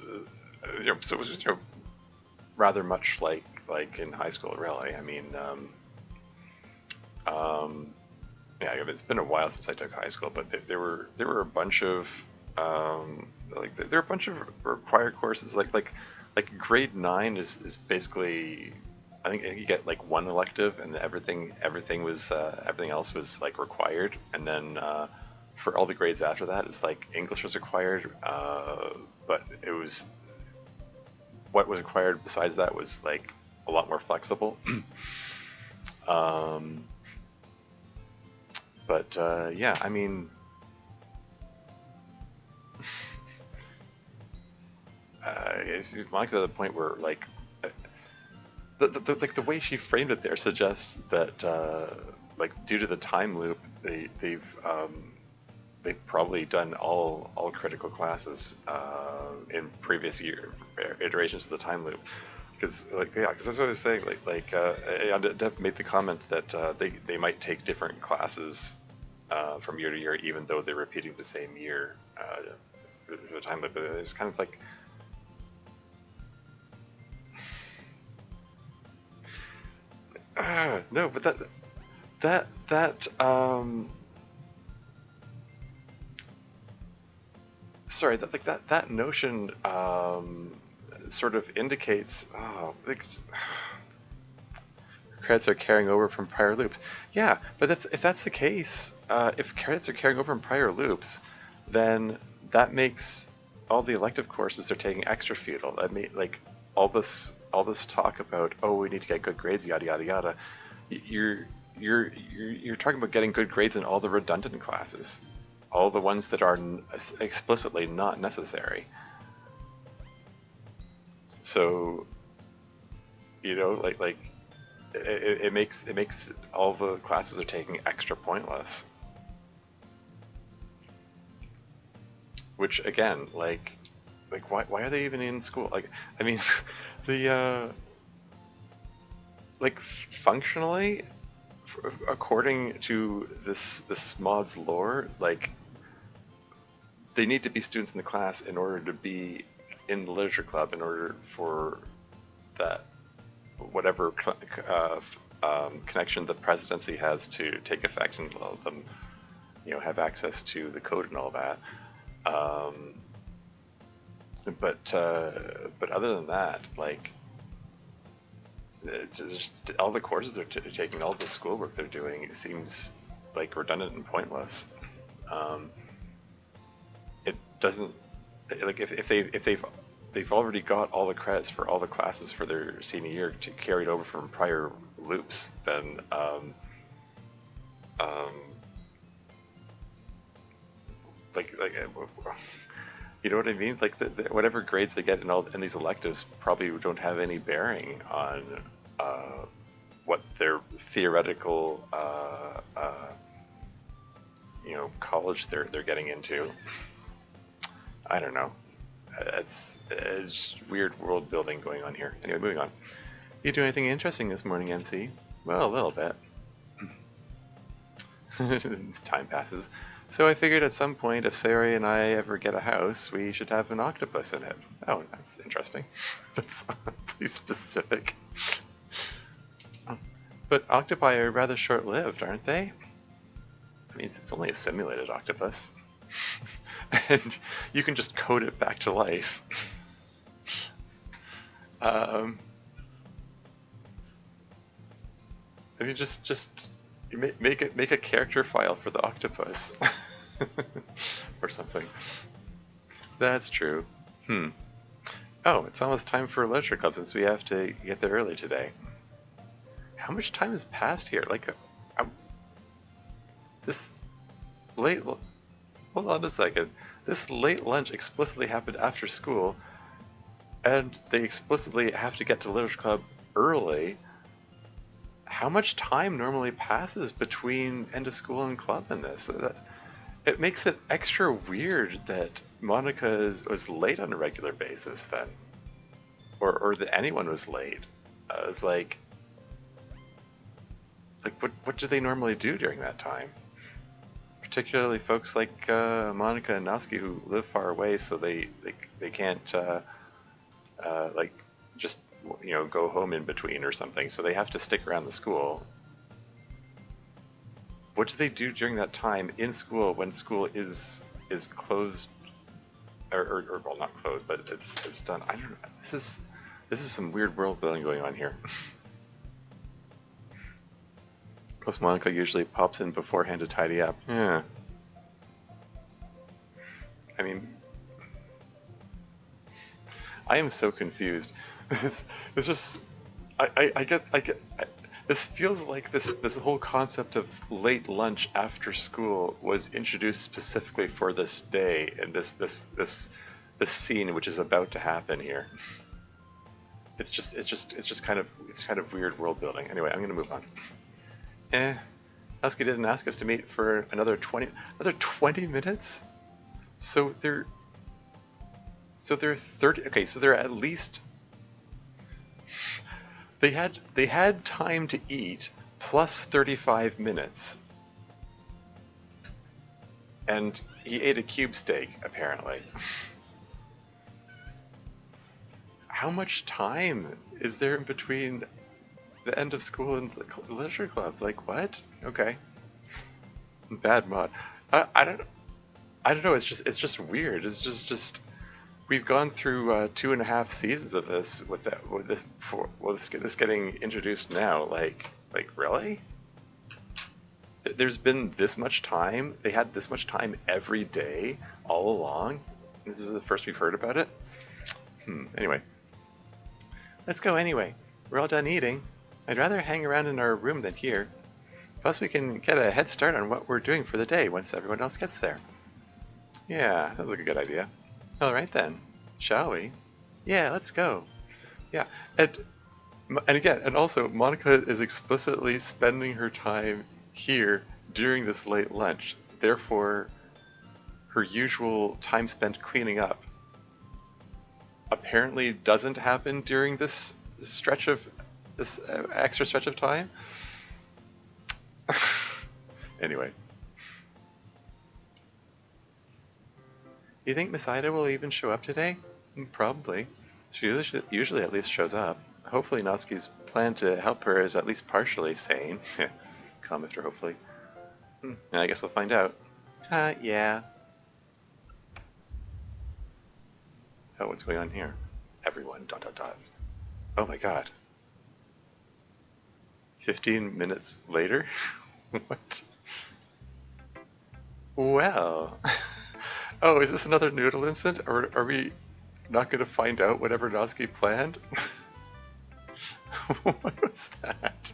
A: so it was just rather much like in high school, really. I mean, yeah, it's been a while since I took high school, but there were a bunch of like there are a bunch of required courses like grade 9 is basically, I think you get like one elective, and everything was everything else was like required, and then for all the grades after that, it's like English was required, but it was what was required besides that was like a lot more flexible. um, but yeah, I mean, Monica's at the point where like like the way she framed it there suggests that like due to the time loop, they've probably done all critical classes in previous year iterations of the time loop. Because like yeah, because that's what I was saying. Dev made the comment that they might take different classes from year to year, even though they're repeating the same year for the time loop. But it's kind of like no, but that sorry, that notion sort of indicates like, credits are carrying over from prior loops. Yeah, but if that's the case, if credits are carrying over from prior loops, then that makes all the elective courses they're taking extra futile. That like all this talk about, oh, we need to get good grades, yada yada yada. You're you're talking about getting good grades in all the redundant classes, all the ones that are explicitly not necessary. So, like it makes all the classes they're taking extra pointless. Which again, like why are they even in school? Like, I mean, the like functionally, according to this mod's lore, like they need to be students in the class in order to be in the literature club, in order for that whatever connection the presidency has to take effect, and let them have access to the code and all that. But other than that, like just all the courses they're taking, all the schoolwork they're doing, it seems like redundant and pointless. It doesn't, like if they've already got all the credits for all the classes for their senior year to carried over from prior loops, then um, like you know what I mean? Like whatever grades they get in these electives probably don't have any bearing on what their theoretical college they're getting into. I don't know. It's just weird world building going on here. Anyway, moving on. You do anything interesting this morning, MC? Well, a little bit. Time passes. So I figured at some point, if Sari and I ever get a house, we should have an octopus in it. Oh, that's interesting. That's oddly specific. But octopi are rather short-lived, aren't they? I mean, it's only a simulated octopus. And you can just code it back to life. I mean, just make a character file for the octopus, or something. That's true. Oh, it's almost time for literature club since we have to get there early today. How much time has passed here? Like, this late. Hold on a second. This late lunch explicitly happened after school, and they explicitly have to get to literature club early. How much time normally passes between end of school and club in this? It makes it extra weird that Monica was late on a regular basis then, or that anyone was late. It's like what do they normally do during that time? Particularly folks like Monica and Natsuki who live far away, so they can't like just go home in between or something. So they have to stick around the school. What do they do during that time in school when school is closed, or well, not closed, but it's done? I don't know. This is some weird world building going on here. Of course, Monica usually pops in beforehand to tidy up. Yeah. I mean, I am so confused. It's just, I get. This feels like this whole concept of late lunch after school was introduced specifically for this day and this scene which is about to happen here. It's just kind of weird world building. Anyway, I'm gonna move on. Natsuki didn't ask us to meet for another 20 minutes. So they're 30. Okay, so they're at least. They had time to eat plus 35 minutes. And he ate a cube steak, apparently. How much time is there in between the end of school and the literature club? Like, what? Okay. Bad mod. I don't know, it's just weird. It's just we've gone through 2.5 seasons of this with this getting introduced now. Like really? There's been this much time. They had this much time every day all along. This is the first we've heard about it. Anyway, let's go anyway. We're all done eating. I'd rather hang around in our room than here. Plus, we can get a head start on what we're doing for the day once everyone else gets there. Yeah, that was a good idea. All right then, shall we? Yeah, let's go. Yeah, and again, and also, Monica is explicitly spending her time here during this late lunch. Therefore, her usual time spent cleaning up apparently doesn't happen during this extra stretch of time. Anyway. You think Miss Ida will even show up today? Probably. She usually at least shows up. Hopefully Natsuki's plan to help her is at least partially sane. Calm after hopefully. I guess we'll find out. Yeah. Oh, what's going on here? Everyone, ... Oh my god. 15 minutes later? What? Well... Oh, is this another noodle incident? Or are we not going to find out whatever Natsuki planned? What was that?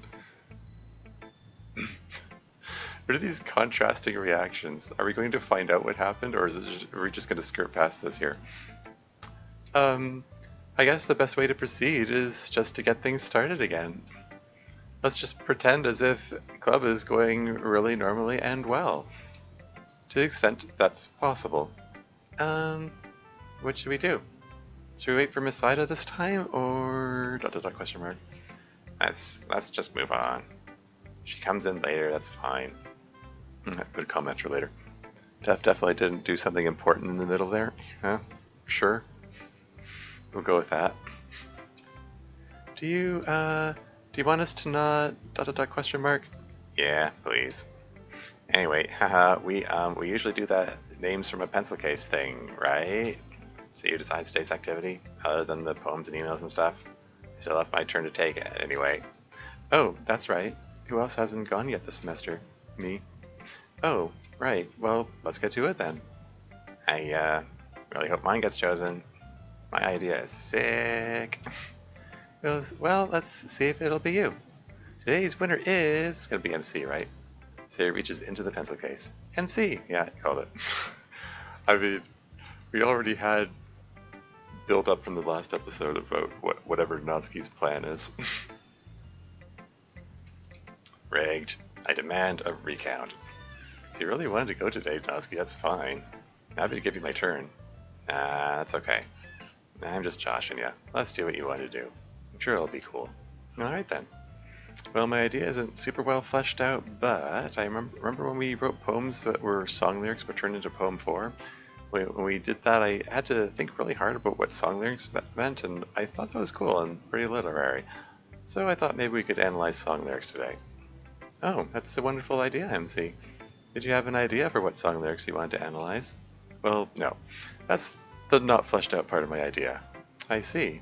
A: What are these contrasting reactions? Are we going to find out what happened, or are we just going to skirt past this here? I guess the best way to proceed is just to get things started again. Let's just pretend as if club is going really normally and well. To the extent that's possible. What should we do? Should we wait for Miss Ida this time, or ... question mark? Let's just move on. She comes in later, that's fine. Good comment for later. Definitely didn't do something important in the middle there. Huh? Sure. We'll go with that. Do you want us to not ... question mark? Yeah, please. Anyway, haha, we usually do that names from a pencil case thing, right? So you decide today's activity, other than the poems and emails and stuff. Still left my turn to take it, anyway. Oh, that's right. Who else hasn't gone yet this semester? Me. Oh, right. Well, let's get to it then. I really hope mine gets chosen. My idea is sick. Well, let's see if it'll be you. Today's winner is... It's gonna be MC, right? So he reaches into the pencil case. MC! Yeah, you called it. I mean, we already had build up from the last episode about whatever Natsuki's plan is. Rigged. I demand a recount. If you really wanted to go today, Natsuki, that's fine. I'm happy to give you my turn. Nah, that's okay. I'm just joshing you. Let's do what you want to do. I'm sure it'll be cool. Alright then. Well, my idea isn't super well fleshed out, but I remember when we wrote poems that were song lyrics but turned into poem form? When we did that, I had to think really hard about what song lyrics meant, and I thought that was cool and pretty literary. So I thought maybe we could analyze song lyrics today. Oh, that's a wonderful idea, MC. Did you have an idea for what song lyrics you wanted to analyze? Well, no. That's the not fleshed out part of my idea. I see.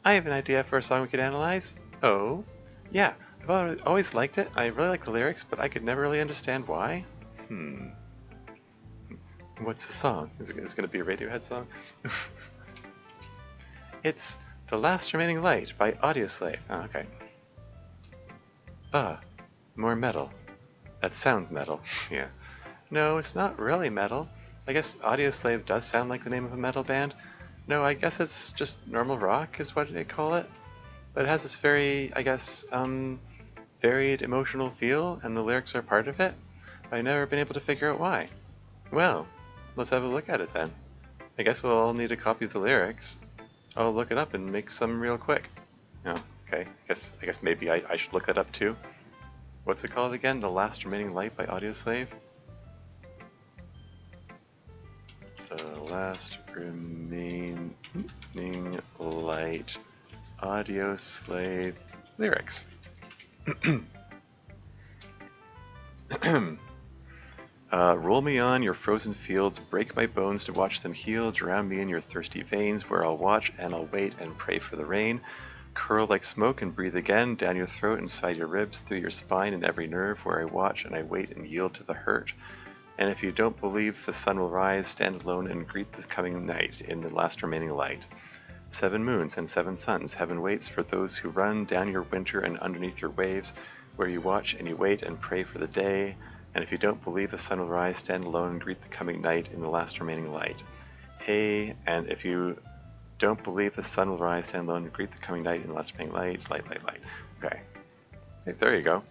A: I have an idea for a song we could analyze. Oh? Yeah, I've always liked it. I really like the lyrics, but I could never really understand why. What's the song? Is it going to be a Radiohead song? It's The Last Remaining Light by Audioslave. Oh, okay. More metal. That sounds metal. Yeah. No, it's not really metal. I guess Audioslave does sound like the name of a metal band. No, I guess it's just normal rock is what they call it. But it has this very, I guess, varied emotional feel, and the lyrics are part of it. I've never been able to figure out why. Well, let's have a look at it then. I guess we'll all need a copy of the lyrics. I'll look it up and make some real quick. Oh, okay. I guess maybe I should look that up too. What's it called again? The Last Remaining Light by Audioslave? The Last Remaining Light Audioslave lyrics. Roll me on your frozen fields, break my bones to watch them heal, drown me in your thirsty veins, where I'll watch and I'll wait and pray for the rain. Curl like smoke and breathe again, down your throat, inside your ribs, through your spine and every nerve, where I watch and I wait and yield to the hurt. And if you don't believe the sun will rise, stand alone and greet the coming night in the last remaining light. 7 moons and 7 suns, heaven waits for those who run down your winter and underneath your waves, where you watch and you wait and pray for the day. And if you don't believe the sun will rise, stand alone and greet the coming night in the last remaining light. Hey, and if you don't believe the sun will rise, stand alone and greet the coming night in the last remaining light. Light. Okay. Hey, there you go.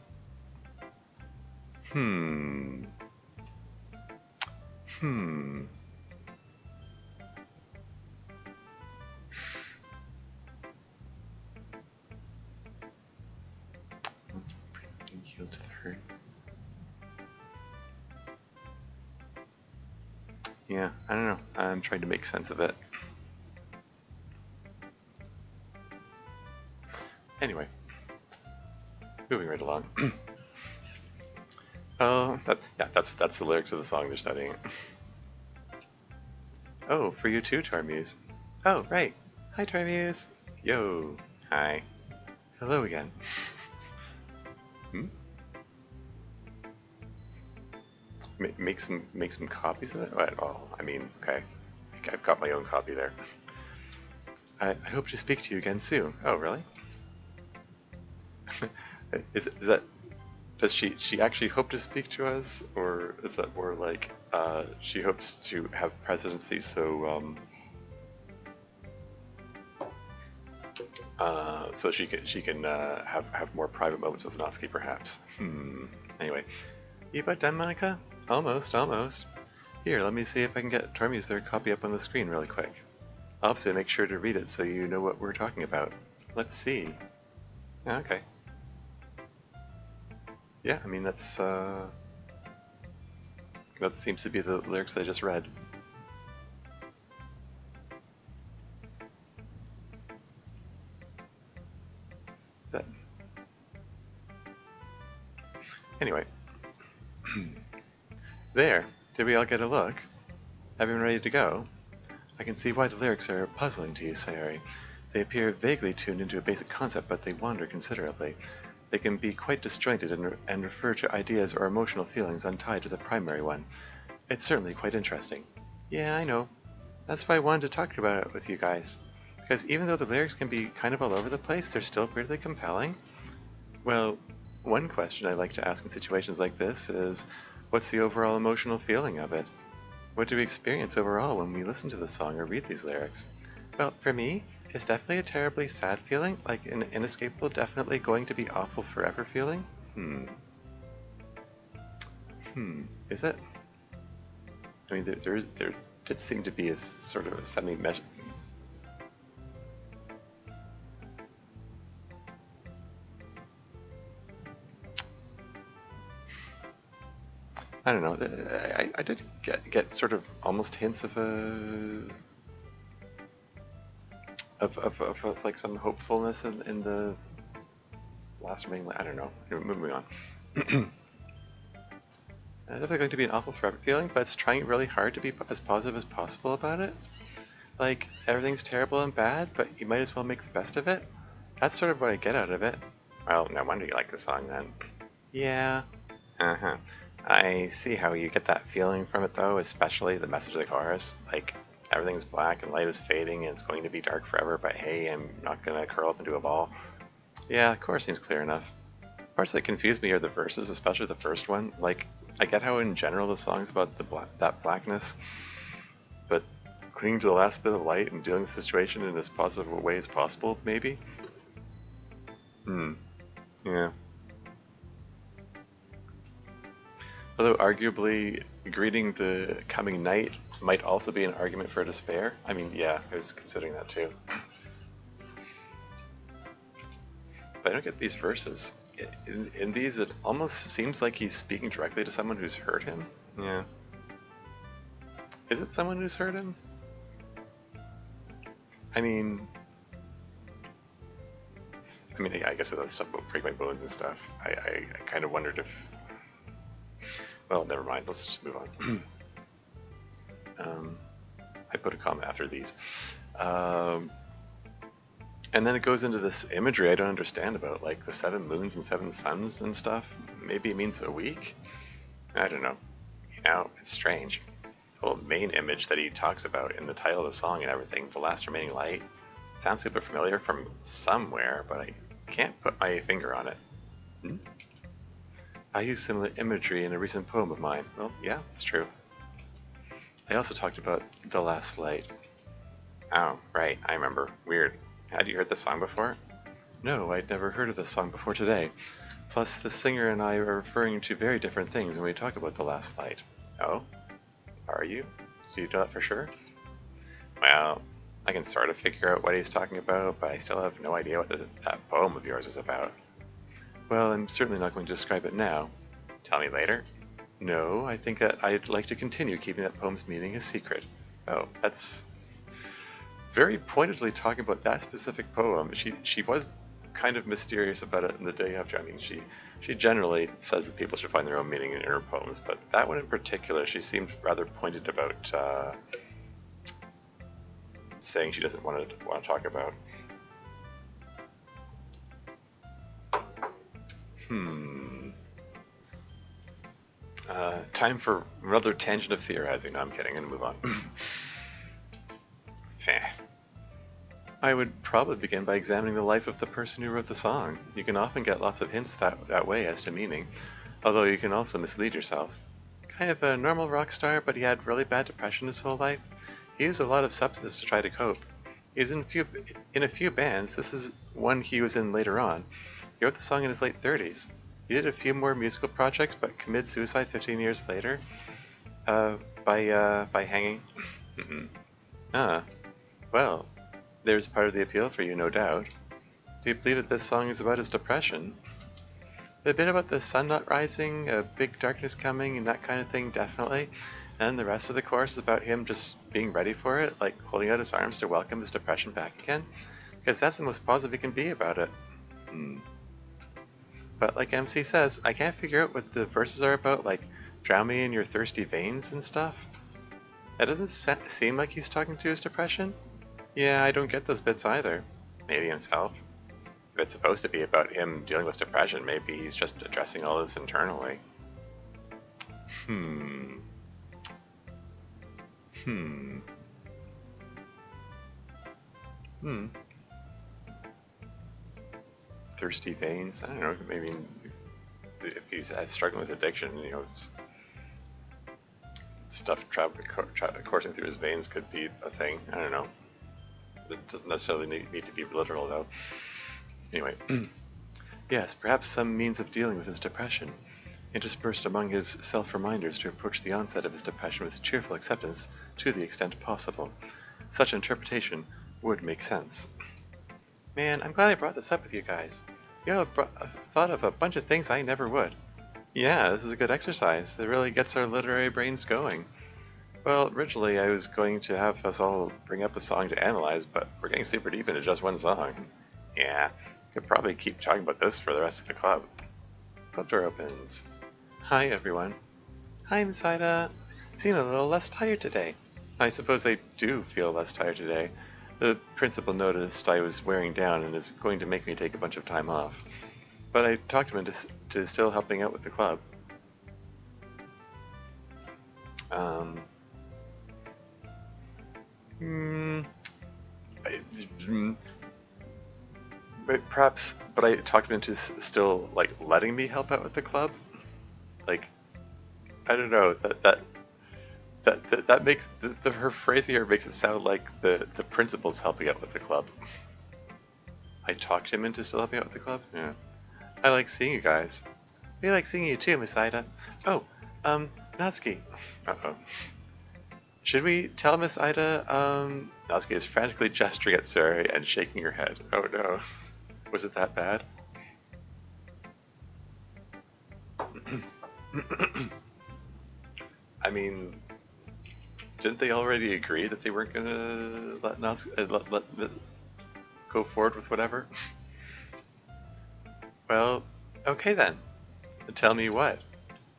A: Yield to the hurt. Yeah, I don't know. I'm trying to make sense of it. Anyway, moving right along. Oh, that's the lyrics of the song they're studying. Oh, for you too, Tarmuse. Oh, right. Hi, Tarmuse. Yo. Hi. Hello again. Make some copies of it? Oh, I mean, okay. I've got my own copy there. I hope to speak to you again soon. Oh, really? is that... Does she actually hope to speak to us? Or is that more like, she hopes to have presidency, so she can have more private moments with Natsuki, perhaps. Anyway. You about done, Monica? Almost. Here, let me see if I can get Tormy's third copy up on the screen really quick. Obviously, make sure to read it so you know what we're talking about. Let's see. Okay. Yeah, I mean, that's, That seems to be the lyrics I just read. Is that... Anyway. There, did we all get a look? Everyone ready to go? I can see why the lyrics are puzzling to you, Sayori. They appear vaguely tuned into a basic concept, but they wander considerably. They can be quite disjointed and refer to ideas or emotional feelings untied to the primary one. It's certainly quite interesting. Yeah, I know. That's why I wanted to talk about it with you guys. Because even though the lyrics can be kind of all over the place, they're still weirdly compelling. Well, one question I like to ask in situations like this is, what's the overall emotional feeling of it? What do we experience overall when we listen to the song or read these lyrics? Well, for me, it's definitely a terribly sad feeling, like an inescapable, definitely going to be awful forever feeling. Is it? I mean, there did seem to be a sort of semi-measure. I don't know. I did get sort of almost hints of like some hopefulness in the last remaining. I don't know. Moving on. Definitely going to be an awful forever feeling, but it's trying really hard to be as positive as possible about it. Like, everything's terrible and bad, but you might as well make the best of it. That's sort of what I get out of it. Well, no wonder you like the song then. Yeah. Uh-huh. I see how you get that feeling from it though, especially the message of the chorus. Like, everything's black and light is fading and it's going to be dark forever, but hey, I'm not gonna curl up into a ball. Yeah, the chorus seems clear enough. Parts that confuse me are the verses, especially the first one. Like, I get how in general the song's about that blackness, but clinging to the last bit of light and dealing with the situation in as positive a way as possible, maybe? Yeah. Although arguably, greeting the coming night might also be an argument for despair. I mean, yeah, I was considering that too. But I don't get these verses. In these, it almost seems like he's speaking directly to someone who's hurt him. Yeah. Is it someone who's hurt him? I mean, I guess that's stuff about break my bones and stuff. I kind of wondered if... Well, never mind. Let's just move on. I put a comment after these. And then it goes into this imagery I don't understand about, like the 7 moons and 7 suns and stuff. Maybe it means a week? I don't know. You know, it's strange. The whole main image that he talks about in the title of the song and everything, the last remaining light, sounds super familiar from somewhere, but I can't put my finger on it. I used similar imagery in a recent poem of mine. Well, yeah, it's true. I also talked about The Last Light. Oh, right, I remember. Weird. Had you heard the song before? No, I'd never heard of this song before today. Plus, the singer and I are referring to very different things when we talk about The Last Light. Oh? Are you? Do you know that for sure? Well, I can sort of figure out what he's talking about, but I still have no idea what that poem of yours is about. Well, I'm certainly not going to describe it now. Tell me later? No, I think that I'd like to continue keeping that poem's meaning a secret. Oh, that's very pointedly talking about that specific poem. She was kind of mysterious about it in the day after. I mean, she generally says that people should find their own meaning in her poems, but that one in particular, she seemed rather pointed about saying she doesn't want to talk about. Time for another tangent of theorizing. No, I'm kidding. I'm gonna move on. I would probably begin by examining the life of the person who wrote the song. You can often get lots of hints that way as to meaning, although you can also mislead yourself. Kind of a normal rock star, but he had really bad depression his whole life. He used a lot of substances to try to cope. He was in a few bands. This is one he was in later on. He wrote the song in his late 30s. He did a few more musical projects, but committed suicide 15 years later by hanging. Well, there's part of the appeal for you, no doubt. Do you believe that this song is about his depression? The bit about the sun not rising, a big darkness coming, and that kind of thing, definitely. And the rest of the course is about him just being ready for it, like holding out his arms to welcome his depression back again. Because that's the most positive he can be about it. But like MC says, I can't figure out what the verses are about, like drown me in your thirsty veins and stuff. That doesn't seem like he's talking to his depression. Yeah, I don't get those bits either. Maybe himself. If it's supposed to be about him dealing with depression, maybe he's just addressing all this internally. Thirsty veins? I don't know, maybe if he's struggling with addiction, you know, stuff coursing through his veins could be a thing. I don't know. It doesn't necessarily need to be literal, though. Anyway. Yes, perhaps some means of dealing with his depression, interspersed among his self-reminders to approach the onset of his depression with cheerful acceptance to the extent possible. Such interpretation would make sense. Man, I'm glad I brought this up with you guys. You know, I've thought of a bunch of things I never would. Yeah, this is a good exercise. It really gets our literary brains going. Well, originally I was going to have us all bring up a song to analyze, but we're getting super deep into just one song. Yeah, could probably keep talking about this for the rest of the club. Club door opens. Hi, everyone. Hi, Miss Ida. You seem a little less tired today. I suppose I do feel less tired today. The principal noticed I was wearing down and is going to make me take a bunch of time off. But I talked him into still helping out with the club. Perhaps, but I talked him into still, like, letting me help out with the club? Like, I don't know, that makes, her phrasing here makes it sound like the principal's helping out with the club. I talked him into still helping out with the club? Yeah. I like seeing you guys. We like seeing you too, Miss Ida. Oh, Natsuki. Uh-oh. Should we tell Miss Ida, Natsuki is frantically gesturing at Suri and shaking her head. Oh no. Was it that bad? I mean, didn't they already agree that they weren't gonna let Natsuki, let go forward with whatever? Well, okay then. Tell me what?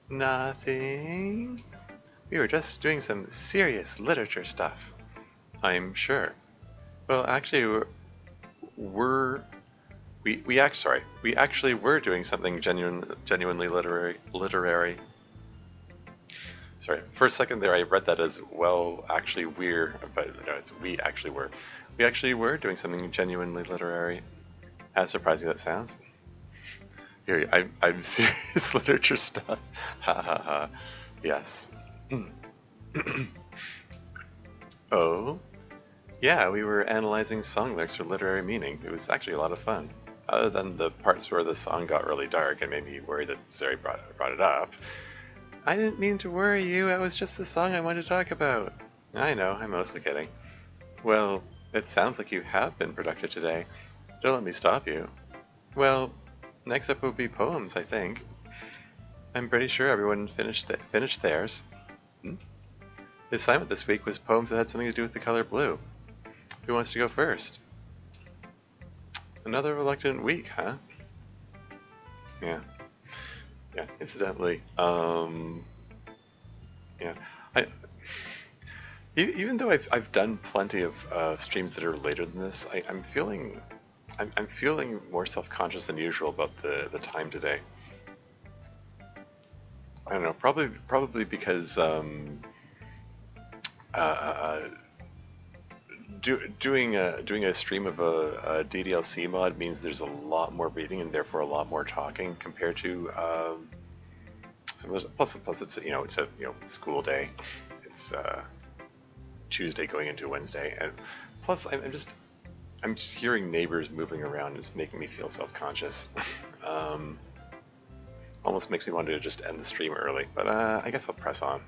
A: Nothing. We were just doing some serious literature stuff. I'm sure. Well, actually, we actually were doing something genuinely literary. Sorry, for a second there I read that as, well, actually we're, but no, it's we actually were. We actually were doing something genuinely literary. As surprising as that sounds. Here, I'm serious literature stuff. Ha ha ha. Yes. Oh? Yeah, we were analyzing song lyrics for literary meaning. It was actually a lot of fun. Other than the parts where the song got really dark and made me worried that Zary brought it up. I didn't mean to worry you, that was just the song I wanted to talk about. I know, I'm mostly kidding. Well, it sounds like you have been productive today. Don't let me stop you. Well, next up will be poems, I think. I'm pretty sure everyone finished theirs. The assignment this week was poems that had something to do with the color blue. Who wants to go first? Another reluctant week, huh? Yeah. Yeah, incidentally, yeah, even though I've done plenty of streams that are later than this, I'm feeling more self-conscious than usual about the time today. I don't know, probably because doing a stream of a DDLC mod means there's a lot more reading and therefore a lot more talking compared to plus it's it's a school day. It's Tuesday going into Wednesday, and plus I'm just hearing neighbors moving around. It's making me feel self-conscious. Almost makes me want to just end the stream early, but I guess I'll press on.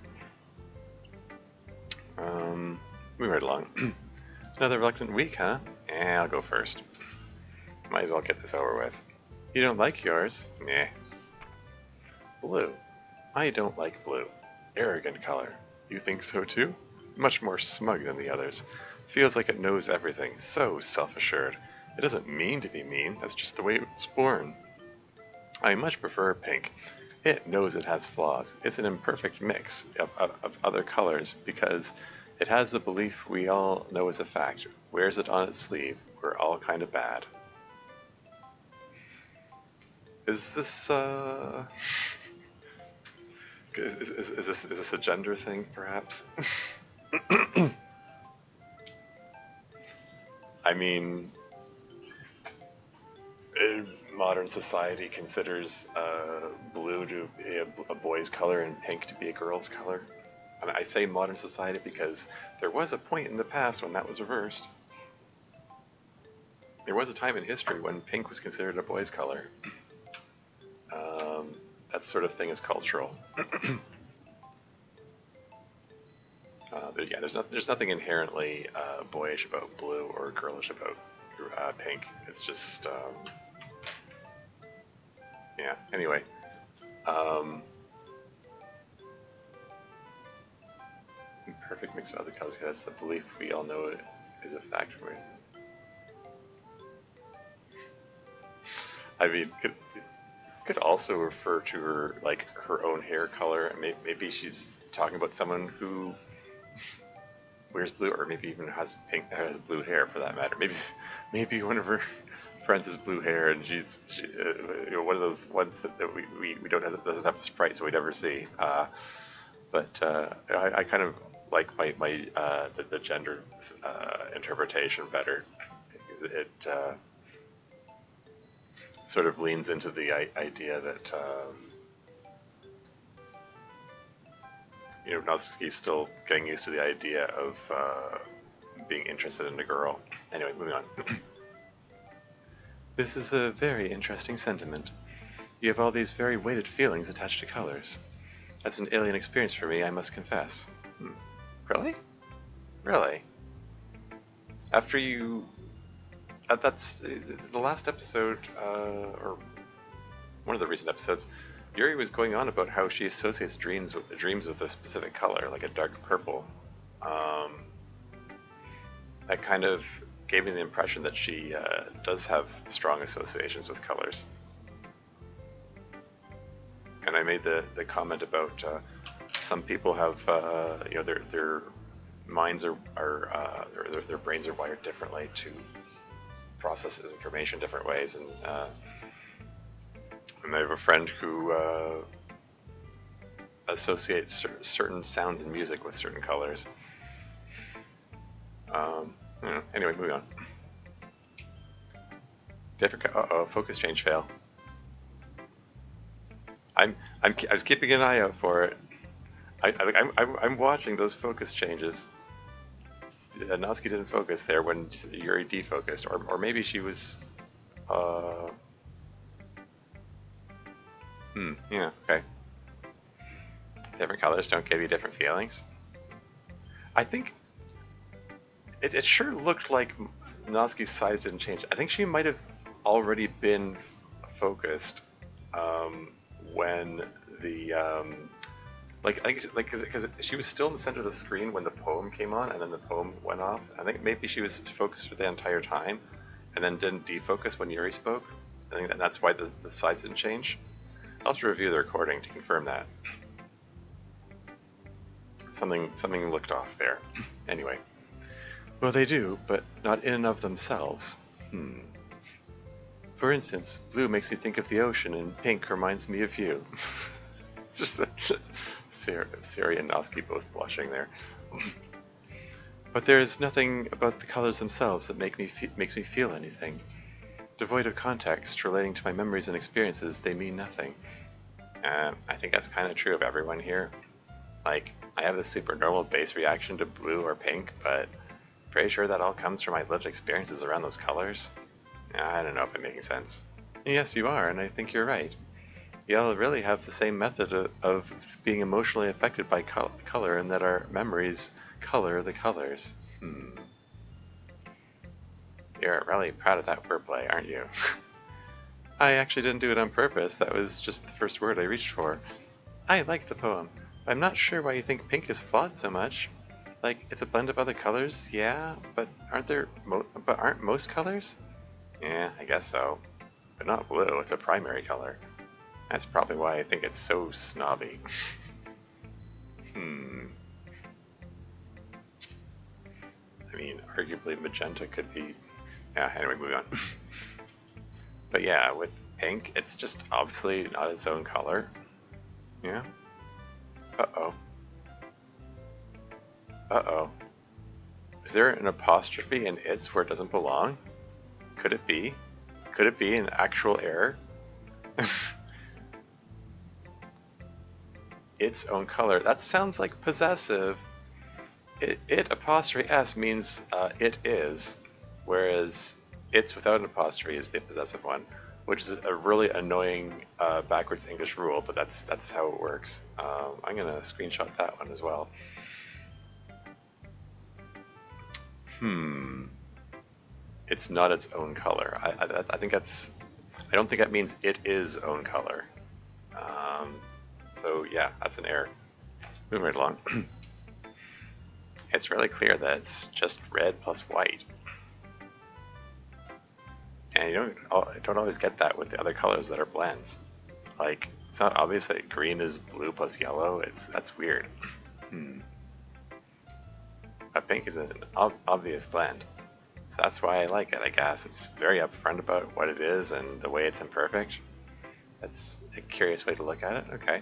A: Moving right along. Another reluctant week, huh? I'll go first. Might as well get this over with. You don't like yours? Yeah. Blue. I don't like blue. Arrogant color. You think so too? Much more smug than the others. Feels like it knows everything. So self-assured. It doesn't mean to be mean. That's just the way it was born. I much prefer pink. It knows it has flaws. It's an imperfect mix of other colors because it has the belief we all know is a fact. Wears it on its sleeve. We're all kind of bad. Is this is this a gender thing, perhaps? I mean, modern society considers blue to be a boy's color and pink to be a girl's color. And I say modern society because there was a point in the past when that was reversed. There was a time in history when pink was considered a boy's color. That sort of thing is cultural. But yeah, there's nothing inherently boyish about blue or girlish about pink. It's just yeah. Anyway, perfect mix of other colors. That's the belief we all know it is a fact. I mean, could also refer to her like her own hair color. Maybe she's talking about someone who wears blue, or maybe even has blue hair for that matter. Maybe one of her friends has blue hair, and she one of those ones that we doesn't have a sprite, so we never see. But I kind of like the gender interpretation better, because it sort of leans into the idea that Natsuki's still getting used to the idea of being interested in a girl. Anyway, moving on. This is a very interesting sentiment. You have all these very weighted feelings attached to colors. That's an alien experience for me, I must confess. Really? Really? After you... that's the last episode, or one of the recent episodes, Yuri was going on about how she associates dreams with a specific color, like a dark purple. That kind of gave me the impression that she does have strong associations with colors. And I made the comment about some people have, their minds their brains are wired differently to process information different ways, and I have a friend who associates certain sounds and music with certain colors. Anyway, moving on. Focus change fail. I was keeping an eye out for it. I'm watching those focus changes. Natsuki didn't focus there when Yuri defocused, or maybe she was. Yeah. Okay. Different colors don't give you different feelings. I think it sure looked like Natsuki's size didn't change. I think she might have already been focused when the because she was still in the center of the screen when the poem came on, and then the poem went off. I think maybe she was focused for the entire time, and then didn't defocus when Yuri spoke. I think that's why the size didn't change. I'll have to review the recording to confirm that. Something looked off there. Anyway. Well, they do, but not in and of themselves. For instance, blue makes me think of the ocean, and pink reminds me of you. It's just Siri and Natsuki both blushing there. But there is nothing about the colors themselves that makes me feel anything. Devoid of context relating to my memories and experiences, they mean nothing. I think that's kind of true of everyone here. Like, I have this super normal base reaction to blue or pink, but pretty sure that all comes from my lived experiences around those colors. I don't know if I'm making sense. Yes, you are, and I think you're right. You all really have the same method of being emotionally affected by color, and that our memories color the colors. You're really proud of that wordplay, aren't you? I actually didn't do it on purpose. That was just the first word I reached for. I like the poem. I'm not sure why you think pink is flawed so much. Like, it's a blend of other colors, yeah, but aren't most colors? Yeah, I guess so. But not blue, it's a primary color. That's probably why I think it's so snobby. Hmm. I mean, arguably magenta could be... Yeah, anyway, moving on. But yeah, with pink, it's just obviously not its own color. Yeah. Uh-oh. Uh-oh. Is there an apostrophe in its where it doesn't belong? Could it be? Could it be an actual error? Its own color. That sounds like possessive. It apostrophe s means it is, whereas it's without an apostrophe is the possessive one, which is a really annoying backwards English rule, but that's how it works. I'm gonna screenshot that one as well. It's not its own color. I think that's. I don't think that means it is own color. So yeah, that's an error. Moving right along. It's really clear that it's just red plus white. And you don't always get that with the other colors that are blends. Like, it's not obvious that green is blue plus yellow. That's weird. But pink is an obvious blend. So that's why I like it, I guess. It's very upfront about what it is and the way it's imperfect. That's a curious way to look at it. Okay.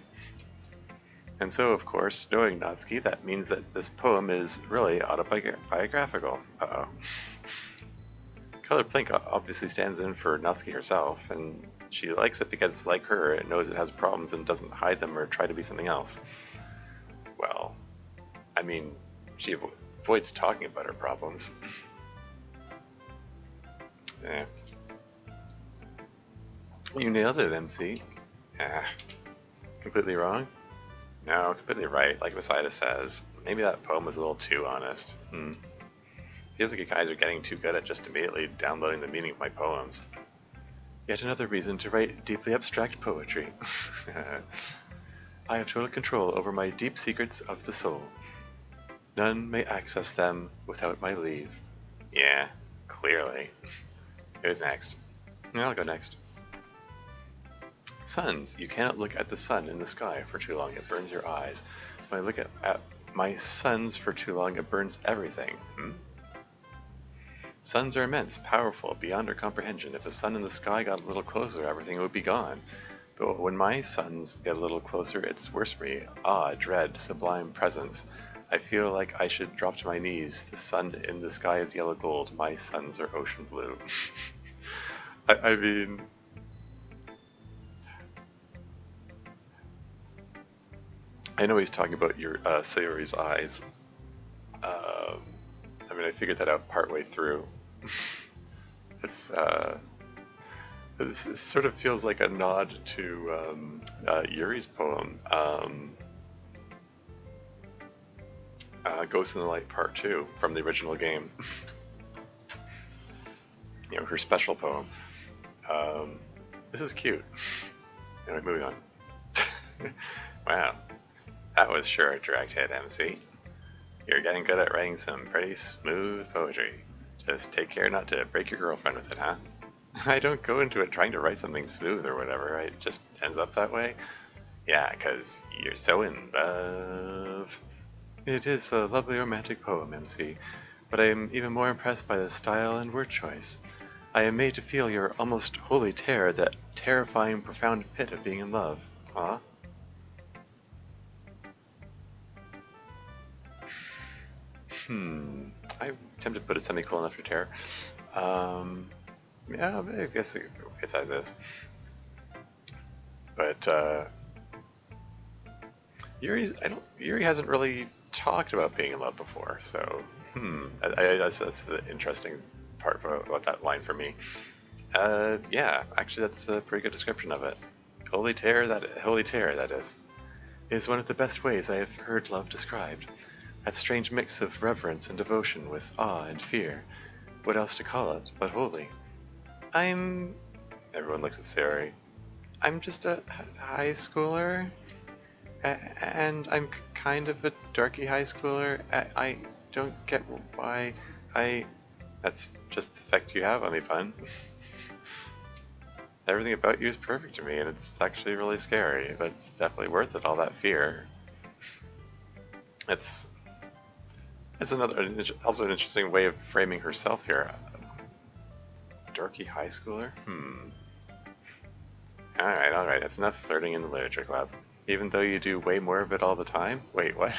A: And so, of course, knowing Natsuki, that means that this poem is really autobiographical. Uh-oh. Color Pink obviously stands in for Natsuki herself, and she likes it because, like her, it knows it has problems and doesn't hide them or try to be something else. Well, I mean, she avoids talking about her problems. Yeah. You nailed it, MC. Completely wrong? No, completely right, like Poseidon says. Maybe that poem was a little too honest. Feels like you guys are getting too good at just immediately downloading the meaning of my poems. Yet another reason to write deeply abstract poetry. I have total control over my deep secrets of the soul. None may access them without my leave. Yeah, clearly. Who's next? I'll go next. Suns. You cannot look at the sun in the sky for too long. It burns your eyes. When I look at my suns for too long, it burns everything. Suns are immense, powerful, beyond our comprehension. If the sun in the sky got a little closer, everything would be gone. But when my suns get a little closer, it's worse for me. Awe, dread, sublime presence. I feel like I should drop to my knees. The sun in the sky is yellow gold. My suns are ocean blue. I mean... I know he's talking about your Sayori's eyes. I mean, I figured that out partway through. This sort of feels like a nod to Yuri's poem, Ghost in the Light Part 2 from the original game. You know, her special poem. This is cute. Anyway, moving on. Wow. That was sure a direct hit, MC. You're getting good at writing some pretty smooth poetry. Just take care not to break your girlfriend with it, huh? I don't go into it trying to write something smooth or whatever. It just ends up that way. Yeah, because you're so in love. It is a lovely romantic poem, MC, but I am even more impressed by the style and word choice. I am made to feel your almost holy terror, that terrifying, profound pit of being in love. Aw. I'm tempted to put a semicolon after terror. Yeah, I guess it's as is. But Yuri hasn't really talked about being in love before, so that's the interesting part about that line for me. Yeah, actually, that's a pretty good description of it. Holy terror, that is one of the best ways I have heard love described. That strange mix of reverence and devotion with awe and fear. What else to call it but holy? I'm Everyone looks at Sayori. I'm just a high schooler, and I'm kind of a dorky high schooler. I don't get why I... That's just the effect you have on me, Bun. Everything about you is perfect to me, and it's actually really scary, but it's definitely worth it, all that fear. It's another, also an interesting way of framing herself here. Dorky high schooler? Alright, that's enough flirting in the literature club. Even though you do way more of it all the time? Wait, what?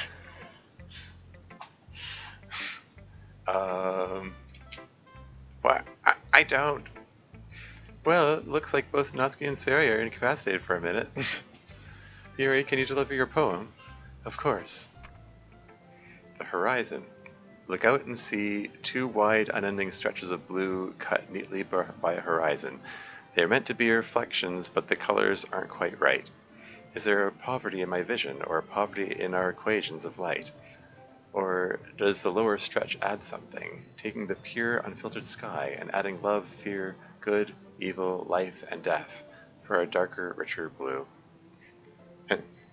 A: What? I don't. Well, it looks like both Natsuki and Sayori are incapacitated for a minute. Yuri, can you deliver your poem? Of course. The horizon. Look out and see two wide, unending stretches of blue cut neatly by a horizon. They are meant to be reflections, but the colors aren't quite right. Is there a poverty in my vision, or a poverty in our equations of light? Or does the lower stretch add something, taking the pure, unfiltered sky and adding love, fear, good, evil, life, and death for a darker, richer blue?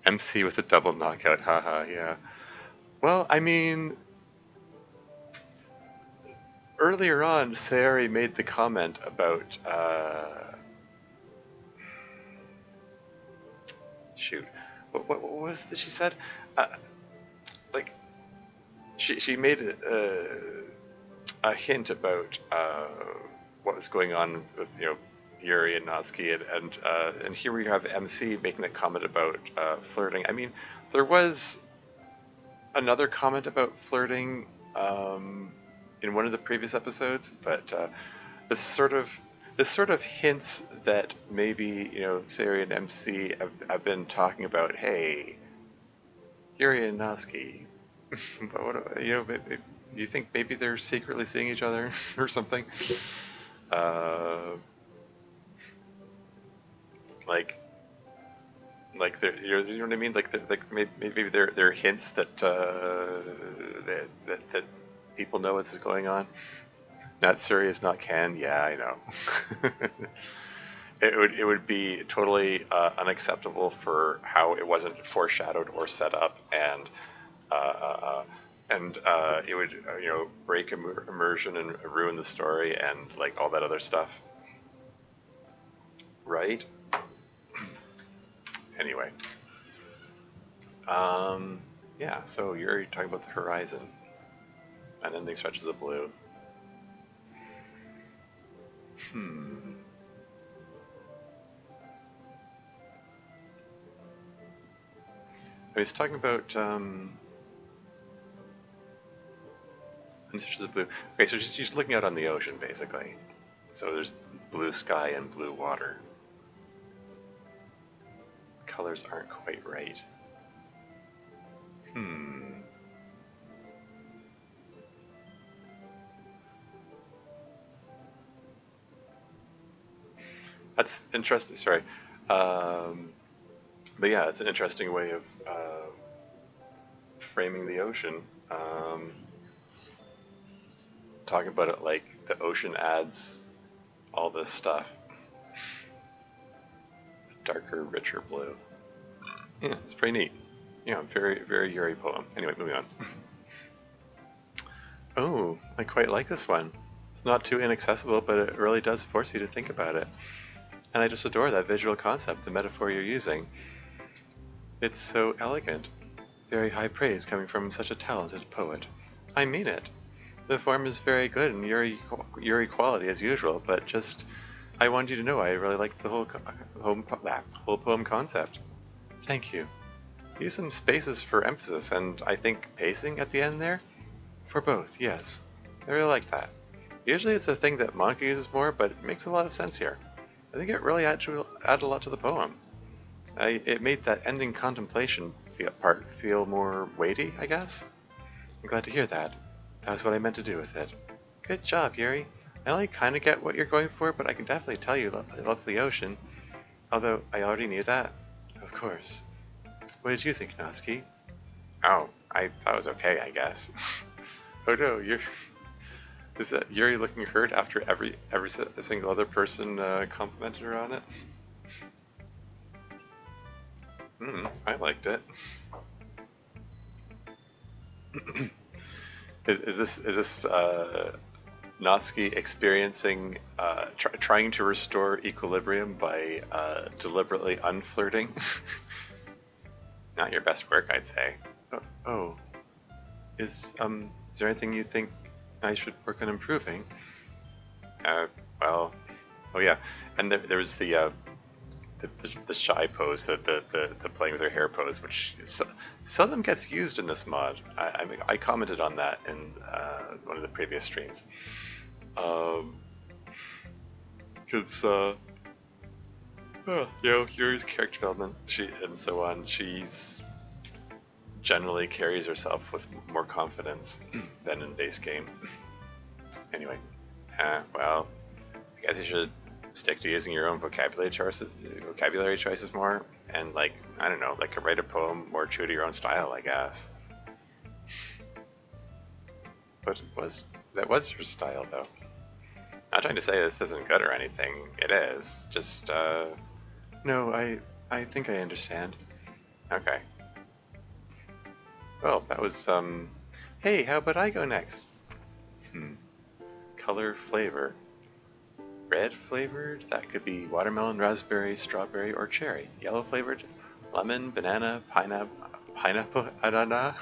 A: MC with a double knockout, haha, yeah. Well, I mean, earlier on, Sayori made the comment about, shoot, what was it that she said? Like, she made a hint about what was going on with, you know, Yuri and Natsuki, and here we have MC making a comment about flirting. I mean, there was another comment about flirting in one of the previous episodes, but this sort of hints that maybe, you know, Sayori and MC have been talking about, hey, Yuri and Natsuki, but what, you know, do you think maybe they're secretly seeing each other or something? Like you know what I mean? Like maybe they're hints that that people know what's going on. Not serious, not canon. Yeah, I know. It would be totally unacceptable for how it wasn't foreshadowed or set up, and it would you know, break immersion and ruin the story and like all that other stuff, right? Anyway, yeah. So you're talking about the horizon, unending stretches of blue. He's talking about stretches of blue. Okay, so she's looking out on the ocean, basically. So there's blue sky and blue water. The colors aren't quite right. That's interesting. Sorry. But yeah, it's an interesting way of framing the ocean. Talking about it like the ocean adds all this stuff. Darker, richer blue. Yeah, it's pretty neat. Yeah, very, very Yuri poem. Anyway, moving on. Oh, I quite like this one. It's not too inaccessible, but it really does force you to think about it. And I just adore that visual concept, the metaphor you're using. It's so elegant. Very high praise coming from such a talented poet. I mean it. The form is very good and Yuri quality as usual, but just, I want you to know I really like the whole poem concept. Thank you. Use some spaces for emphasis and I think pacing at the end there? For both, yes. I really like that. Usually it's a thing that manga uses more, but it makes a lot of sense here. I think it really added a lot to the poem. It made that ending contemplation part feel more weighty, I guess? I'm glad to hear that. That was what I meant to do with it. Good job, Yuri. I only kind of get what you're going for, but I can definitely tell you love the ocean. Although, I already knew that. Of course. What did you think, Natsuki? Oh, I thought it was okay, I guess. Oh no, Is that Yuri looking hurt after every single other person complimented her on it? I liked it. Is this Natsuki experiencing trying to restore equilibrium by deliberately unflirting? Not your best work, I'd say. Oh, is there anything you think I should work on improving? Well, oh yeah, and there was the shy pose, the playing with her hair pose, which seldom gets used in this mod. I commented on that in one of the previous streams. Because Yuri's character development, and so on, she's generally carries herself with more confidence than in base game. Anyway, well, I guess you should stick to using your own vocabulary choices more, and like, I don't know, like write a poem more true to your own style, I guess. But that was her style, though. Not trying to say this isn't good or anything. It is. Just no, I think I understand. Okay. Well, that was Hey, how about I go next? Color, flavor. Red flavored, that could be watermelon, raspberry, strawberry, or cherry. Yellow flavored, lemon, banana, pineapple, ananas.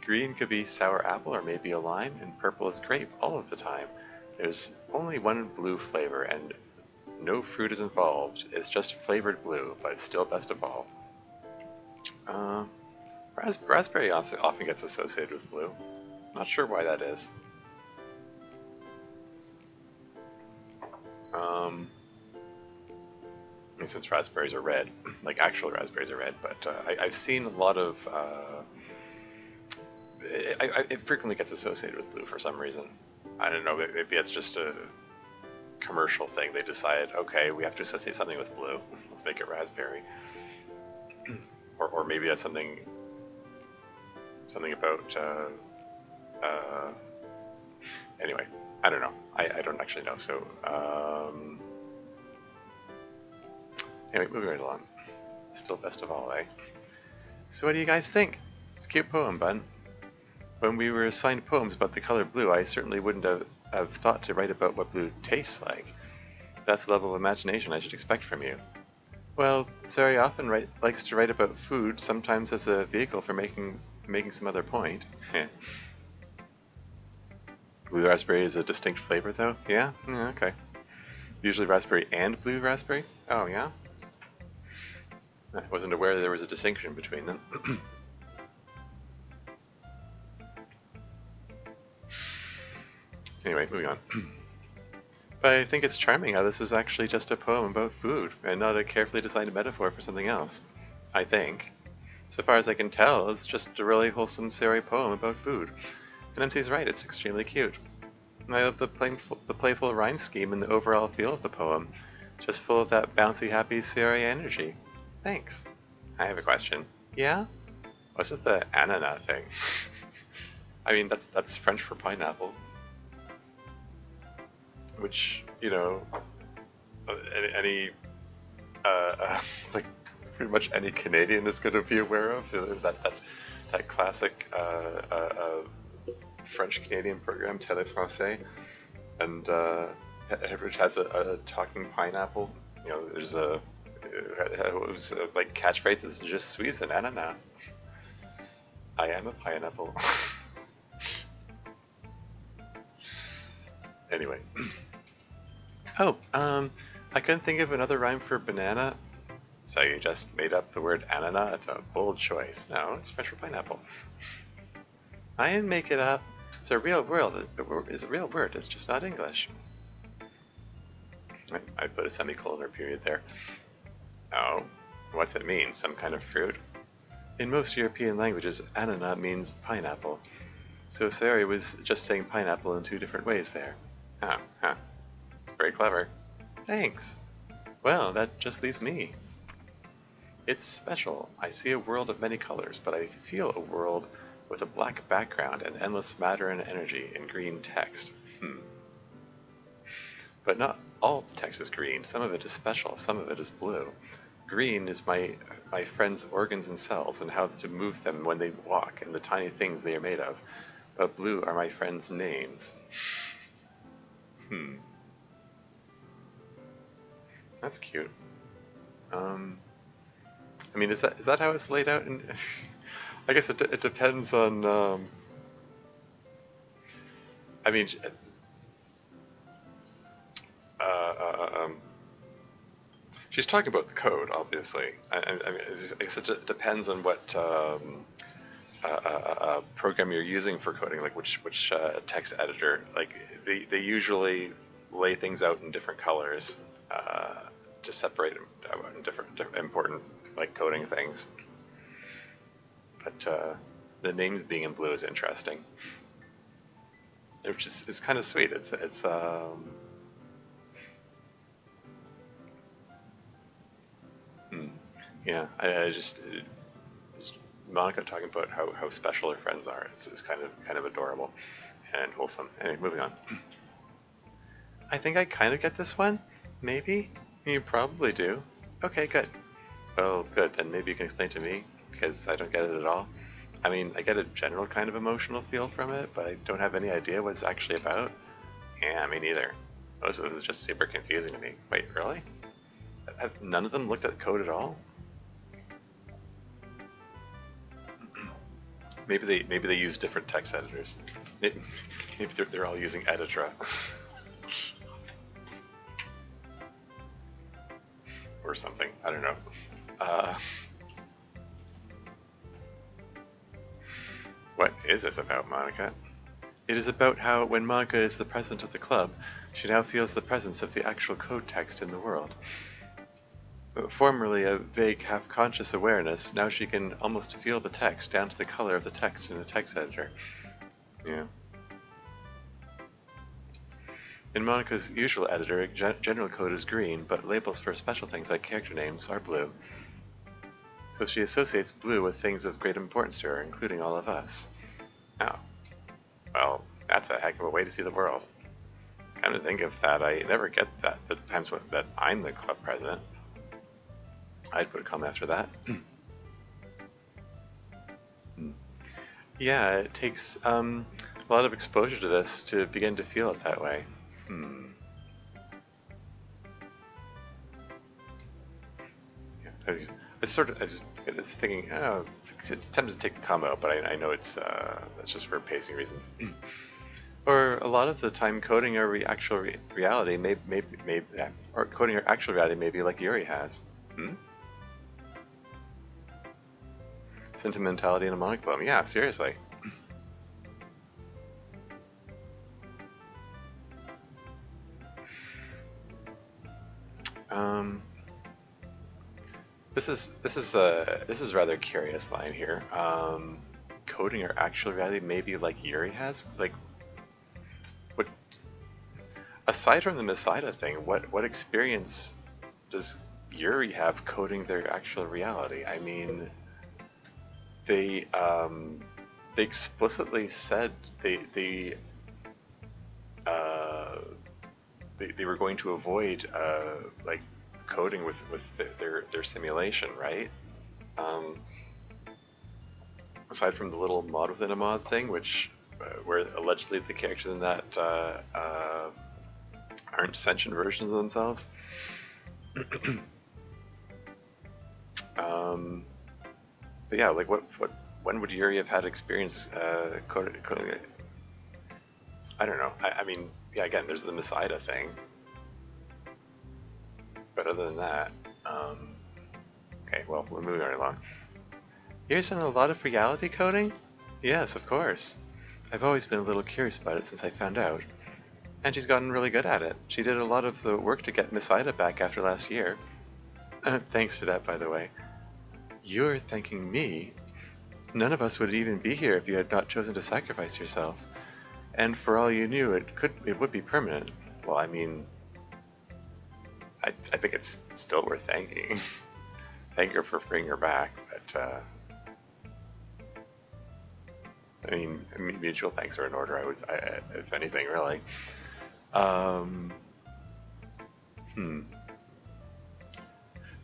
A: Green could be sour apple or maybe a lime, and purple is grape all of the time. There's only one blue flavor, and no fruit is involved. It's just flavored blue, but it's still best of all. Raspberry also often gets associated with blue. Not sure why that is. Since raspberries are red, like actual raspberries are red, but I've seen a lot of it frequently gets associated with blue for some reason. I don't know, maybe it's just a commercial thing. They decided, okay, we have to associate something with blue. Let's make it raspberry. Or maybe that's something about anyway, I don't know. I don't actually know. So anyway, moving right along. Still best of all, eh? So what do you guys think? It's a cute poem, bud. When we were assigned poems about the color blue, I certainly wouldn't have thought to write about what blue tastes like. That's the level of imagination I should expect from you. Well, Sari often likes to write about food, sometimes as a vehicle for making some other point. Blue raspberry is a distinct flavor, though? Yeah? Yeah, okay. Usually raspberry and blue raspberry? Oh, yeah? I wasn't aware there was a distinction between them. Anyway, moving on. But I think it's charming how this is actually just a poem about food, and not a carefully designed metaphor for something else. I think. So far as I can tell, it's just a really wholesome Sari poem about food. And MC's right, it's extremely cute. I love the playful rhyme scheme and the overall feel of the poem. Just full of that bouncy, happy Sari energy. Thanks. I have a question. Yeah? What's with the ananas thing? I mean, that's French for pineapple. Which, you know, any like pretty much any Canadian is going to be aware of. That classic French-Canadian program, Télé Français, and which has a talking pineapple. You know, there's like catchphrases, "Je suis an ananas." I am a pineapple. Anyway. Oh, I couldn't think of another rhyme for banana, so you just made up the word ananas. It's a bold choice. No, it's French for pineapple. I didn't make it up. It's a real word. It's a real word. It's just not English. I put a semicolon or period there. Oh, what's it mean? Some kind of fruit? In most European languages, ananas means pineapple. So Sari was just saying pineapple in two different ways there. Oh, huh. It's very clever. Thanks. Well, that just leaves me. It's special. I see a world of many colors, but I feel a world with a black background and endless matter and energy in green text. But not all the text is green. Some of it is special, some of it is blue. Green is my friend's organs and cells and how to move them when they walk and the tiny things they are made of. But blue are my friend's names. That's cute. I mean, is that how it's laid out? I guess it depends on. I mean, she's talking about the code, obviously. I mean, I guess it depends on what program you're using for coding, like which text editor. Like they usually lay things out in different colors to separate different important like coding things. But the names being in blue is interesting, which is kind of sweet. It's yeah. I just Monica talking about how special her friends are. It's kind of adorable and wholesome. Anyway, moving on. I think I kind of get this one. Maybe you probably do. Okay, good. Well, good. Then maybe you can explain to me, because I don't get it at all. I mean, I get a general kind of emotional feel from it, but I don't have any idea what it's actually about. Yeah, me neither. Most of this is just super confusing to me. Wait, really? Have none of them looked at code at all? Maybe they use different text editors. Maybe they're all using Editra. Or something. I don't know. What is this about, Monica? It is about how, when Monica is the president of the club, she now feels the presence of the actual code text in the world. Formerly a vague, half-conscious awareness, now she can almost feel the text, down to the color of the text in a text editor. Yeah. In Monica's usual editor, general code is green, but labels for special things like character names are blue. So she associates blue with things of great importance to her, including all of us. Oh. Well, that's a heck of a way to see the world. Come to think of that, I never get that the times that I'm the club president. I'd put a comma after that. Yeah, it takes a lot of exposure to this to begin to feel it that way. Yeah, I was thinking, oh, it's tempted to take the comma out, but I know that's just for pacing reasons. Or a lot of the time, coding our actual reality or coding our actual reality may be like Yuri has. Sentimentality in a Monic poem. Yeah, seriously. This is a rather curious line here. Coding our actual reality maybe like Yuri has. Like, what? Aside from the Messiah thing, what experience does Yuri have coding their actual reality? I mean, they explicitly said they were going to avoid like coding with their simulation, right? Aside from the little mod within a mod thing, which where allegedly the characters in that aren't sentient versions of themselves. But yeah, like when would Yuri have had experience coding it? I don't know. I mean, yeah, again, there's the Messiah thing. But other than that, okay, well, we're moving right along. Yuri's done a lot of reality coding? Yes, of course. I've always been a little curious about it since I found out. And she's gotten really good at it. She did a lot of the work to get Miss Ida back after last year. Thanks for that, by the way. You're thanking me? None of us would even be here if you had not chosen to sacrifice yourself. And for all you knew, it would be permanent. Well, I mean, I think it's still worth thanking. Thank her for bringing her back, but I mean, mutual thanks are in order. If anything, really. Um,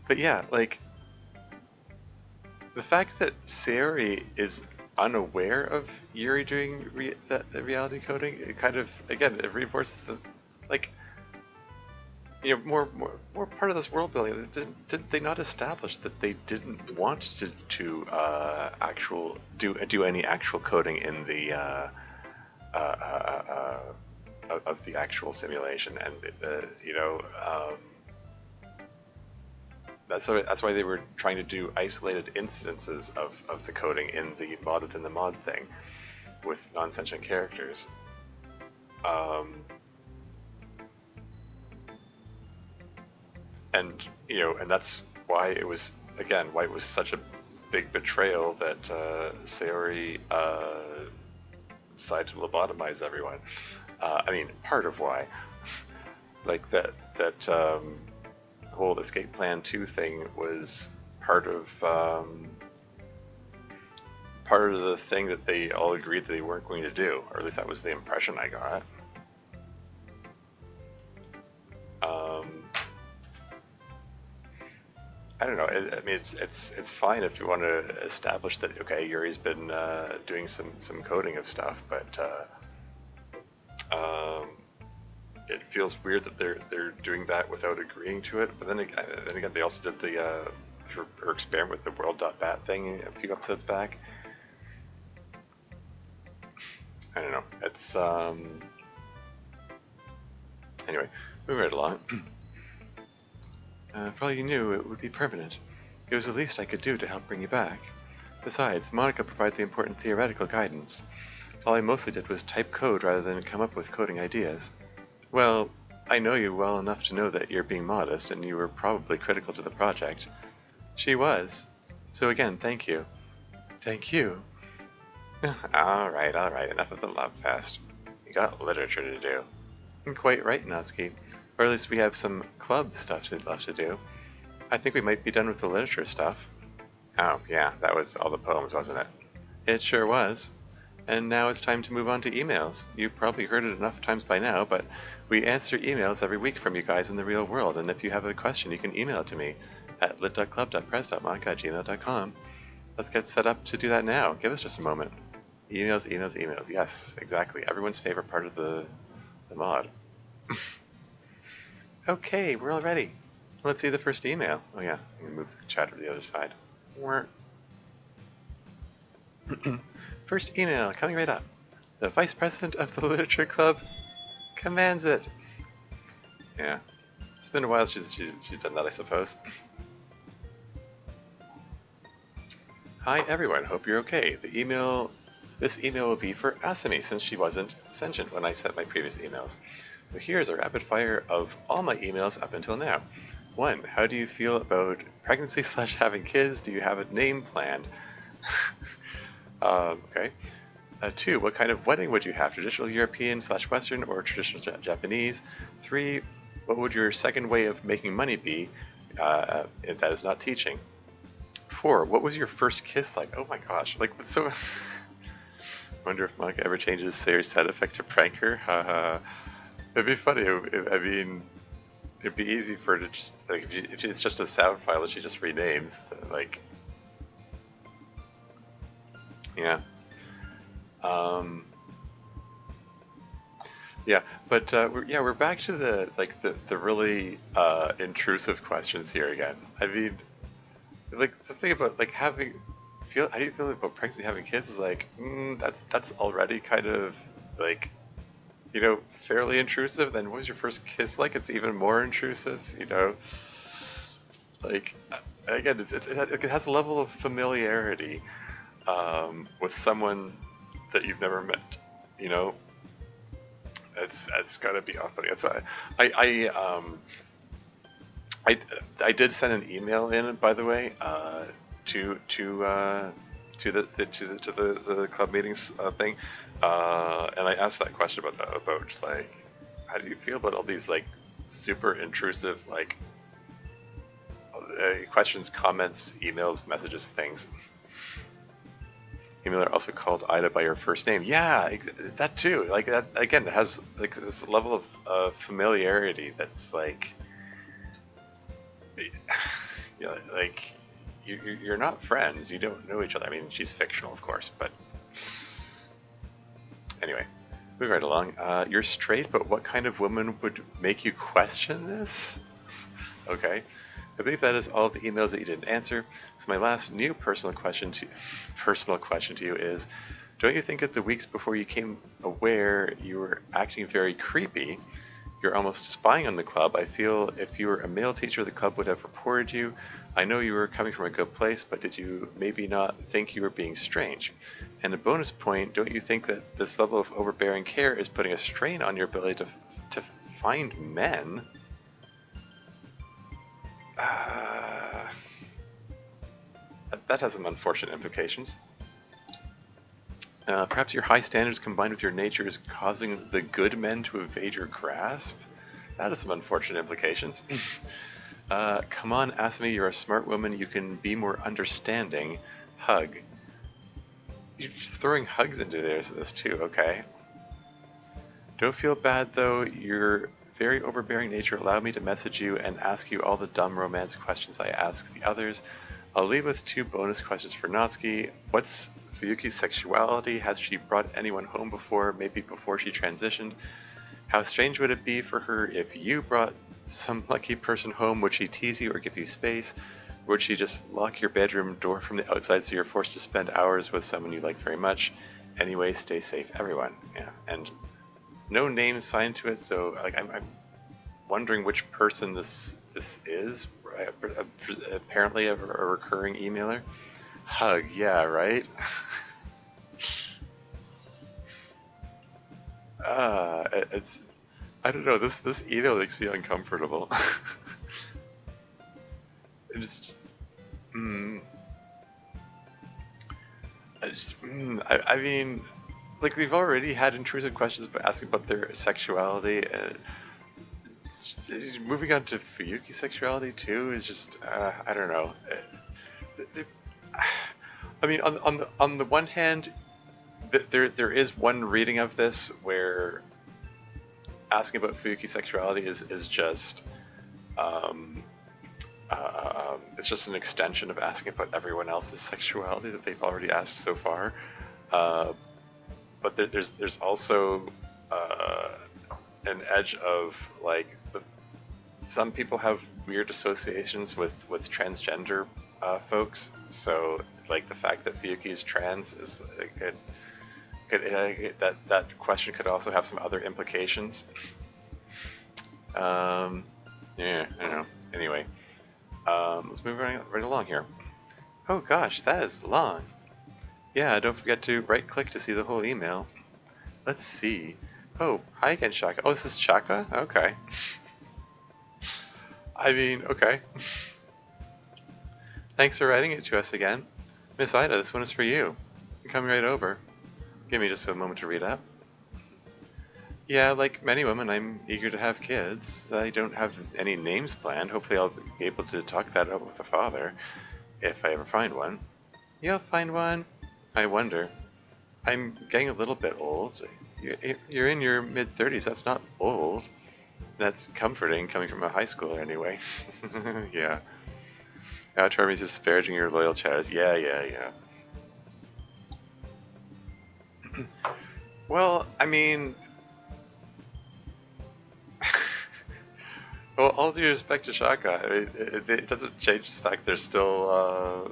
A: But yeah, like the fact that Sayori is unaware of Yuri doing the reality coding, it kind of again it reinforces the like more part of this world building. Did they not establish that they didn't want to actual do any actual coding in the uh, uh, of the actual simulation, and that's why they were trying to do isolated instances of the coding in the mod within the mod thing with non-sentient characters. And that's why it was such a big betrayal that Sayori decided to lobotomize everyone. I mean, part of why, like that whole Escape Plan 2 thing was part of the thing that they all agreed that they weren't going to do, or at least that was the impression I got. I don't know. I mean, it's fine if you want to establish that okay, Yuri's been doing some coding of stuff, but it feels weird that they're doing that without agreeing to it. But then again, they also did the her experiment with the world.bat thing a few episodes back. I don't know. It's anyway, moving right along. For all you knew, it would be permanent. It was the least I could do to help bring you back. Besides, Monica provided the important theoretical guidance. All I mostly did was type code rather than come up with coding ideas. Well, I know you well enough to know that you're being modest, and you were probably critical to the project. She was. So again, thank you. Thank you. Alright, enough of the love fest. You got literature to do. I'm quite right, Natsuki. Or at least we have some club stuff left to do. I think we might be done with the literature stuff. Oh, yeah, that was all the poems, wasn't it? It sure was. And now it's time to move on to emails. You've probably heard it enough times by now, but we answer emails every week from you guys in the real world, and if you have a question, you can email it to me at lit.club.press.monica@gmail.com. Let's get set up to do that now. Give us just a moment. Emails. Yes, exactly. Everyone's favorite part of the mod. Okay, we're all ready. Let's see the first email. Oh yeah, I'm gonna move the chat to the other side. First email coming right up. The Vice President of the Literature Club commands it. Yeah, it's been a while since she's done that, I suppose. Hi everyone, hope you're okay. This email will be for Asami since she wasn't sentient when I sent my previous emails. So here's a rapid fire of all my emails up until now. 1. How do you feel about pregnancy / having kids? Do you have a name planned? Okay. 2. What kind of wedding would you have? Traditional European / Western or traditional Japanese? 3. What would your second way of making money be if that is not teaching? 4. What was your first kiss like? Oh my gosh. Like, so... Wonder if Monica ever changes Sayori's side effect to prank her? Haha. It'd be funny. It'd be easy for her to just like if it's just a sound file that she just renames. Like, yeah, yeah. But we're back to the really intrusive questions here again. I mean, like the thing about like how do you feel about pregnancy, having kids is like that's already kind of like, fairly intrusive. Then what was your first kiss like? It's even more intrusive, Like, again, it has a level of familiarity with someone that you've never met, It's gotta be off-putting. It's I did send an email in, by the way, to the club meetings thing, and I asked that question about like, how do you feel about all these like super intrusive like questions, comments, emails, messages, things. Emailer also called Ida by her first name. Yeah, that too. Like that again. It has like this level of familiarity that's like, you know, like you're not friends. You don't know each other. I mean, she's fictional, of course, but anyway, moving right along. You're straight, but what kind of woman would make you question this? Okay. I believe that is all of the emails that you didn't answer. So my last new personal question to you is, don't you think that the weeks before you came aware you were acting very creepy, you're almost spying on the club? I feel if you were a male teacher, the club would have reported you. I know you were coming from a good place, but did you maybe not think you were being strange? And a bonus point, don't you think that this level of overbearing care is putting a strain on your ability to find men? That has some unfortunate implications. Perhaps your high standards combined with your nature is causing the good men to evade your grasp? That has some unfortunate implications. Come on, Asami, you're a smart woman. You can be more understanding. Hug. You're just throwing hugs into this too, okay. Don't feel bad though. Your very overbearing nature allowed me to message you and ask you all the dumb romance questions I asked the others. I'll leave with 2 bonus questions for Natsuki. What's Fuyuki's sexuality? Has she brought anyone home before, maybe before she transitioned? How strange would it be for her if you brought some lucky person home? Would she tease you or give you space? Would she just lock your bedroom door from the outside so you're forced to spend hours with someone you like very much? Anyway, stay safe, everyone. Yeah, and no name signed to it, so like I'm wondering which person this is. Apparently a recurring emailer. Hug, yeah, right. It's I don't know. This email makes me uncomfortable. It's I mean, like we've already had intrusive questions about asking about their sexuality, and moving on to Fuyuki's sexuality too is just I don't know. I mean, on the one hand, there is one reading of this where asking about Fuyuki's sexuality is just it's just an extension of asking about everyone else's sexuality that they've already asked so far. But there's also an edge of like some people have weird associations with transgender folks. So like the fact that Fuyuki's trans is that question could also have some other implications. Yeah, I don't know. Anyway, let's move right along here. Oh gosh, that is long. Yeah, don't forget to right-click to see the whole email. Let's see. Oh, hi again, Shaka. Oh, this is Shaka? Okay. I mean, okay. Thanks for writing it to us again. Miss Ida, this one is for you. Come right over. Give me just a moment to read up. Yeah, like many women, I'm eager to have kids. I don't have any names planned. Hopefully I'll be able to talk that out with the father, if I ever find one. You'll find one? I wonder. I'm getting a little bit old. You're in your mid-30s, that's not old. That's comforting, coming from a high schooler anyway. Yeah. Now Charmy's disparaging your loyal chatters. Yeah. Well, I mean... Well, all due respect to Shaka, it doesn't change the fact there's still, I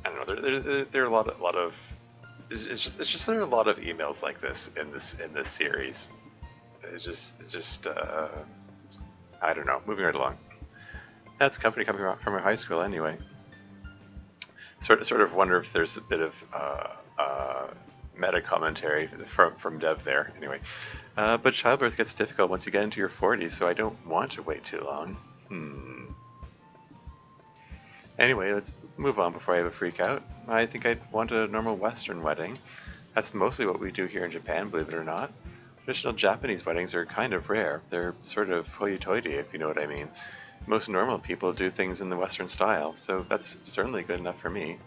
A: don't know. There are a lot of. It's just there are a lot of emails like this in this series. It's just I don't know. Moving right along. That's company coming from our high school anyway. Sort of wonder if there's a bit of meta commentary from Dev there. Anyway, but childbirth gets difficult once you get into your 40s, so I don't want to wait too long. Anyway, let's move on before I have a freak out. I think I'd want a normal Western wedding. That's mostly what we do here in Japan, believe it or not. Traditional Japanese weddings are kind of rare. They're sort of hoity-toity, if you know what I mean. most normal people do things in the Western style, so that's certainly good enough for me.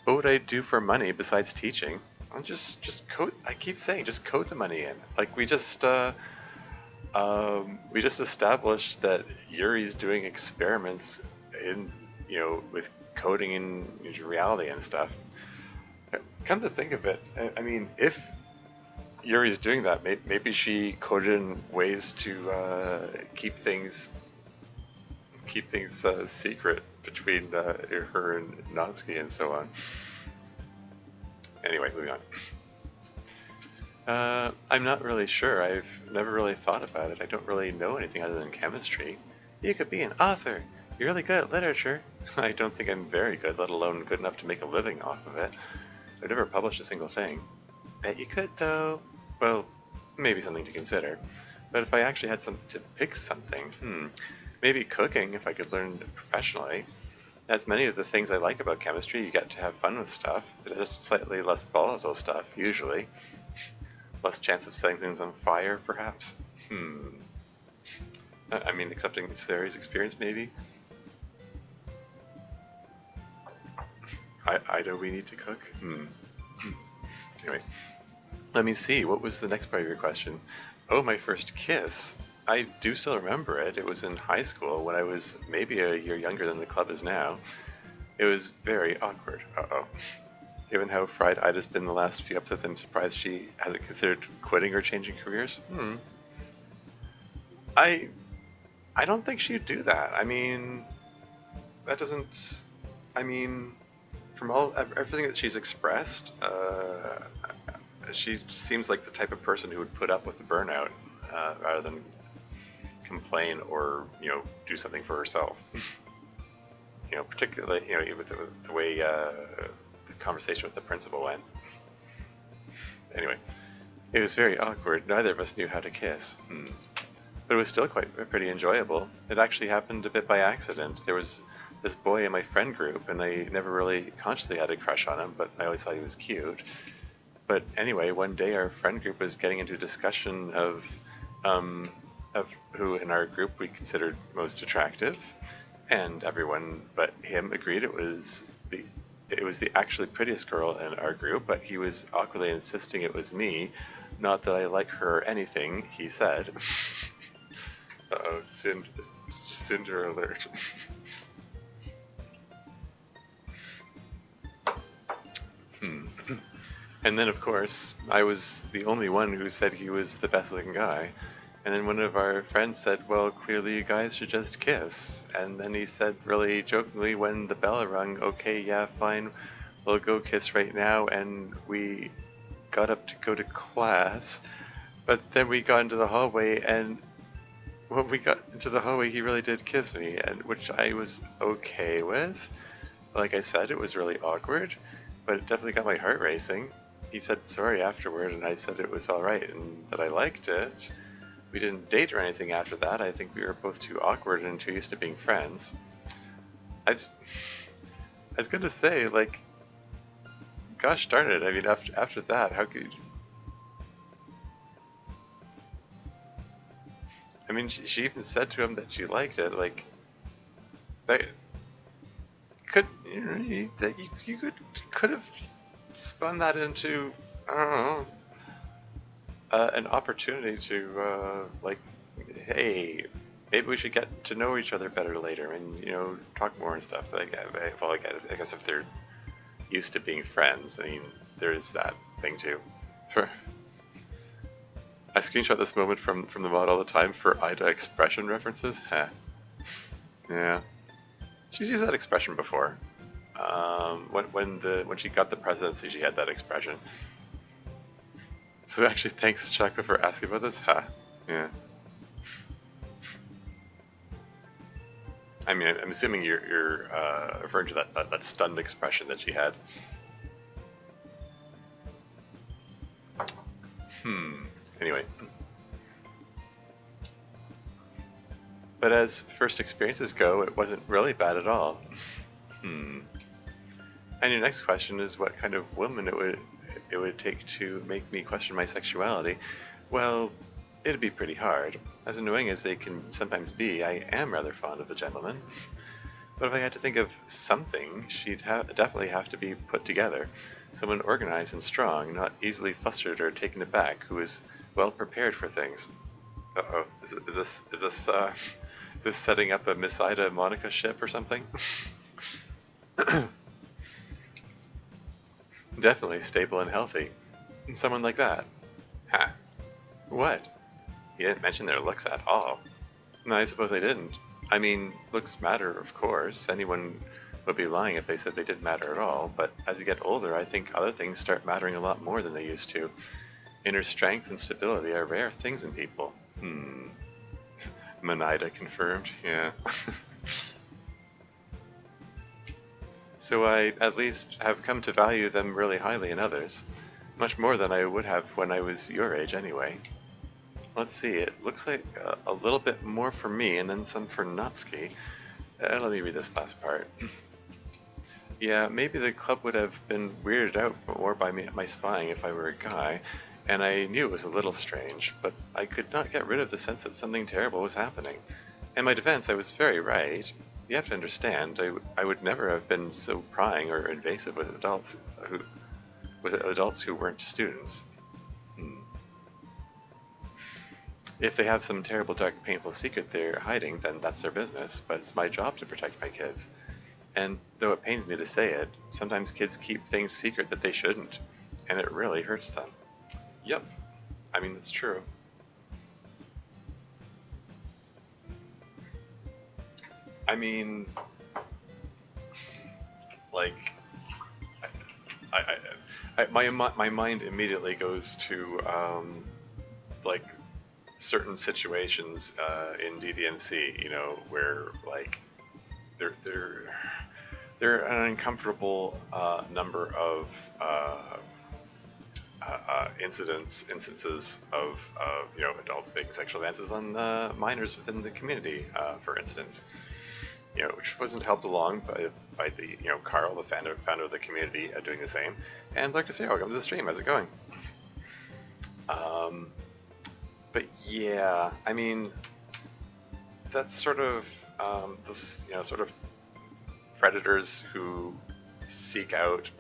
A: What would I do for money besides teaching? I'll just code. I keep saying, just code the money in. Like we just established that Yuri's doing experiments in, with coding in reality and stuff. Come to think of it, I mean, if Yuri's doing that, maybe she coded in ways to keep things secret between her and Natsuki and so on. Anyway, moving on. I'm not really sure. I've never really thought about it. I don't really know anything other than chemistry. You could be an author. You're really good at literature. I don't think I'm very good, let alone good enough to make a living off of it. I've never published a single thing. Bet you could, though. Well, maybe something to consider. But if I actually had to pick something, maybe cooking, if I could learn professionally. As many of the things I like about chemistry, you get to have fun with stuff. It's just slightly less volatile stuff, usually. Less chance of setting things on fire, perhaps? I mean, accepting Sari's experience, maybe? Ida, we need to cook? Anyway, let me see. What was the next part of your question? Oh, my first kiss. I do still remember it. It was in high school when I was maybe a year younger than the club is now. It was very awkward. Uh-oh. Given how fried Ida's been the last few episodes, I'm surprised she hasn't considered quitting or changing careers. I don't think she'd do that. I mean, that doesn't... I mean, from everything that she's expressed, she seems like the type of person who would put up with the burnout rather than complain or do something for herself. Particularly with the way the conversation with the principal went. Anyway, it was very awkward. Neither of us knew how to kiss. But it was still pretty enjoyable. It actually happened a bit by accident. There was this boy in my friend group, and I never really consciously had a crush on him, but I always thought he was cute. But anyway, one day our friend group was getting into a discussion of who in our group we considered most attractive, and everyone but him agreed it was the actually prettiest girl in our group, but he was awkwardly insisting it was me. Not that I like her or anything, he said. Uh-oh, Cinder alert. And then, of course, I was the only one who said he was the best-looking guy. And then one of our friends said, well, clearly you guys should just kiss. And then he said, really jokingly, when the bell rung, okay, yeah, fine, we'll go kiss right now. And we got up to go to class. But then we got into the hallway, and when we got into the hallway, he really did kiss me, and which I was okay with. Like I said, it was really awkward, but it definitely got my heart racing. He said sorry afterward, and I said it was alright and that I liked it. We didn't date or anything after that. I think we were both too awkward and too used to being friends. I was gonna say, like, gosh darn it, I mean, after that, how could... I mean, she even said to him that she liked it, like, that could, you could have spun that into, I don't know, an opportunity to, like, hey, maybe we should get to know each other better later and, talk more and stuff. Like, I guess if they're used to being friends, I mean, there's that thing too. I screenshot this moment from the mod all the time for Ida expression references. Heh. Yeah. She's used that expression before. When she got the presidency, she had that expression. So actually, thanks, Shaka, for asking about this. Ha. Yeah. I mean, I'm assuming you're referring to that stunned expression that she had. Anyway. But as first experiences go, it wasn't really bad at all. And your next question is what kind of woman it would take to make me question my sexuality. Well, it'd be pretty hard. As annoying as they can sometimes be, I am rather fond of the gentleman. But if I had to think of something, she'd definitely have to be put together. Someone organized and strong, not easily flustered or taken aback, who is well prepared for things. Uh-oh, is this setting up a Miss Ida Monica ship or something? Definitely stable and healthy. Someone like that. Ha. What? You didn't mention their looks at all. No, I suppose I didn't. I mean, looks matter, of course. Anyone would be lying if they said they didn't matter at all, but as you get older, I think other things start mattering a lot more than they used to. Inner strength and stability are rare things in people. Manida confirmed, yeah. So I at least have come to value them really highly in others. Much more than I would have when I was your age anyway. Let's see, it looks like a little bit more for me and then some for Natsuki. Let me read this last part. Yeah, maybe the club would have been weirded out more by my spying if I were a guy, and I knew it was a little strange, but I could not get rid of the sense that something terrible was happening. In my defense, I was very right. You have to understand, I would never have been so prying or invasive with adults who weren't students. If they have some terrible, dark, painful secret they're hiding, then that's their business, but it's my job to protect my kids. And though it pains me to say it, sometimes kids keep things secret that they shouldn't, and it really hurts them. Yep, I mean, it's true. I mean, like, my mind immediately goes to, like, certain situations in DDMC, you know, where like there are an uncomfortable number of instances of you know, adults making sexual advances on minors within the community, for instance. You know, which wasn't helped along by the, you know, Carl, the founder of the community, doing the same. And like I say, welcome to the stream. How's it going? But yeah, I mean, that's sort of those, you know, sort of predators who seek out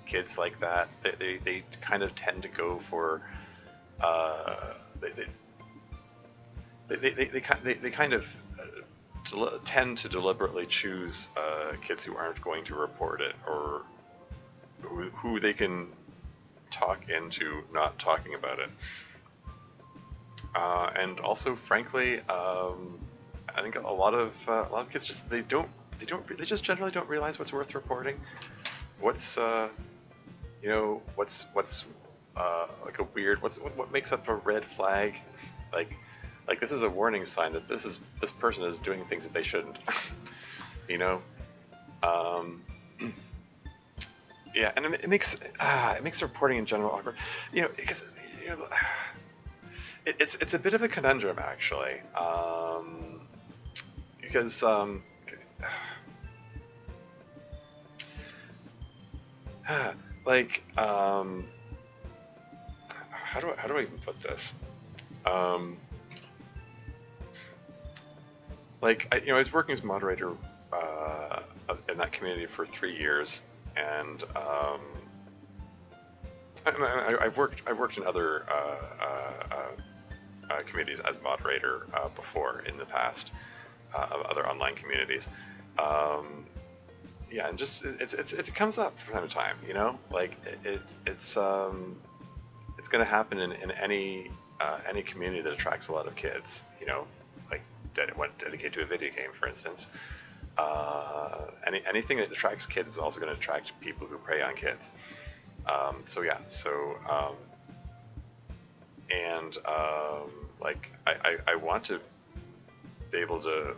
A: kids like that. They kind of tend to go for they kind of tend to deliberately choose kids who aren't going to report it, or who they can talk into not talking about it. And also, frankly, I think a lot of kids just they just generally don't realize what's worth reporting. What's you know, what's like a weird, what makes up a red flag, like this is a warning sign that this person is doing things that they shouldn't. You know, yeah, and it makes reporting in general awkward. You know, because you know, it's a bit of a conundrum actually, because like how do I even put this? Like you know, I was working as moderator in that community for 3 years, and I've worked in other communities as moderator before in the past, of other online communities. Yeah, and just it comes up from time to time, you know, like it's going to happen in any community that attracts a lot of kids, you know, like dedicated to a video game, for instance. Anything that attracts kids is also going to attract people who prey on kids. So yeah, and like I want to be able to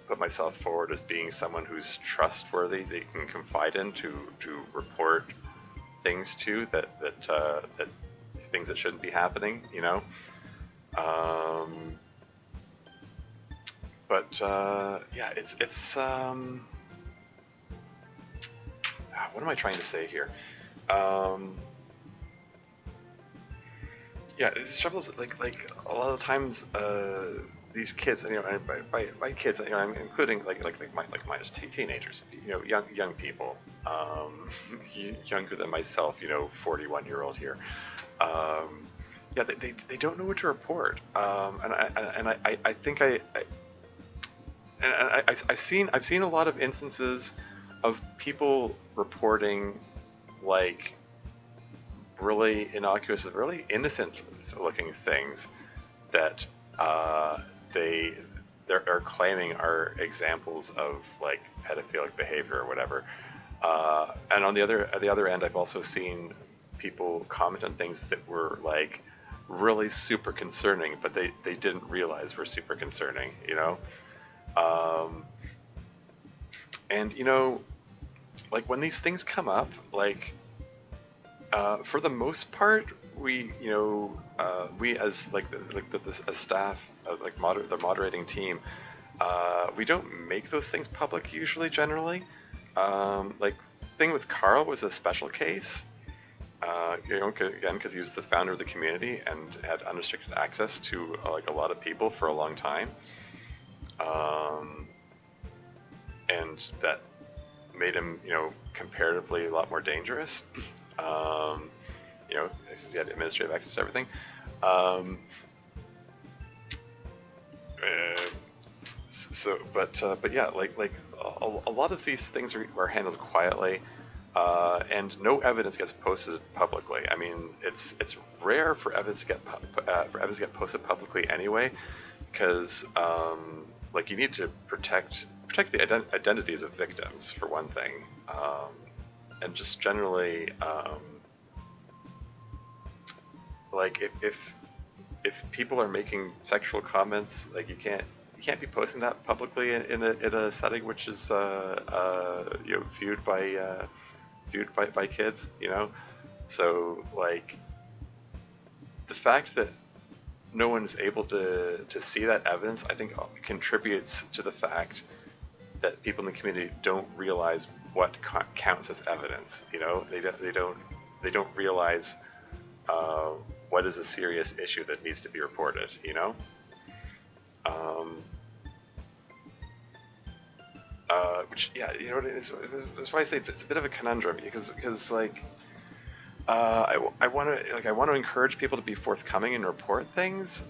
A: put myself forward as being someone who's trustworthy, they can confide in, to report things to, that things that shouldn't be happening, you know. But yeah, it's what am I trying to say here? Yeah, the trouble is like a lot of times these kids, and by kids, I'm including like minus teenagers, young people, younger than myself, 41-year-old here. Um, yeah, they don't know what to report, and I think I've seen a lot of instances of people reporting like really innocuous, really innocent looking things that uh, they are claiming are examples of like pedophilic behavior or whatever. And on the other end, I've also seen people comment on things that were like really super concerning, but they didn't realize were super concerning, Um, and like when these things come up, like for the most part, we as a staff, like the moderating team, we don't make those things public usually. Generally, like thing with Carl was a special case. Again, because he was the founder of the community and had unrestricted access to like a lot of people for a long time, um, and that made him, comparatively a lot more dangerous. Um, because he had administrative access to everything. Um, uh, but yeah, like a lot of these things are handled quietly, and no evidence gets posted publicly. I mean, it's rare for evidence to get posted publicly anyway, because like you need to protect the identities of victims for one thing, and just generally. Like if people are making sexual comments, like you can't be posting that publicly in a setting which is viewed by kids, So like the fact that no one is able to see that evidence, I think contributes to the fact that people in the community don't realize what counts as evidence. They don't realize uh, what is a serious issue that needs to be reported, Um, which, yeah, that's why I say it's a bit of a conundrum, because like, I want to encourage people to be forthcoming and report things,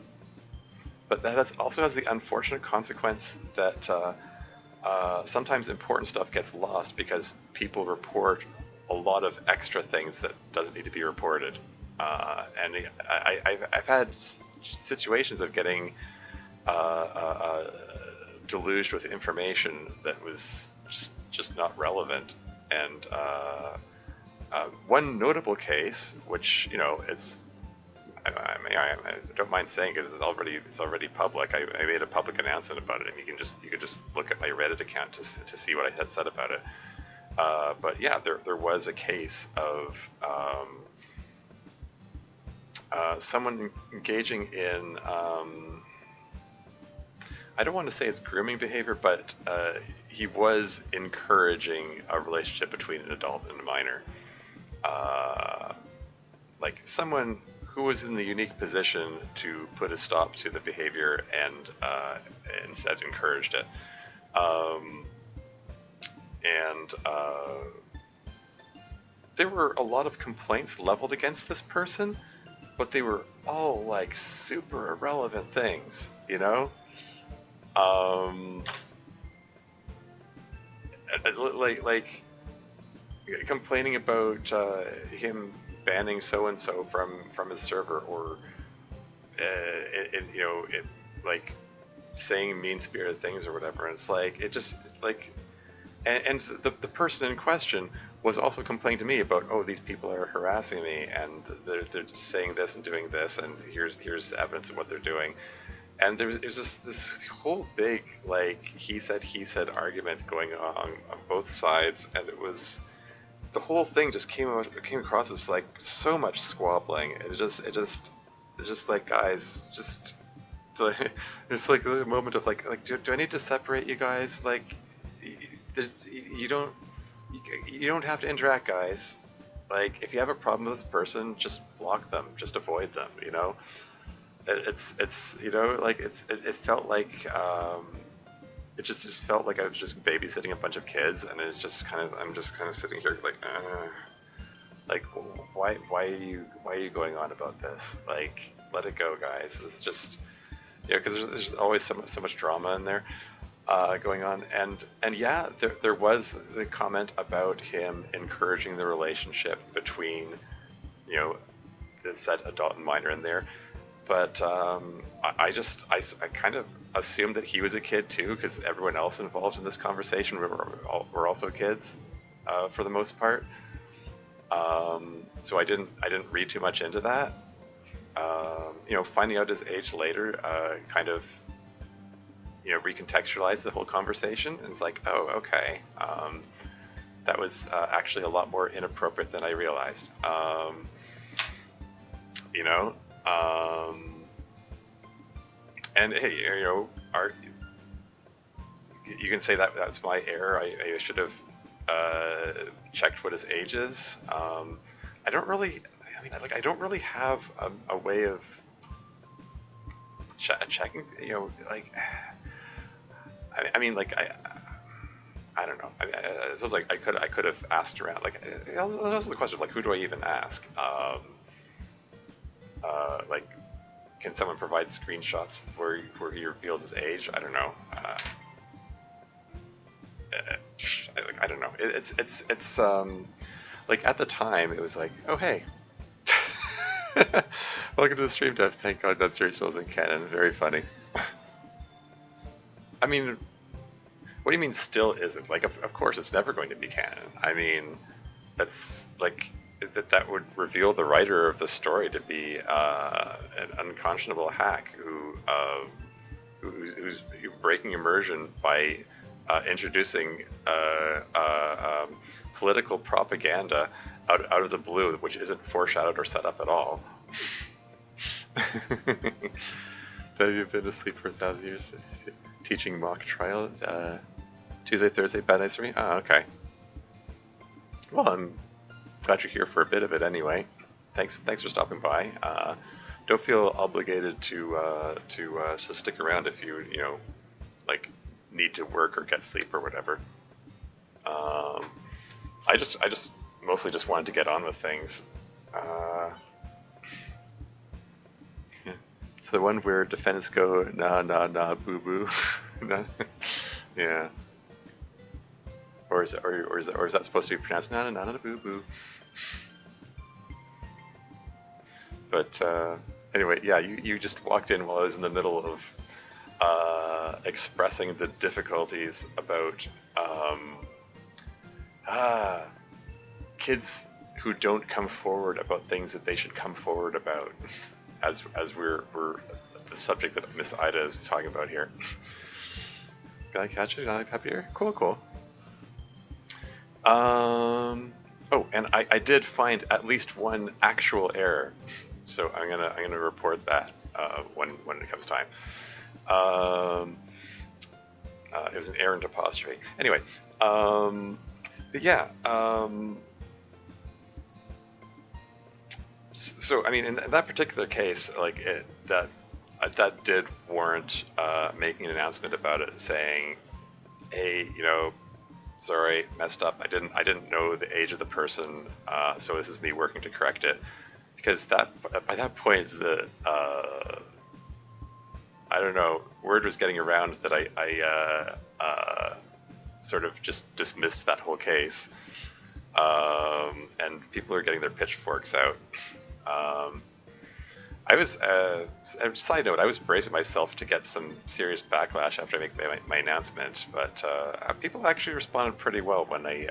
A: but that also has the unfortunate consequence that sometimes important stuff gets lost because people report a lot of extra things that doesn't need to be reported. And I've had situations of getting uh, uh, deluged with information that was just not relevant. And one notable case, which it's I don't mind saying because it's already public. I made a public announcement about it, and you can just look at my Reddit account to see what I had said about it. But yeah, there was a case of someone engaging in I don't want to say it's grooming behavior, but he was encouraging a relationship between an adult and a minor. Like someone who was in the unique position to put a stop to the behavior and instead encouraged it. And there were a lot of complaints leveled against this person, but they were all like super irrelevant things, Um, like complaining about him banning so and so from his server, or like saying mean spirited things or whatever. And it's like it's like, and the person in question was also complaining to me about, oh, these people are harassing me and they're just saying this and doing this, and here's the evidence of what they're doing. And there's just this whole big like he said argument going on both sides, and it was the whole thing just came across as like so much squabbling. It's just like, guys, just there's like a moment of like do I need to separate you guys? Like you don't have to interact, guys. like if you have a problem with this person, just block them, just avoid them. It's like it felt like it just felt like I was just babysitting a bunch of kids, and it's just kind of I'm just kind of sitting here like why are you going on about this? Like, let it go, guys. It's just because there's always so much drama in there going on, and yeah, there was the comment about him encouraging the relationship between you know the said adult and minor in there, but I kind of assumed that he was a kid too, because everyone else involved in this conversation were also kids for the most part. So I didn't read too much into that. Finding out his age later kind of recontextualized the whole conversation, and it's like, oh, okay, that was actually a lot more inappropriate than I realized. You know, and hey, you can say that that's my error. I should have checked what his age is. I don't really, I don't really have a way of checking. I don't know. It feels like I could have asked around. There's also the question of who do I even ask? Like, can someone provide screenshots where he reveals his age? I don't know. I don't know. It's like at the time it was like, oh hey, welcome to the stream, Dev. Thank God Natsuki still isn't canon. Very funny. I mean, what do you mean still isn't? Like, of course it's never going to be canon. I mean, that's like that would reveal the writer of the story to be an unconscionable hack who's breaking immersion by introducing political propaganda out of the blue, which isn't foreshadowed or set up at all. Have you been asleep for 1,000 years teaching mock trial? Tuesday, Thursday, bad nights for me? Oh, okay. Well, I'm glad you're here for a bit of it anyway. Thanks for stopping by. Don't feel obligated to stick around if you need to work or get sleep or whatever. I just mostly just wanted to get on with things. So the one where defendants go nah boo boo, yeah. Or is that supposed to be pronounced nah boo boo? But anyway, yeah, you just walked in while I was in the middle of expressing the difficulties about kids who don't come forward about things that they should come forward about, as we're the subject that Miss Ida is talking about here. Can I catch it? Can I happy here? Cool. Oh, and I did find at least one actual error, so I'm gonna report that when it comes time. It was an errant apostrophe. Anyway, but yeah. So I mean, in that particular case, that did warrant making an announcement about it, saying, "Hey, sorry, messed up. I didn't know the age of the person, so this is me working to correct it." Because by that point, I don't know, word was getting around that I sort of just dismissed that whole case, and people are getting their pitchforks out. I was, side note, I was bracing myself to get some serious backlash after I make my announcement, but people actually responded pretty well when I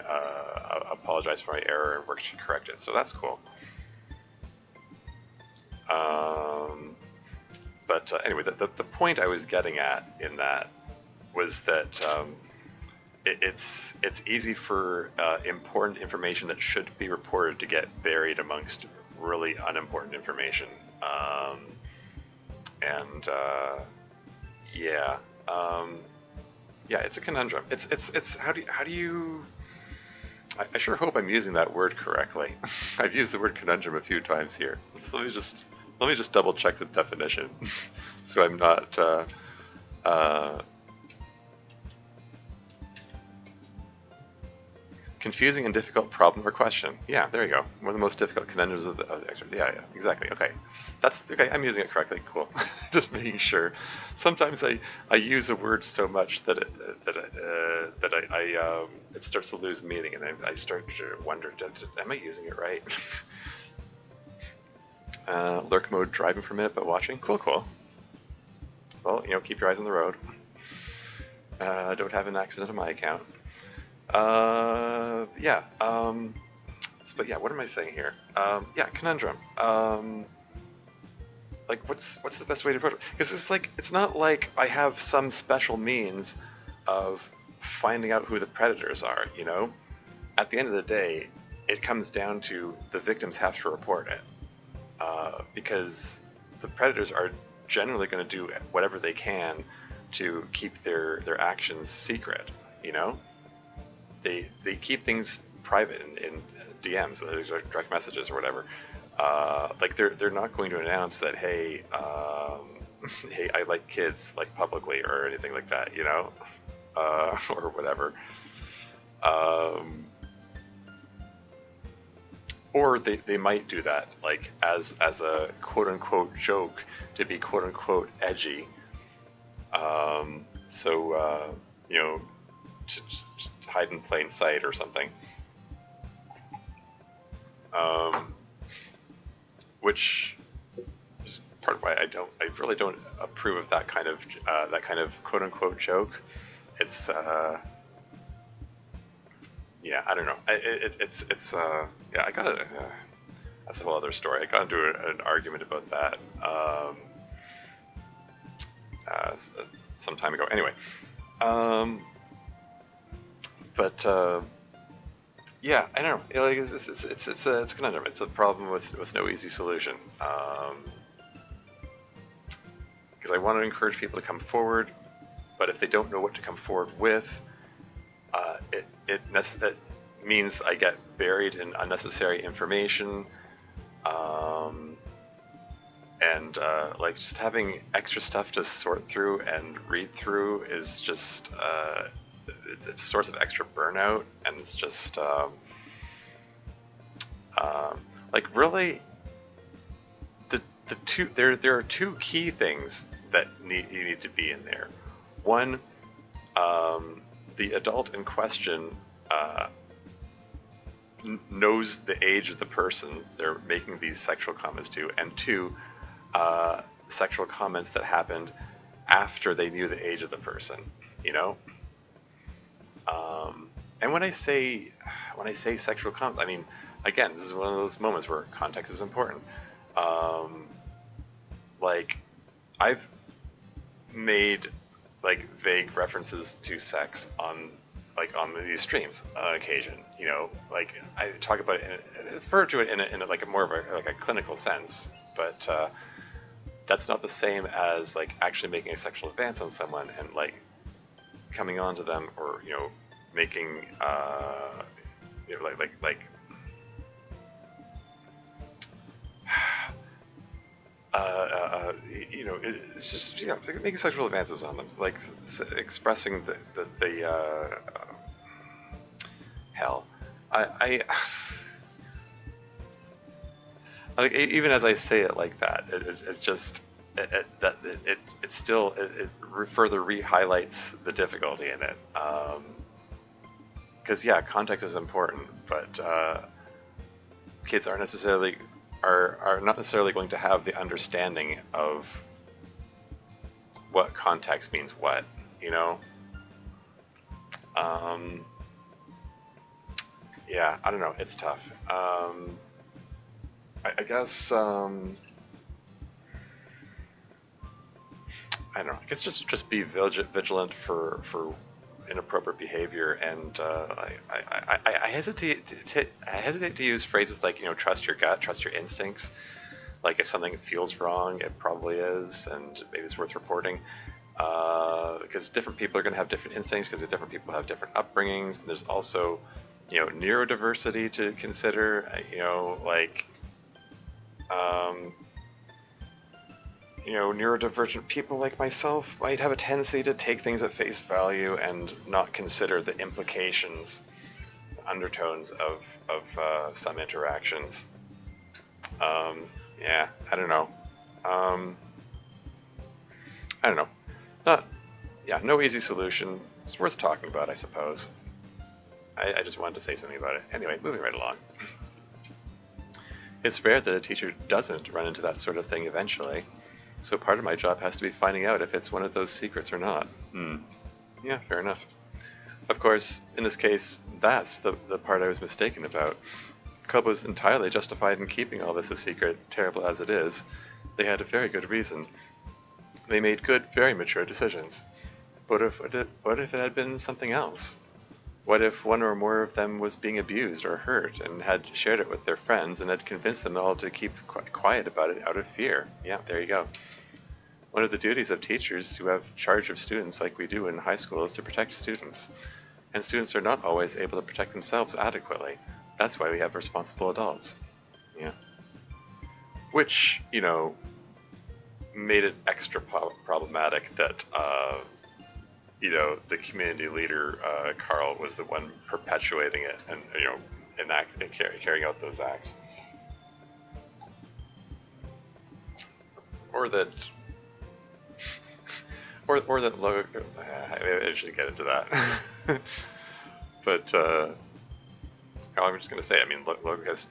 A: apologized for my error and worked to correct it, so that's cool. But anyway, the point I was getting at in that was that it's easy for important information that should be reported to get buried amongst really unimportant information, yeah, it's a conundrum. It's how do you I sure hope I'm using that word correctly. I've used the word conundrum a few times here. Let me just double check the definition, so I'm not. Uh, Confusing and difficult problem or question. Yeah, there you go. One of the most difficult conundrums of the excerpt. Yeah, yeah, exactly. Okay, that's okay. I'm using it correctly. Cool. Just making sure. Sometimes I use a word so much that it starts to lose meaning, and I start to wonder, am I using it right? Lurk mode, driving for a minute but watching. Cool, cool. Well, keep your eyes on the road. Don't have an accident on my account. Yeah. But yeah, what am I saying here? Yeah, conundrum. Like, what's the best way to put it? Because it's not like I have some special means of finding out who the predators are. At the end of the day, it comes down to the victims have to report it, because the predators are generally going to do whatever they can to keep their actions secret. They keep things private in DMs, direct messages or whatever. Like they're not going to announce that, hey, hey, I like kids, like publicly or anything like that, or whatever. Or they might do that like as a quote unquote joke to be quote unquote edgy. So to hide in plain sight or something. Which is part of why I really don't approve of that kind of quote unquote joke. It's yeah, I don't know. It's yeah, I got it. That's a whole other story. I got into an argument about that some time ago. Anyway, but yeah, I don't know. Like it's a conundrum. It's a problem with no easy solution. Because I want to encourage people to come forward, but if they don't know what to come forward with, it means I get buried in unnecessary information, and like just having extra stuff to sort through and read through is just it's a source of extra burnout, and it's just like really the two there are two key things that you need to be in there. One, the adult in question knows the age of the person they're making these sexual comments to, and two, sexual comments that happened after they knew the age of the person, and when I say sexual comments, I mean, again, this is one of those moments where context is important. Like, I've made like vague references to sex on these streams on occasion. Like I talk about it, refer to it in a like a more of a clinical sense, but that's not the same as like actually making a sexual advance on someone and like coming on to them, or making it's just making sexual advances on them, like expressing the hell. I like, even as I say it like that, it's just it still further re-highlights the difficulty in it. Because yeah, context is important, but kids are not necessarily going to have the understanding of what context means what, yeah, I don't know, it's tough. I guess I don't know. I guess just be vigilant for inappropriate behavior, and I hesitate to use phrases like trust your gut, trust your instincts. Like if something feels wrong, it probably is, and maybe it's worth reporting. Because different people are going to have different instincts, because different people have different upbringings. And there's also neurodiversity to consider, like, um, neurodivergent people like myself might have a tendency to take things at face value and not consider the implications, undertones of some interactions. Yeah, I don't know. I don't know. Not, yeah, no easy solution. It's worth talking about, I suppose. I just wanted to say something about it. Anyway, moving right along. It's rare that a teacher doesn't run into that sort of thing eventually, so part of my job has to be finding out if it's one of those secrets or not. Yeah, fair enough. Of course, in this case, that's the part I was mistaken about. The club was entirely justified in keeping all this a secret, terrible as it is. They had a very good reason. They made good, very mature decisions. What if it had been something else? What if one or more of them was being abused or hurt and had shared it with their friends and had convinced them all to keep quiet about it out of fear? Yeah, there you go. One of the duties of teachers who have charge of students like we do in high school is to protect students. And students are not always able to protect themselves adequately. That's why we have responsible adults. Yeah. Which, made it extra problematic that the community leader, Carl, was the one perpetuating it and, carrying out those acts. Or that, or that Logo, I should get into that. But, I'm just going to say, Logos,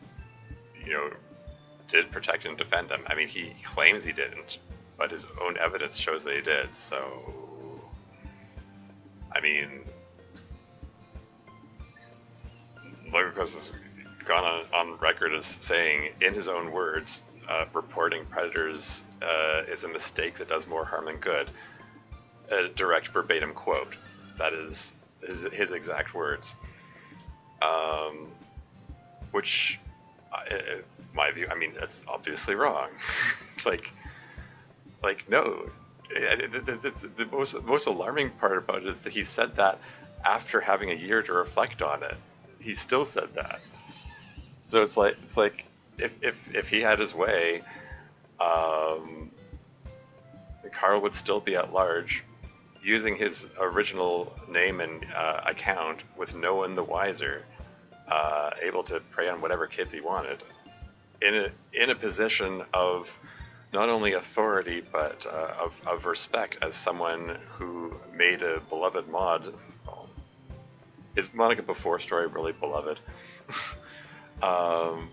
A: did protect and defend him. He claims he didn't, but his own evidence shows that he did, so... Logos has gone on record as saying, in his own words, reporting predators is a mistake that does more harm than good. A direct verbatim quote. That is his exact words. Which, in my view, that's obviously wrong. No. The most alarming part about it is that he said that after having a year to reflect on it. He still said that. So it's like if he had his way, Carl would still be at large, using his original name and account with no one the wiser, able to prey on whatever kids he wanted, in a position of not only authority but of respect as someone who made a beloved mod. Is Monica Before story really beloved? Yeah.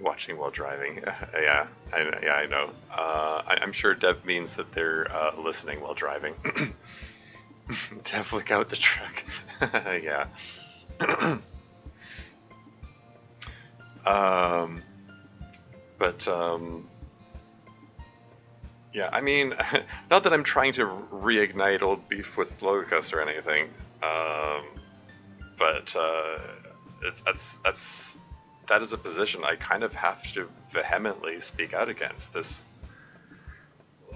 A: Watching while driving. Yeah, I know. I'm sure Dev means that they're listening while driving. Dev, look out the truck. Yeah. Yeah, not that I'm trying to reignite old beef with Logos or anything, but that is a position I kind of have to vehemently speak out against. This,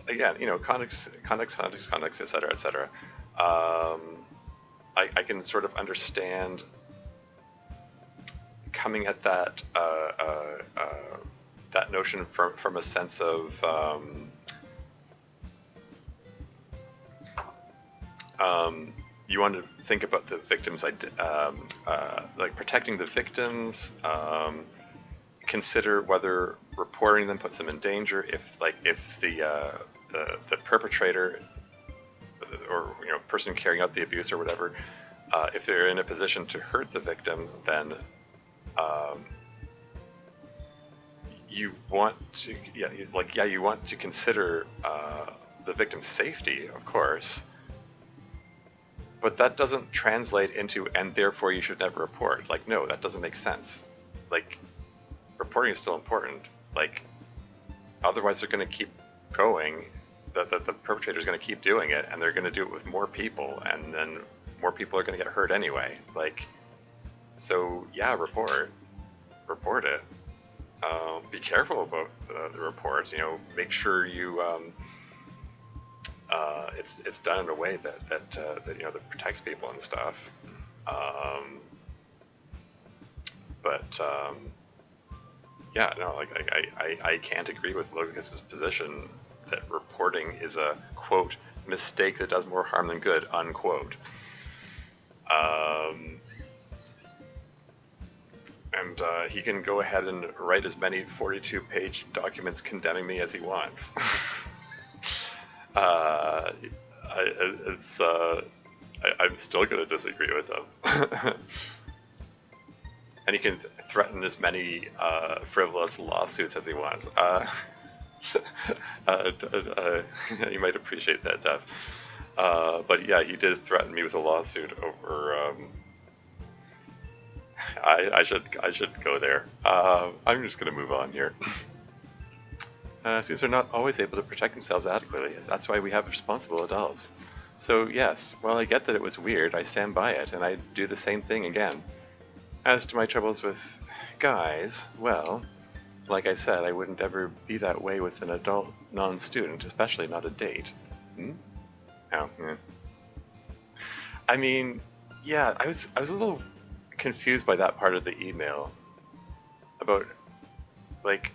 A: again, context, etc., etc. I can sort of understand coming at that that notion from a sense of you want to think about the victims, like protecting the victims. Consider whether reporting them puts them in danger. If the perpetrator or person carrying out the abuse or whatever, if they're in a position to hurt the victim, then you want to consider the victim's safety, of course. But that doesn't translate into, and therefore you should never report. No, that doesn't make sense. Reporting is still important. Otherwise they're going to keep going. The perpetrator is going to keep doing it, and they're going to do it with more people, and then more people are going to get hurt anyway. So yeah, report it. Be careful about the reports. Make sure you it's done in a way that that protects people and stuff. Um, but yeah, no, like I can't agree with Lucas's position that reporting is a quote mistake that does more harm than good, unquote. And he can go ahead and write as many 42-page documents condemning me as he wants. I'm still going to disagree with him. And he can threaten as many frivolous lawsuits as he wants. You might appreciate that, Dev. But yeah, he did threaten me with a lawsuit over. I should go there. I'm just going to move on here. Students are not always able to protect themselves adequately. That's why we have responsible adults. So yes, while I get that it was weird, I stand by it, and I do the same thing again. As to my troubles with guys, well, like I said, I wouldn't ever be that way with an adult non-student, especially not a date. Oh, yeah. I mean, yeah, I was a little confused by that part of the email about, like,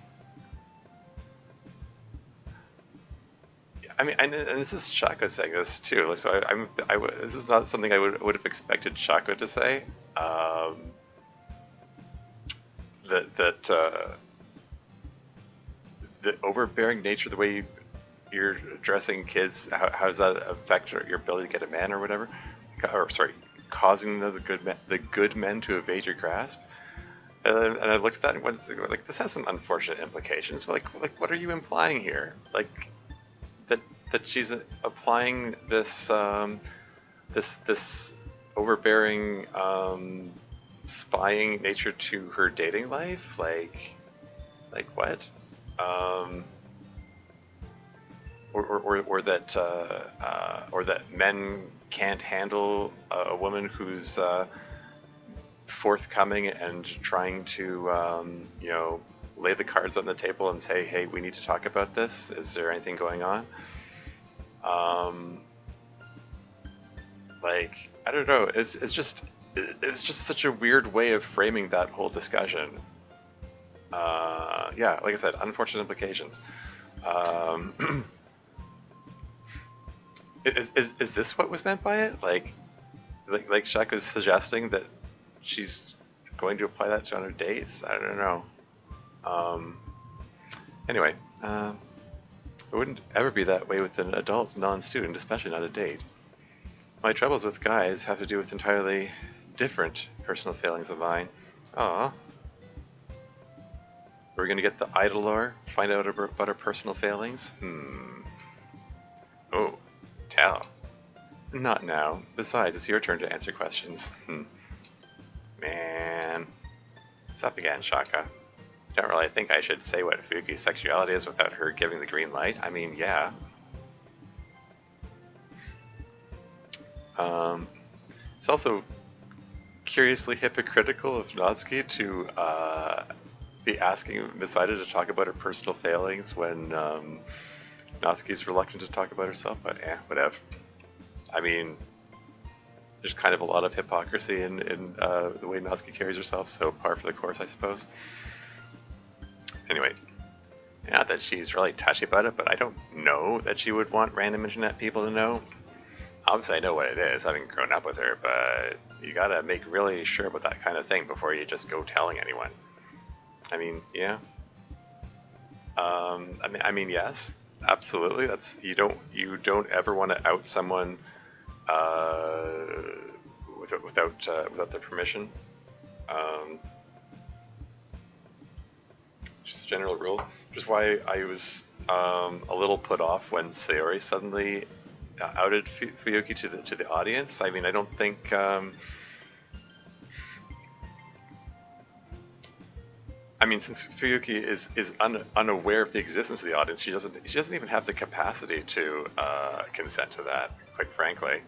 A: I mean, and this is Shako saying this too. So this is not something I would have expected Shako to say. The overbearing nature of the way you're addressing kids, how does that affect your ability to get a man or whatever? Or sorry, causing the good men to evade your grasp. And I looked at that and went like, this has some unfortunate implications. But like, what are you implying here? Like that she's applying this this overbearing spying nature to her dating life? Like what? Or that men can't handle a woman who's forthcoming and trying to lay the cards on the table and say, hey, we need to talk about this. Is there anything going on? Like, I don't know. It's just such a weird way of framing that whole discussion. Yeah, like I said, unfortunate implications. Is this what was meant by it? Like Shaq was suggesting that she's going to apply that on her dates? I don't know. Anyway, it wouldn't ever be that way with an adult non-student, especially not a date. My troubles with guys have to do with entirely different personal failings of mine. Aww. We're gonna get the idolor, find out about our personal failings? Oh, tell. Not now. Besides, it's your turn to answer questions. Man. What's up again, Shaka? Don't really think I should say what Fuyuki's sexuality is without her giving the green light. I mean, yeah. It's also curiously hypocritical of Natsuki to be asking Miss Ida to talk about her personal failings when Natsuki's reluctant to talk about herself, but whatever. I mean, there's kind of a lot of hypocrisy in the way Natsuki carries herself, so par for the course, I suppose. Anyway, not that she's really touchy about it, but I don't know that she would want random internet people to know. Obviously, I know what it is, having grown up with her, but you gotta make really sure about that kind of thing before you just go telling anyone. I mean, yeah. I mean, yes, absolutely. That's you don't ever want to out someone without their permission. Just a general rule, which is why I was a little put off when Sayori suddenly outed Fuyuki to the audience. I mean, I don't think. I mean, since Fuyuki is unaware of the existence of the audience, she doesn't even have the capacity to consent to that, quite frankly.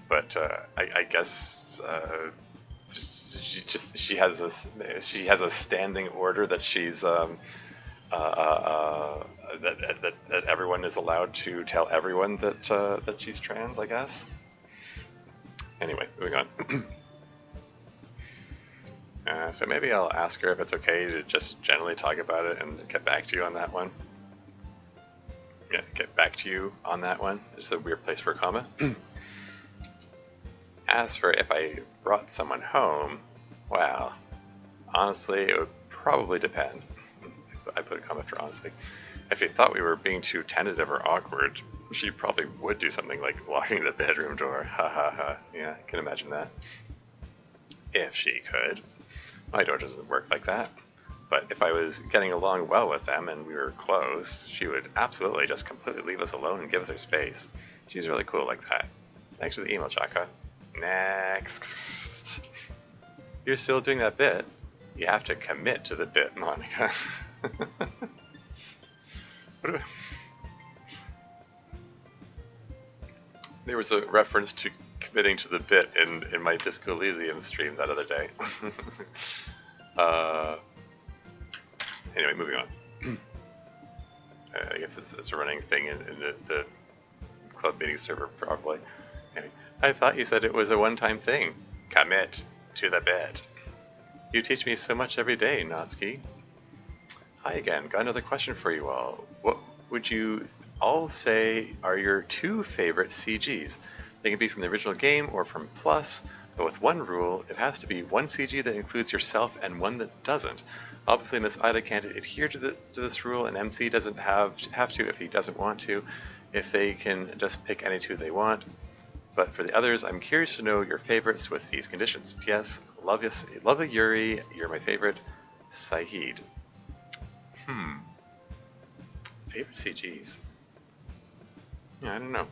A: But I guess she has a standing order that she's that everyone is allowed to tell everyone that she's trans, I guess. Anyway, moving on. So maybe I'll ask her if it's okay to just generally talk about it and get back to you on that one. Yeah, get back to you on that one. It's a weird place for a comma. As for if I brought someone home, well, honestly, it would probably depend. I put a comma after honestly. If she thought we were being too tentative or awkward, she probably would do something like locking the bedroom door. Ha ha ha. Yeah, I can imagine that. If she could. My door doesn't work like that. But if I was getting along well with them and we were close, she would absolutely just completely leave us alone and give us our space. She's really cool like that. Thanks for the email, Chaka. Next. You're still doing that bit? You have to commit to the bit, Monica. There was a reference to committing to the bit in my Disco Elysium stream that other day. Anyway, moving on. I guess it's a running thing in the club meeting server, probably. Anyway, I thought you said it was a one-time thing. Commit to the bit. You teach me so much every day, Natsuki. Hi again, got another question for you all. What would you all say are your 2 favorite CGs? They can be from the original game or from Plus, but with one rule, it has to be one CG that includes yourself and one that doesn't. Obviously, Miss Ida can't adhere to this rule, and MC doesn't have to if he doesn't want to, if they can just pick any 2 they want. But for the others, I'm curious to know your favorites with these conditions. P.S. Love you, Yuri. You're my favorite. Saeed. Favorite CGs? Yeah, I don't know.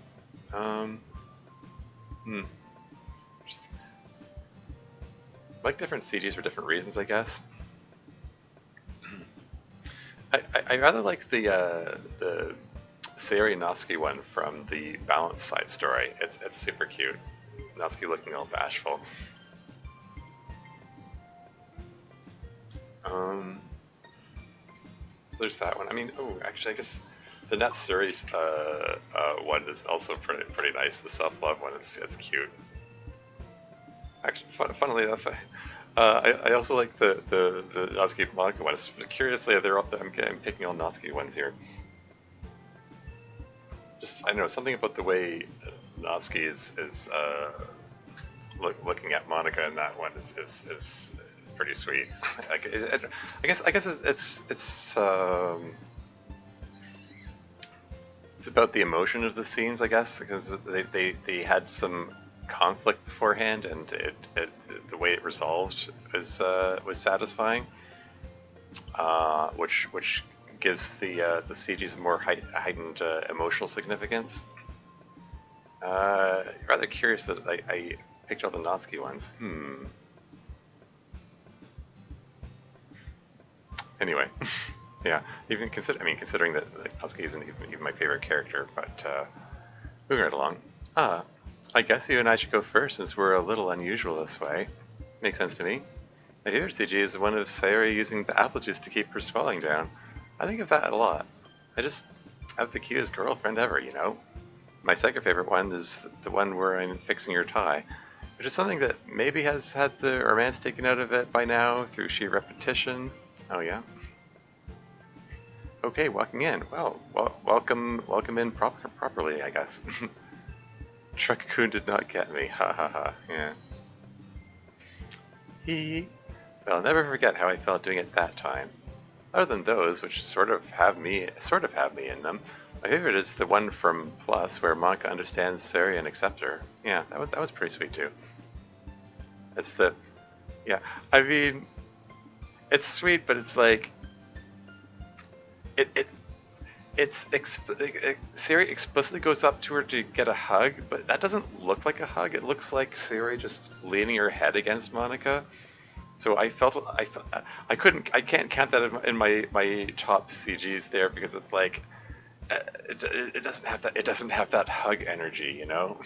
A: Like different CGs for different reasons, I guess. I rather like the Sayori Natsuki one from the Balance Side story. It's super cute. Natsuki looking all bashful. So there's that one. I mean, actually, I guess the Natsuri one is also pretty nice. The self-love one, it's cute. Actually, funnily enough, I also like the Natsuki Monica ones. Curiously, I'm picking all Natsuki ones here. Just I don't know, something about the way Natsuki is looking at Monica in that one is pretty sweet. I guess it's about the emotion of the scenes, I guess, because they had some conflict beforehand, and the way it resolved was satisfying, which gives the CGs more heightened emotional significance. Rather curious that I picked all the Natsuki ones. Anyway, yeah. Considering that Natsuki isn't even my favorite character, but moving right along. I guess you and I should go first since we're a little unusual this way. Makes sense to me. My favorite CG is one of Sayori using the apple juice to keep her swelling down. I think of that a lot. I just have the cutest girlfriend ever, you know? My second favorite one is the one where I'm fixing her tie, which is something that maybe has had the romance taken out of it by now through sheer repetition. Oh yeah? Okay, walking in. Well, welcome in properly, I guess. Truck-kun did not get me. Ha ha ha. Yeah. Hee. Well, I'll never forget how I felt doing it that time. Other than those, which sort of have me in them, my favorite is the one from Plus, where Monica understands Sari and accepts her. Yeah, that was pretty sweet too. I mean, it's sweet, but it's like, Sari explicitly goes up to her to get a hug, but that doesn't look like a hug. It looks like Sari just leaning her head against Monica. So I can't count that in my top CGs there, because it's like it doesn't have that hug energy, you know.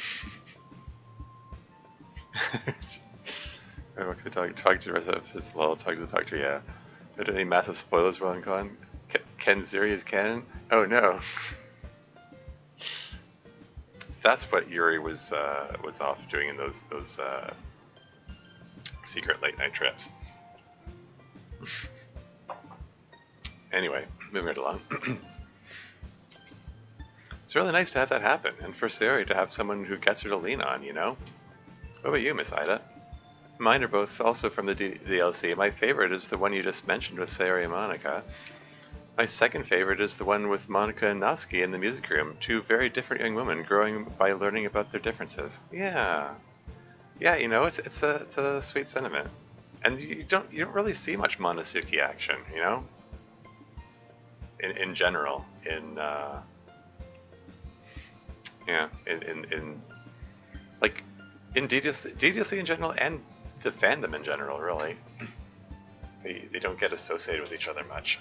A: What can I talk to the rest of his lol? Talk to the doctor, yeah. Don't do any massive spoilers while I'm gone. Kenzuri's canon? Oh no. That's what Yuri was off doing in those secret late night trips. Anyway, moving right along. It's really nice to have that happen, and for Sayori to have someone who gets her to lean on, you know? What about you, Miss Ida? Mine are both also from the DLC. My favorite is the one you just mentioned with Sayori and Monika. My second favorite is the one with Monika and Natsuki in the music room, two very different young women growing by learning about their differences. Yeah. Yeah, you know, it's a sweet sentiment. And you don't really see much Monosuke action, you know? In general. Like in DDLC in general and the fandom in general, really. They don't get associated with each other much.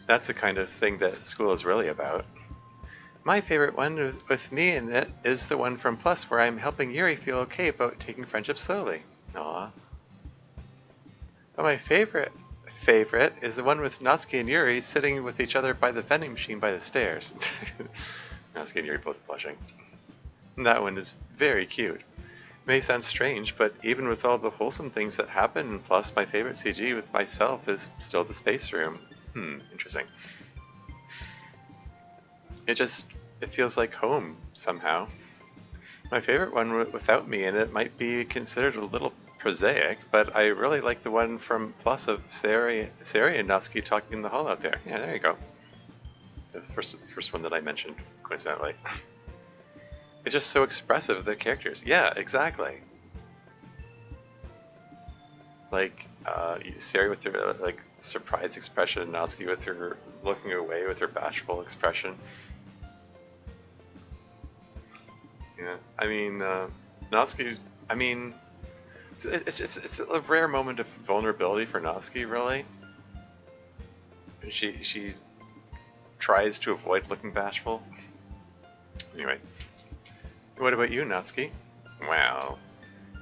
A: That's the kind of thing that school is really about. My favorite one with me in it is the one from Plus where I'm helping Yuri feel okay about taking friendship slowly. Aww. But my favorite is the one with Natsuki and Yuri sitting with each other by the vending machine by the stairs. Natsuki and Yuri both blushing. And that one is very cute. May sound strange, but even with all the wholesome things that happen in Plus, my favorite CG with myself is still the space room. Interesting. It feels like home, somehow. My favorite one without me in it might be considered a little prosaic, but I really like the one from Plus of Sayori and Natsuki talking in the hall out there. Yeah, there you go. The first one that I mentioned, coincidentally. It's just so expressive of their characters. Yeah, exactly. Like, Sayori with her, like, surprised expression, and Natsuki with her looking away with her bashful expression. Yeah, I mean, Natsuki, I mean, it's a rare moment of vulnerability for Natsuki, really. She tries to avoid looking bashful. Anyway, what about you, Natsuki? Well,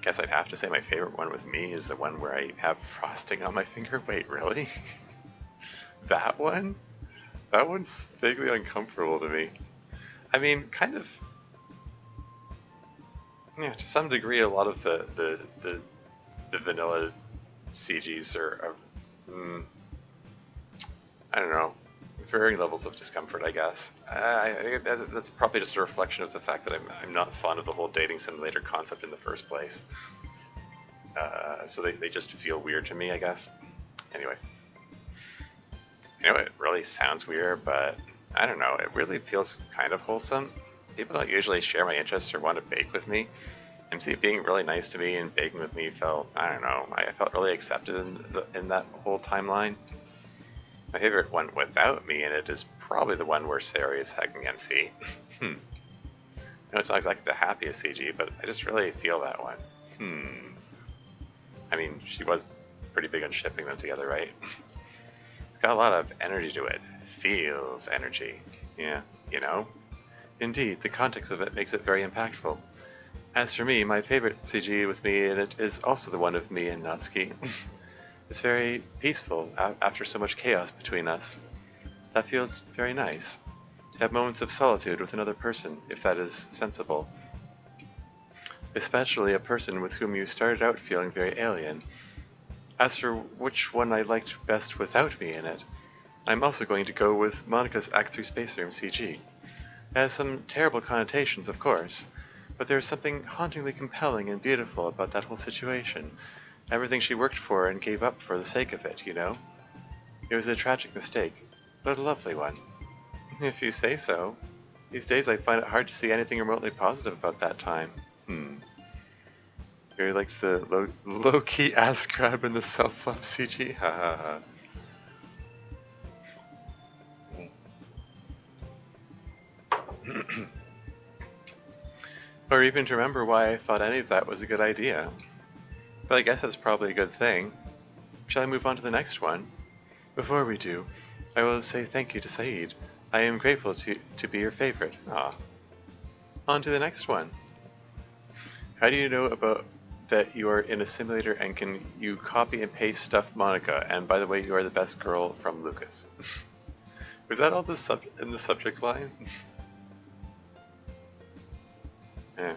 A: guess I'd have to say my favorite one with me is the one where I have frosting on my finger. Wait, really? That one? That one's vaguely uncomfortable to me. I mean, kind of. Yeah, to some degree, a lot of the vanilla CGs are I don't know, varying levels of discomfort, I guess. That's probably just a reflection of the fact that I'm not fond of the whole dating simulator concept in the first place. So they just feel weird to me, I guess. Anyway. You know, it really sounds weird, but I don't know, it really feels kind of wholesome. People don't usually share my interests or want to bake with me. MC being really nice to me and baking with me felt, I don't know, I felt really accepted in that whole timeline. My favorite one without me in it is probably the one where Sayori is hugging MC. I know it's not exactly the happiest CG, but I just really feel that one. I mean, she was pretty big on shipping them together, right? It's got a lot of energy to it. Feels energy. Yeah, you know? Indeed, the context of it makes it very impactful. As for me, my favorite CG with me in it is also the one of me and Natsuki. It's very peaceful after so much chaos between us. That feels very nice. To have moments of solitude with another person, if that is sensible. Especially a person with whom you started out feeling very alien. As for which one I liked best without me in it, I'm also going to go with Monika's Act 3 Space Room CG. It has some terrible connotations, of course, but there's something hauntingly compelling and beautiful about that whole situation. Everything she worked for and gave up for the sake of it, you know? It was a tragic mistake, but a lovely one. If you say so. These days I find it hard to see anything remotely positive about that time. He likes the low-key ass grab and the self-love CG. Ha ha ha. Or even to remember why I thought any of that was a good idea. But I guess that's probably a good thing. Shall I move on to the next one? Before we do, I will say thank you to Saeed. I am grateful to be your favorite. On to the next one. How do you know about that you are in a simulator and can you copy and paste stuff, Monica? And by the way, you are the best girl from Lucas. Was that all in the subject line? Yeah.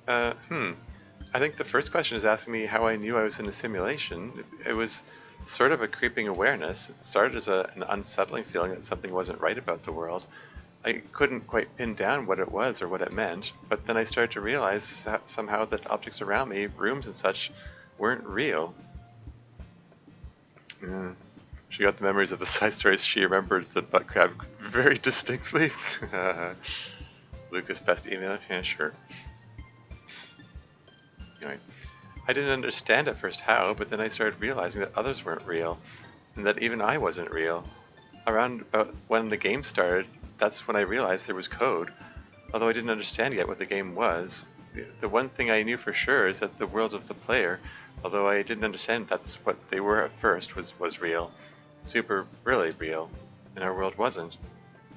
A: I think the first question is asking me how I knew I was in a simulation. It was sort of a creeping awareness. It started as an unsettling feeling that something wasn't right about the world. I couldn't quite pin down what it was or what it meant, but then I started to realize somehow that objects around me, rooms and such, weren't real. She got the memories of the side stories. She remembered the butt crab very distinctly. Lucas, best email? Yeah, sure. Anyway, I didn't understand at first how, but then I started realizing that others weren't real, and that even I wasn't real. Around about when the game started, that's when I realized there was code, although I didn't understand yet what the game was. The one thing I knew for sure is that the world of the player, although I didn't understand that's what they were at first, was real. Super, really real, and our world wasn't.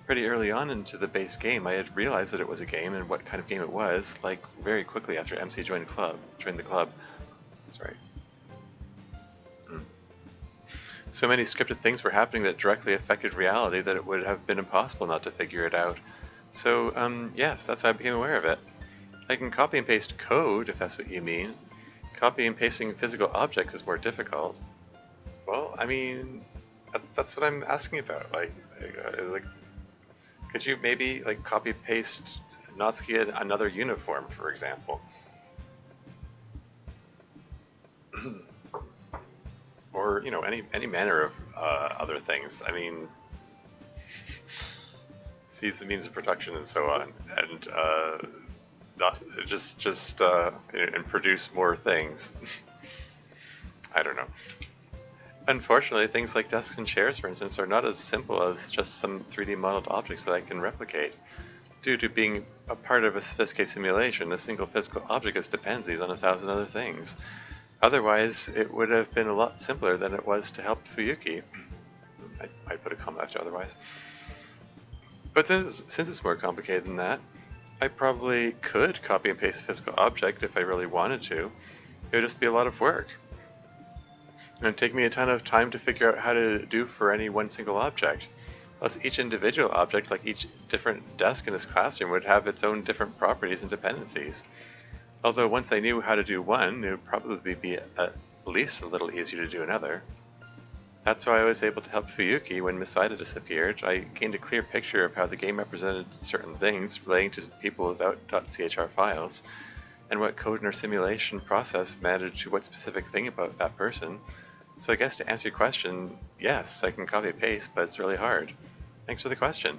A: Pretty early on into the base game, I had realized that it was a game and what kind of game it was, like very quickly after MC joined the club. That's right. So many scripted things were happening that directly affected reality that it would have been impossible not to figure it out. So, yes, that's how I became aware of it. I can copy and paste code, if that's what you mean. Copy and pasting physical objects is more difficult. Well, I mean, that's what I'm asking about. Like, could you maybe like copy paste Natsuki another uniform, for example? Or, you know, any manner of other things. I mean, seize the means of production and so on, and not and produce more things. I don't know. Unfortunately, things like desks and chairs, for instance, are not as simple as just some 3D modeled objects that I can replicate. Due to being a part of a sophisticated simulation, a single physical object has dependencies on 1,000 other things. Otherwise, it would have been a lot simpler than it was to help Fuyuki. I put a comma after otherwise. But since it's more complicated than that, I probably could copy and paste a physical object if I really wanted to. It would just be a lot of work. It would take me a ton of time to figure out how to do for any one single object. Plus, each individual object, like each different desk in this classroom, would have its own different properties and dependencies. Although once I knew how to do one, it would probably be at least a little easier to do another. That's why I was able to help Fuyuki when Miss Ida disappeared. I gained a clear picture of how the game represented certain things relating to people without .chr files, and what code in our simulation process mattered to what specific thing about that person. So I guess to answer your question, yes, I can copy paste, but it's really hard. Thanks for the question.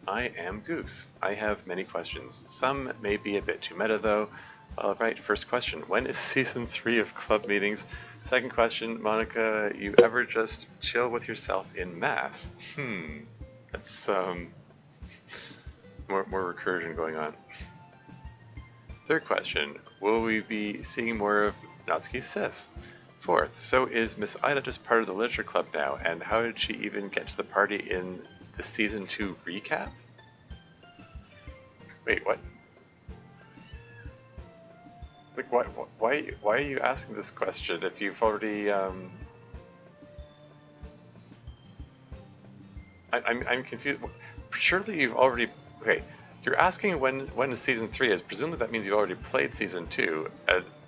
A: I am Goose. I have many questions. Some may be a bit too meta though. Alright, first question. When is season 3 of club meetings? Second question, Monica, you ever just chill with yourself in mass? That's more recursion going on. Third question, will we be seeing more of Natsuki's sis? Fourth, so is Miss Ida just part of the literature club now, and how did she even get to the party in the season 2 recap? Wait, what? Like, why are you asking this question if you've already, I'm confused. Surely you've already, okay, you're asking when season 3 is. Presumably that means you've already played season 2.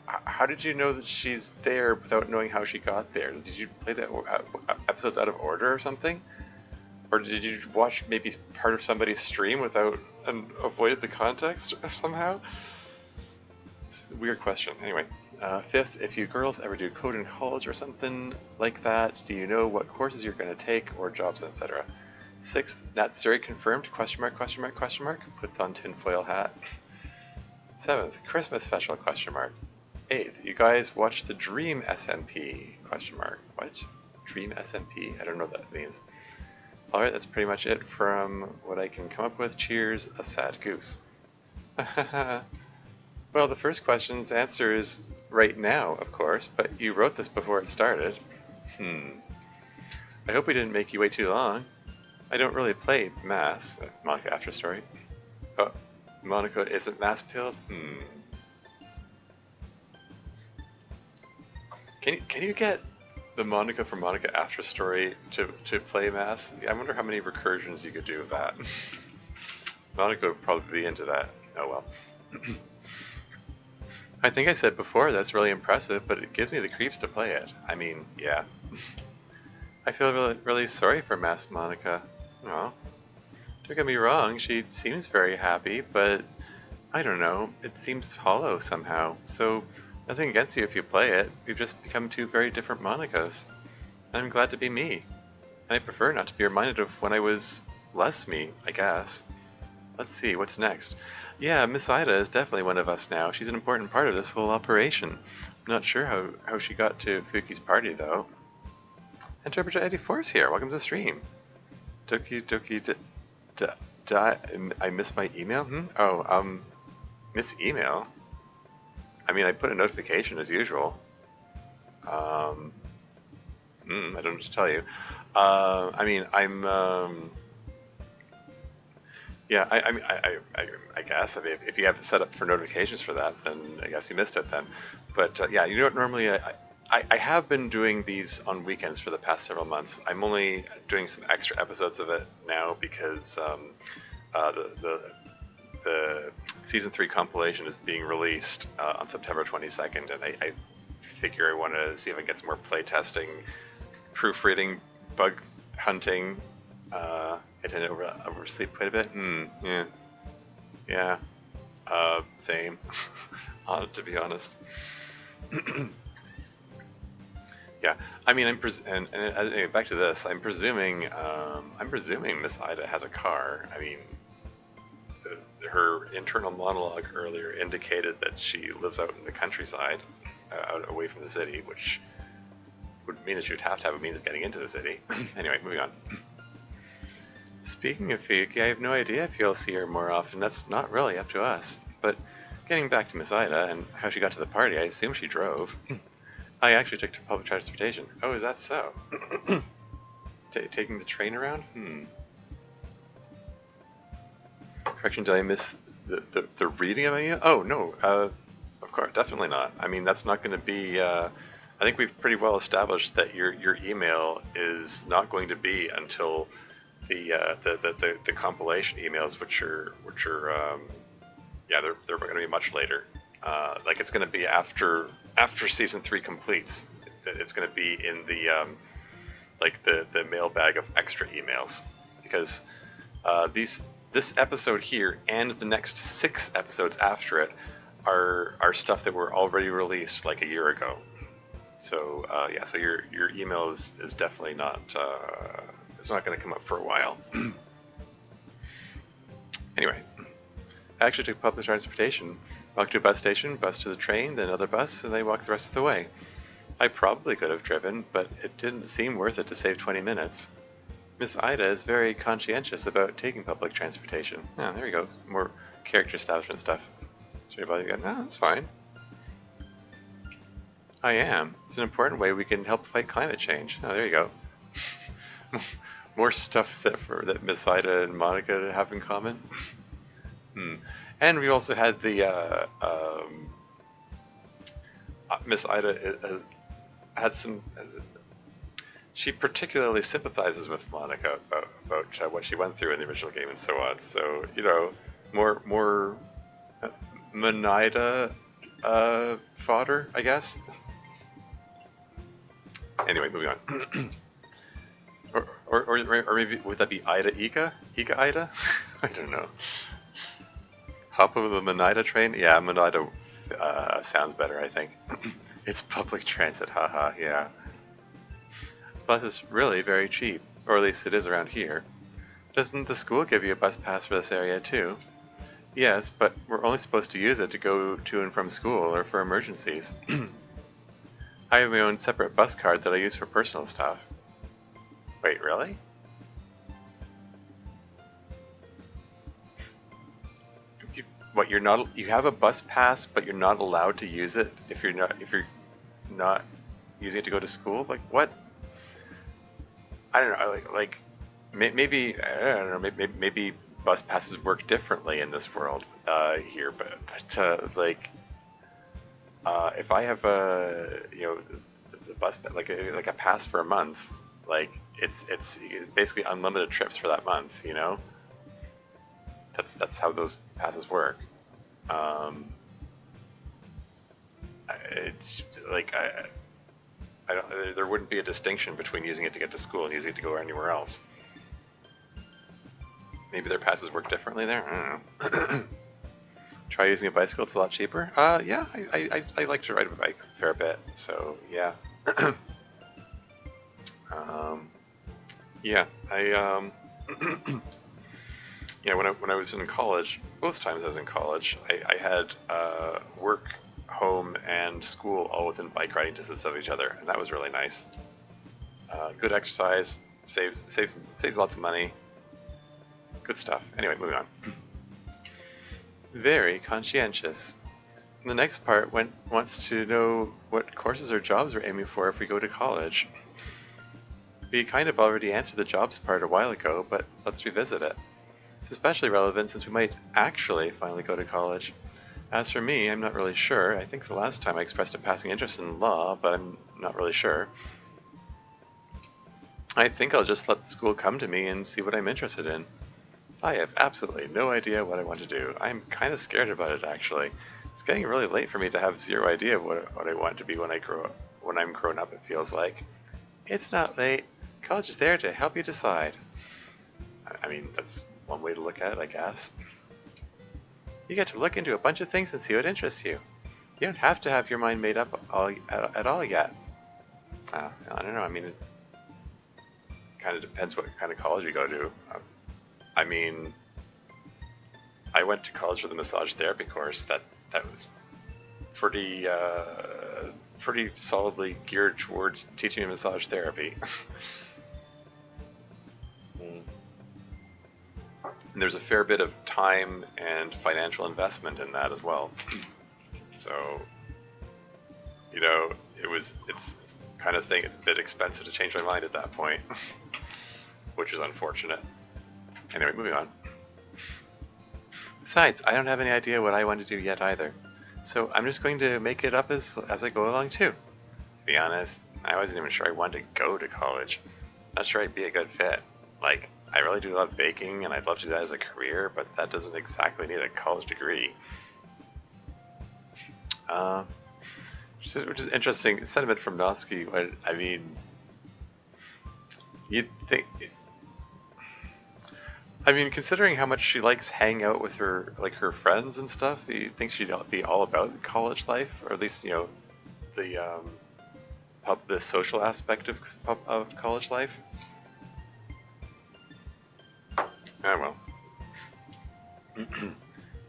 A: How did you know that she's there without knowing how she got there? Did you play the episodes out of order or something? Or did you watch maybe part of somebody's stream without and avoided the context somehow? It's a weird question. Anyway, fifth, if you girls ever do code in college or something like that, do you know what courses you're going to take or jobs, etc.? Sixth, Natsuri confirmed, question mark, question mark, question mark, puts on tinfoil hat. Seventh, Christmas special, question mark. Eighth, you guys watch the Dream SMP, question mark. What? Dream SMP? I don't know what that means. Alright, that's pretty much it from what I can come up with. Cheers, a sad goose. Well, the first question's answer is right now, of course, but you wrote this before it started. I hope we didn't make you wait too long. I don't really play Mass, Monica After Story. Oh, Monica isn't Mass pilled? Can you get the Monica from Monica After Story to play Mass? I wonder how many recursions you could do of that. Monica would probably be into that. Oh well. I think I said before that's really impressive, but it gives me the creeps to play it. I mean, yeah. I feel really sorry for Mass Monica. Oh, don't get me wrong, she seems very happy, but I don't know, it seems hollow somehow. So, nothing against you if you play it. We've just become two very different Monicas. I'm glad to be me. And I prefer not to be reminded of when I was less me, I guess. Let's see, what's next? Yeah, Miss Ida is definitely one of us now. She's an important part of this whole operation. I'm not sure how she got to Fuki's party, though. Interpreter 84 is here. Welcome to the stream. Doki Doki I missed my email? Oh, miss email? I mean, I put a notification as usual. I don't know what to tell you. I mean, yeah, I guess if you have it set up for notifications for that, then I guess you missed it then. But yeah, you know what? Normally, I have been doing these on weekends for the past several months. I'm only doing some extra episodes of it now because the season 3 compilation is being released on September 22nd, and I figure I want to see if I can get some more playtesting, proofreading, bug hunting. I tend to oversleep quite a bit. Yeah. Same. To be honest. Yeah. I mean, and back to this. I'm presuming Miss Ida has a car. I mean, her internal monologue earlier indicated that she lives out in the countryside, out away from the city, which would mean that she would have to have a means of getting into the city. Anyway, moving on. Speaking of Fuki, I have no idea if you'll see her more often. That's not really up to us. But getting back to Miss Ida and how she got to the party, I assume she drove. I actually took public transportation. Oh, is that so? Taking the train around? Correction, did I miss the reading of it? Oh, no. Of course, definitely not. I mean, that's not going to be... I think we've pretty well established that your email is not going to be until the compilation emails, which are yeah, they're going to be much later. Like it's going to be after season 3 completes. It's going to be in the like the mailbag of extra emails, because this episode here and the next 6 episodes after it are stuff that were already released like a year ago. So yeah, so your email is definitely not it's not going to come up for a while. Anyway, I actually took public transportation. Walked to a bus station, bus to the train, then another bus, and I walked the rest of the way. I probably could have driven, but it didn't seem worth it to save 20 minutes. Miss Ida is very conscientious about taking public transportation. Oh, there we go. More character establishment stuff. Should I bother you again? No, that's fine. I am. It's an important way we can help fight climate change. Oh, there you go. More stuff that Miss Ida and Monica have in common. And we also had the Miss Ida had some. She particularly sympathizes with Monica about what she went through in the original game and so on. So you know, more Monida fodder, I guess. Anyway, moving on. Or maybe would that be Ida Ika? Ika Ida? I don't know. Hop over the Monida train? Yeah, Monida sounds better, I think. It's public transit, haha, yeah. Plus, it's really very cheap, or at least it is around here. Doesn't the school give you a bus pass for this area, too? Yes, but we're only supposed to use it to go to and from school or for emergencies. I have my own separate bus card that I use for personal stuff. Wait, really? What, you have a bus pass, but you're not allowed to use it if you're not using it to go to school? Like, what? I don't know, like maybe, I don't know, maybe bus passes work differently in this world, here, but like, if I have the bus, like a pass for a month. Like it's basically unlimited trips for that month. You know, that's how those passes work. Um, it's like I don't. There wouldn't be a distinction between using it to get to school and using it to go anywhere else. Maybe their passes work differently there. I don't know. Try using a bicycle; it's a lot cheaper. Yeah, I like to ride a bike a fair bit, so yeah. Yeah, yeah, when I was in college, both times I was in college, I had work, home, and school all within bike riding distance of each other, and that was really nice. Good exercise, saved lots of money, good stuff. Anyway, moving on. Very conscientious. The next part wants to know what courses or jobs we're aiming for if we go to college. We kind of already answered the jobs part a while ago, but let's revisit it. It's especially relevant since we might actually finally go to college. As for me, I'm not really sure. I think the last time I expressed a passing interest in law, but I'm not really sure. I think I'll just let the school come to me and see what I'm interested in. I have absolutely no idea what I want to do. I'm kind of scared about it, actually. It's getting really late for me to have zero idea of what I want to be when I'm grown up, it feels like. It's not late. College is there to help you decide. I mean, that's one way to look at it, I guess. You get to look into a bunch of things and see what interests you. You don't have to have your mind made up at all yet. I don't know. I mean, it kind of depends what kind of college you go to. I mean, I went to college for the massage therapy course. That was pretty solidly geared towards teaching massage therapy. And there's a fair bit of time and financial investment in that as well. So, you know, it's kind of thing. It's a bit expensive to change my mind at that point, which is unfortunate. Anyway, moving on. Besides, I don't have any idea what I want to do yet either. So I'm just going to make it up as I go along too. To be honest, I wasn't even sure I wanted to go to college. Not sure I'd be a good fit. Like, I really do love baking, and I'd love to do that as a career, but that doesn't exactly need a college degree. Which is interesting sentiment from Natsuki. I mean, you'd think. I mean, considering how much she likes hanging out with her friends and stuff, you think she'd be all about college life, or at least the social aspect of college life. Oh well.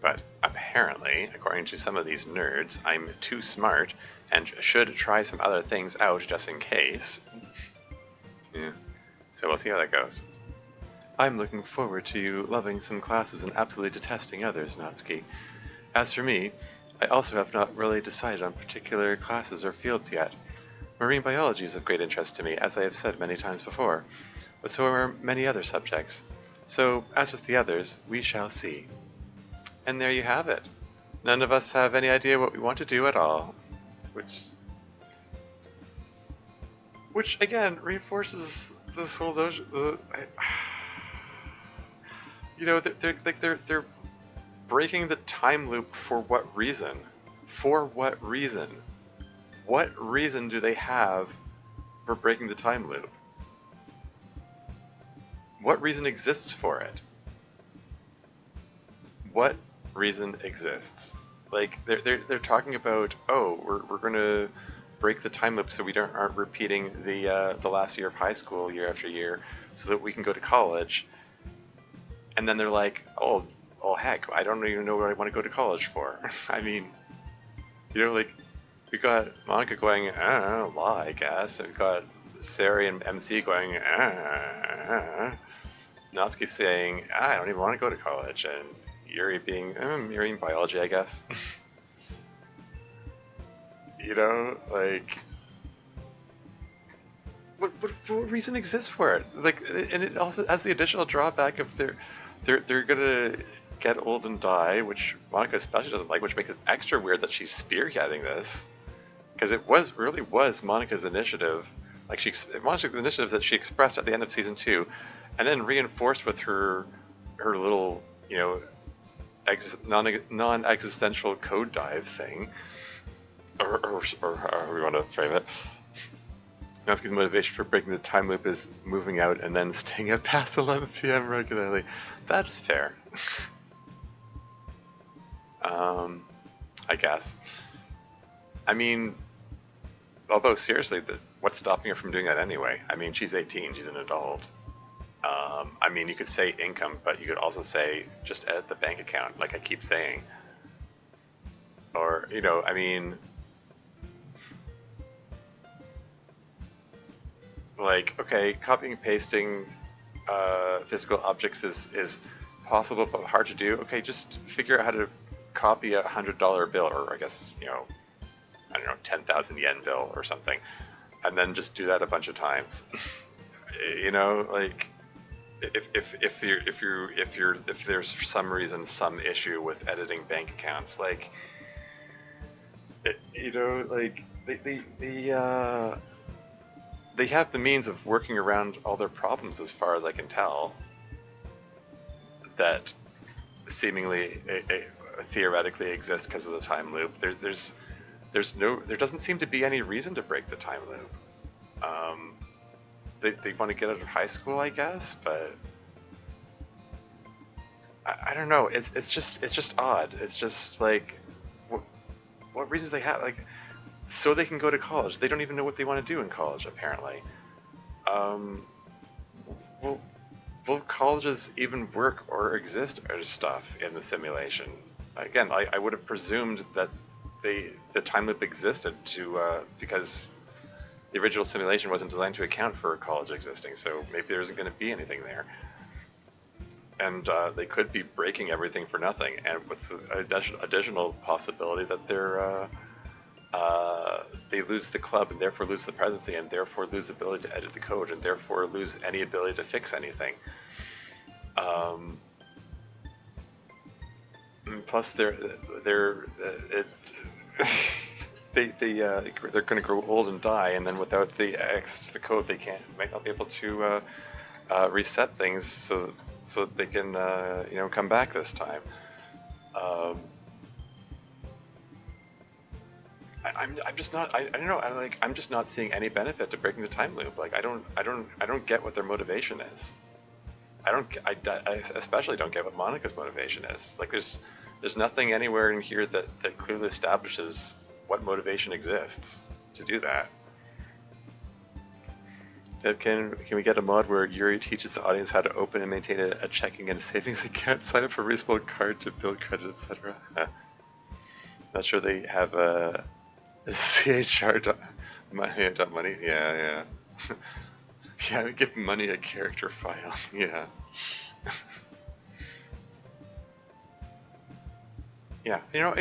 A: But apparently, according to some of these nerds, I'm too smart and should try some other things out just in case. Yeah. So we'll see how that goes. I'm looking forward to you loving some classes and absolutely detesting others, Natsuki. As for me, I also have not really decided on particular classes or fields yet. Marine biology is of great interest to me, as I have said many times before, but so are many other subjects. So, as with the others, we shall see. And there you have it. None of us have any idea what we want to do at all. Which again, reinforces this whole notion. You know, they're breaking the time loop for what reason? For what reason? What reason do they have for breaking the time loop? What reason exists for it? What reason exists? Like they're talking about, oh, we're gonna break the time loop so we aren't repeating the last year of high school year after year, so that we can go to college. And then they're like, oh heck, I don't even know what I want to go to college for. I mean, you know, like we got Monica going, law, I guess. And we got Sari and MC going, Natsuki saying, I don't even want to go to college, and Yuri being, Yuri biology, I guess. You know, like, what reason exists for it? Like, and it also has the additional drawback of they're gonna get old and die, which Monica especially doesn't like, which makes it extra weird that she's spearheading this. because it really was Monica's initiative. Like Monica's initiatives that she expressed at the end of season 2, and then reinforced with her little, you know, non-existential code dive thing, or however we want to frame it. Natsuki's motivation for breaking the time loop is moving out and then staying up past 11 p.m. regularly. That's fair. I guess. I mean, although seriously, what's stopping her from doing that anyway? I mean, she's 18, she's an adult. I mean, you could say income, but you could also say just edit the bank account, like I keep saying. Or, you know, I mean, like, okay, copying and pasting physical objects is possible but hard to do. Okay, just figure out how to copy a $100 bill, or I guess, you know, I don't know, 10,000 yen bill or something, and then just do that a bunch of times. You know, like, if there's for some reason some issue with editing bank accounts, like, you know, like they have the means of working around all their problems, as far as I can tell, that seemingly theoretically exist because of the time loop. There doesn't seem to be any reason to break the time loop. They want to get out of high school, I guess, but I don't know. It's just odd. It's just like, what reasons they have? Like, so they can go to college. They don't even know what they want to do in college, apparently. Will colleges even work or exist or stuff in the simulation? Again, I would have presumed that the time loop existed because the original simulation wasn't designed to account for college existing, so maybe there isn't going to be anything there. And they could be breaking everything for nothing, and with the additional possibility that they lose the club and therefore lose the presidency and therefore lose the ability to edit the code and therefore lose any ability to fix anything. Plus, they're going to grow old and die, and then without the access to the code, they might not be able to reset things so that they can you know, come back this time. I'm just not. I don't know. I'm just not seeing any benefit to breaking the time loop. Like, I don't get what their motivation is. I especially don't get what Monica's motivation is. Like, there's nothing anywhere in here that clearly establishes what motivation exists to do that. Can we get a mod where Yuri teaches the audience how to open and maintain a checking and a savings account, sign up for a reasonable card to build credit, etc.? Not sure they have a CHR money. Yeah. Yeah, we give money a character file. Yeah. Yeah, you know,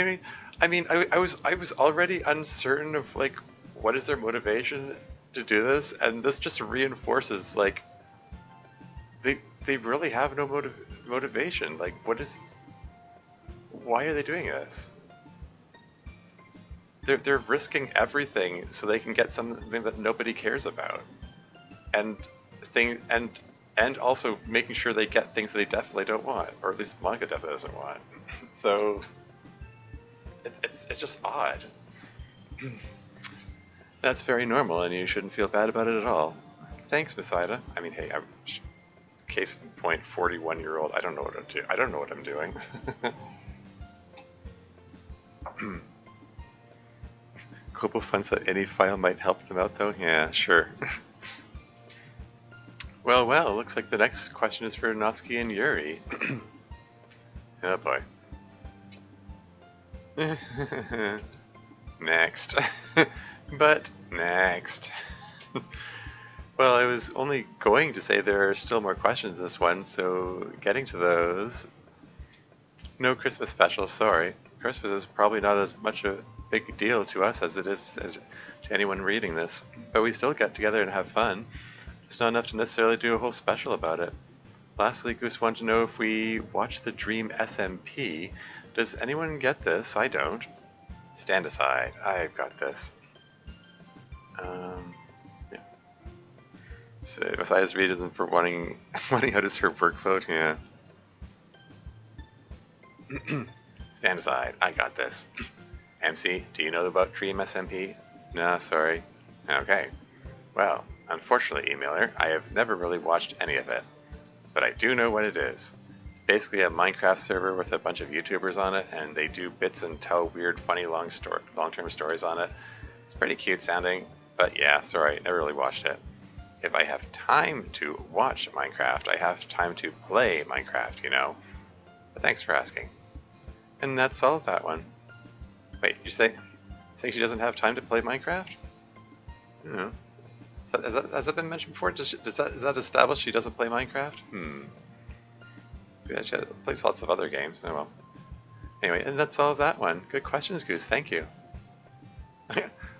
A: I was already uncertain of, like, what is their motivation to do this, and this just reinforces, like, they really have no motivation. Like, why are they doing this? They're risking everything so they can get something that nobody cares about, and also making sure they get things that they definitely don't want, or at least Monica definitely doesn't want. So it's just odd. That's very normal, and you shouldn't feel bad about it at all. Thanks, Miss Ida. I mean, hey, I'm case in point, 41-year-old. I don't know what I'm doing. Global funds that any file might help them out, though? Yeah, sure. Well, looks like the next question is for Natsuki and Yuri. Oh boy. Next. But next. Well, I was only going to say there are still more questions this one, so getting to those. No Christmas special, sorry. Christmas is probably not as much a big deal to us as it is to anyone reading this, but we still get together and have fun. It's not enough to necessarily do a whole special about it. Lastly, Goose wanted to know if we watch the Dream SMP. Does anyone get this? I don't. Stand aside. I've got this. Yeah. So besides reason for wanting wanting out of her workload, yeah. Stand aside. I got this. MC, do you know about Dream SMP? No, sorry. Okay. Well, unfortunately, emailer, I have never really watched any of it, but I do know what it is. It's basically a Minecraft server with a bunch of YouTubers on it, and they do bits and tell weird, funny, long-term stories on it. It's pretty cute sounding, but yeah, sorry, never really watched it. If I have time to watch Minecraft, I have time to play Minecraft, you know? But thanks for asking. And that's all of that one. Wait, you say she doesn't have time to play Minecraft? No. Has that been mentioned before? Is that established she doesn't play Minecraft? Yeah, she plays lots of other games. Oh well. Anyway, and that's all of that one. Good questions, Goose. Thank you.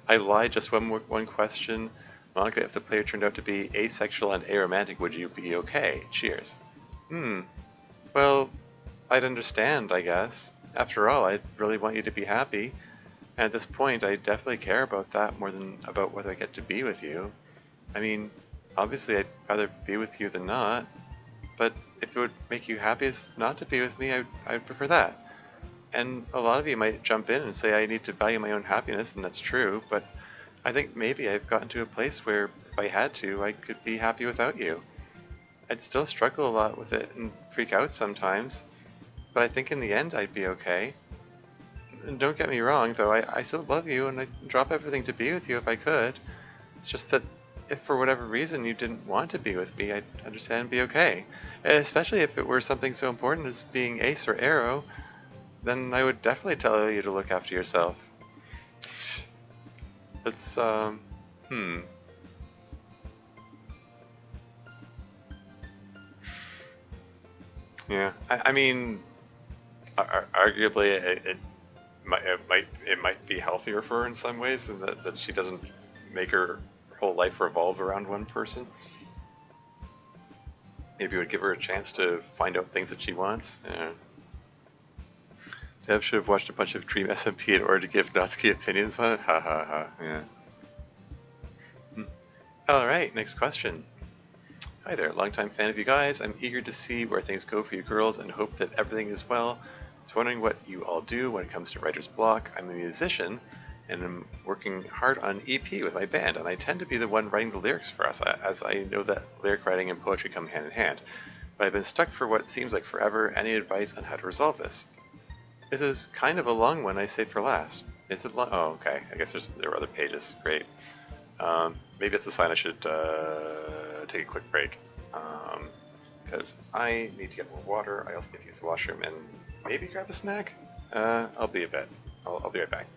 A: I lied. Just one question. Monica, if the player turned out to be asexual and aromantic, would you be okay? Cheers. Well, I'd understand, I guess. After all, I really want you to be happy. And at this point, I definitely care about that more than about whether I get to be with you. I mean, obviously I'd rather be with you than not, but if it would make you happiest not to be with me, I'd prefer that. And a lot of you might jump in and say I need to value my own happiness, and that's true, but I think maybe I've gotten to a place where if I had to, I could be happy without you. I'd still struggle a lot with it and freak out sometimes, but I think in the end I'd be okay. And don't get me wrong, though, I still love you and I'd drop everything to be with you if I could. It's just that if for whatever reason you didn't want to be with me, I'd understand and be okay. Especially if it were something so important as being ace or arrow, then I would definitely tell you to look after yourself. That's, Yeah, I mean, arguably it might be healthier for her in some ways, and that she doesn't make her whole life revolve around one person. Maybe it would give her a chance to find out things that she wants. Yeah. Dev should have watched a bunch of Dream SMP in order to give Natsuki opinions on it. Ha ha ha. Yeah. Alright, next question. Hi there, longtime fan of you guys. I'm eager to see where things go for you girls and hope that everything is well. I was wondering what you all do when it comes to writer's block. I'm a musician and I'm working hard on EP with my band, and I tend to be the one writing the lyrics for us, as I know that lyric writing and poetry come hand in hand. But I've been stuck for what seems like forever. Any advice on how to resolve this? This is kind of a long one I saved for last. Is it long? Oh, okay. I guess there are other pages. Great. Maybe it's a sign I should take a quick break. Because I need to get more water. I also need to use the washroom and maybe grab a snack. I'll be a bit. I'll be right back.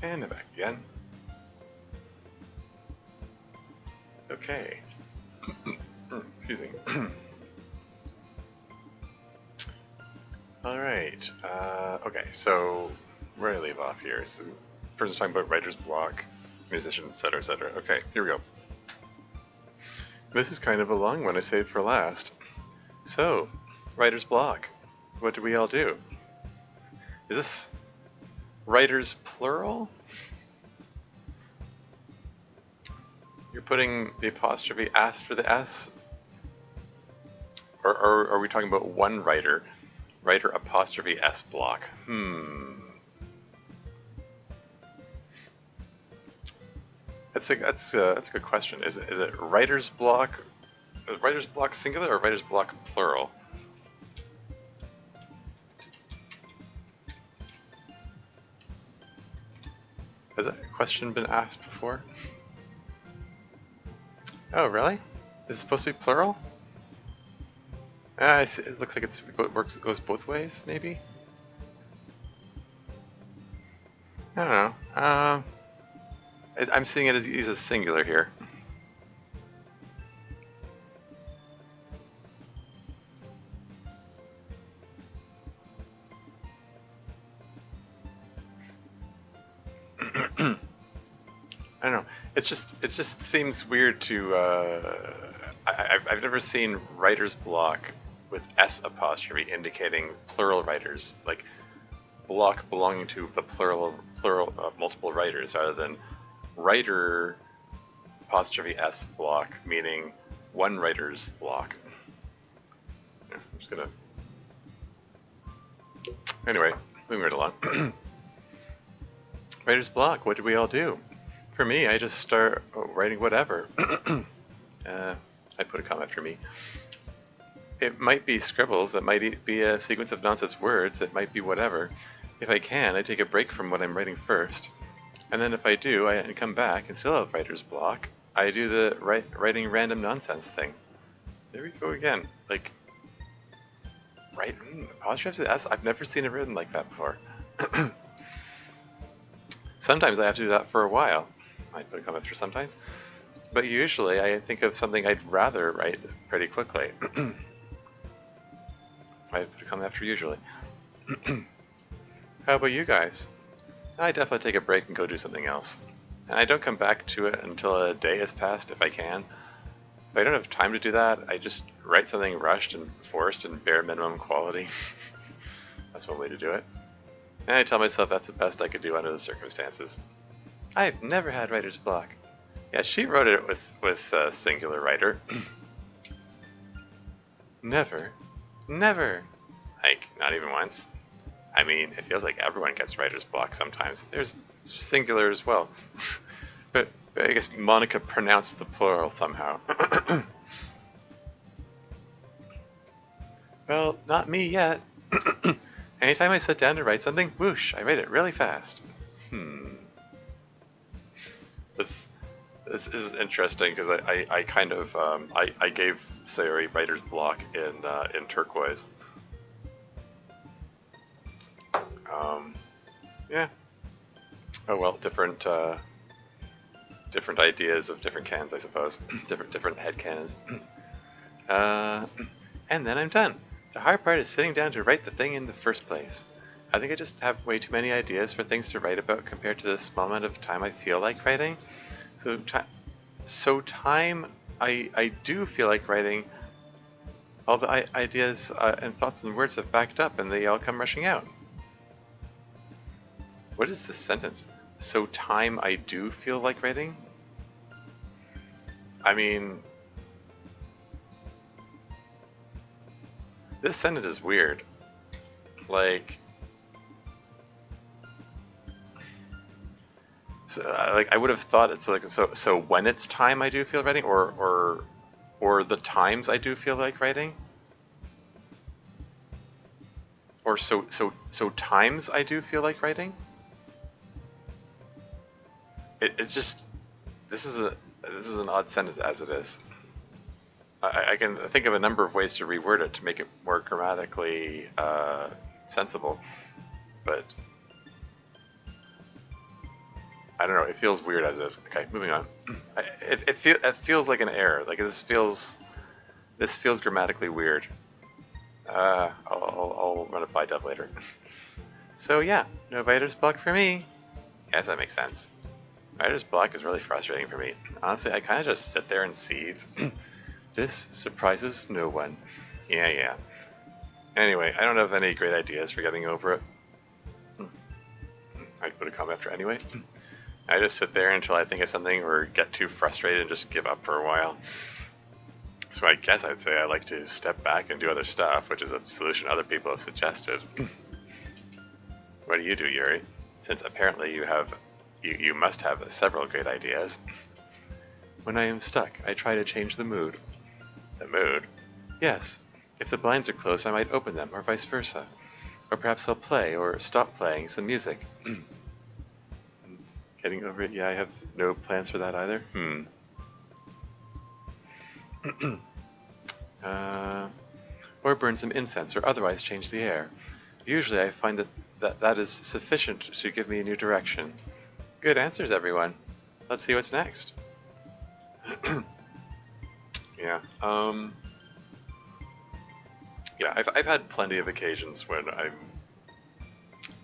A: And I'm back again. Okay. Excuse me. Alright. Okay, so where do I leave off here? So, person's talking about writer's block, musician, etc., etc. Okay, here we go. This is kind of a long one, I saved for last. So, writer's block. What do we all do? Is this writer's plural? You're putting the apostrophe after the S? Or are we talking about one writer? Writer apostrophe S block. That's a good question. Is it writer's block? Is writer's block singular or writer's block plural? Has that question been asked before? Oh, really? Is it supposed to be plural? I see. It looks like it goes both ways, maybe? I don't know. I'm seeing it as used as singular here. I don't know. It just seems weird to. I've never seen writer's block with S apostrophe indicating plural writers, like block belonging to the plural multiple writers, rather than writer apostrophe S block meaning one writer's block. Yeah, I'm just gonna. Anyway, moving right along. Writer's block. What do we all do? For me, I just start writing whatever. I put a comma after me. It might be scribbles, it might be a sequence of nonsense words, it might be whatever. If I can, I take a break from what I'm writing first. And then if I do, I come back and still have writer's block. I do the writing random nonsense thing. There we go again. Like, apostrophe S? I've never seen it written like that before. Sometimes I have to do that for a while. I put a comment for sometimes. But usually I think of something I'd rather write pretty quickly. I put a comment after usually. How about you guys? I definitely take a break and go do something else. And I don't come back to it until a day has passed if I can. If I don't have time to do that, I just write something rushed and forced and bare minimum quality. That's one way to do it. And I tell myself that's the best I could do under the circumstances. I've never had writer's block. Yeah, she wrote it with a singular writer. Never. Like, not even once. I mean, it feels like everyone gets writer's block sometimes. There's singular as well. But I guess Monica pronounced the plural somehow. Well, not me yet. Anytime I sit down to write something, whoosh, I write it really fast. This is interesting because I kind of I gave Sayori writer's block in turquoise. Yeah. Oh well, different ideas of different cans, I suppose. different head cans. And then I'm done. The hard part is sitting down to write the thing in the first place. I think I just have way too many ideas for things to write about compared to the small amount of time I feel like writing. So time I do feel like writing, all the ideas and thoughts and words have backed up and they all come rushing out. What is this sentence? So time I do feel like writing? I mean, this sentence is weird. Like, so, I would have thought it's like so when it's time I do feel writing, or the times I do feel like writing, or so times I do feel like writing. It's just this is an odd sentence as it is. I can think of a number of ways to reword it to make it more grammatically sensible, but I don't know. It feels weird as is. Okay, moving on. It feels like an error. Like this feels grammatically weird. I'll run it by Dev later. So yeah, no writer's block for me. Yes, that makes sense. Writer's block is really frustrating for me. Honestly, I kind of just sit there and seethe. This surprises no one. Yeah. Anyway, I don't have any great ideas for getting over it. I put a comment after anyway. I just sit there until I think of something or get too frustrated and just give up for a while. So I guess I'd say I like to step back and do other stuff, which is a solution other people have suggested. What do you do, Yuri? Since apparently you must have several great ideas. When I am stuck, I try to change the mood. The mood? Yes. If the blinds are closed, I might open them, or vice versa. Or perhaps I'll play or stop playing some music. Getting over it? Yeah, I have no plans for that either. Or burn some incense or otherwise change the air. Usually I find that is sufficient to give me a new direction. Good answers, everyone. Let's see what's next. Yeah, I've had plenty of occasions when I'm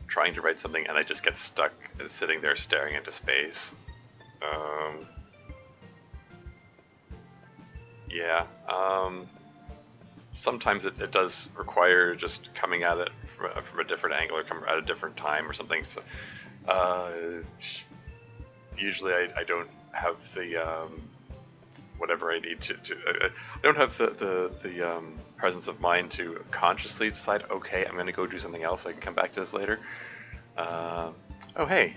A: trying to write something and I just get stuck sitting there staring into space. Sometimes it does require just coming at it from a different angle or coming at a different time or something. So, usually I don't have the whatever I need to I don't have the presence of mind to consciously decide, okay, I'm going to go do something else so I can come back to this later. Oh hey,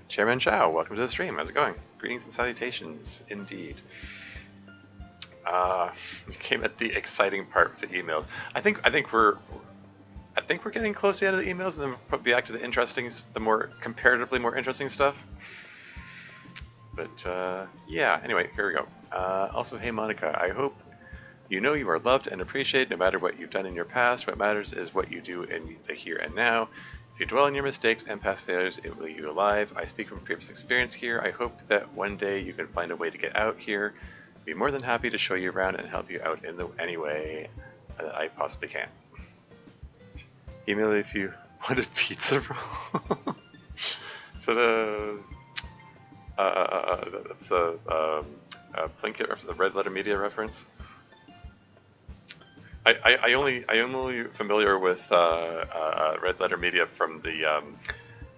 A: Chairman Chow, welcome to the stream. How's it going? Greetings and salutations, indeed. You came at the exciting part with the emails. I think we're getting close to the end of the emails, and then we'll be back to the interesting, comparatively more interesting stuff. But yeah, anyway, here we go. Also, hey Monica, I hope you know you are loved and appreciated no matter what you've done in your past. What matters is what you do in the here and now. If you dwell on your mistakes and past failures, it will leave you alive. I speak from previous experience here. I hope that one day you can find a way to get out here. Be more than happy to show you around and help you out in any way that I possibly can. Email if you want a pizza roll. That's a Plinkett reference, a Red Letter Media reference. I only familiar with Red Letter Media from the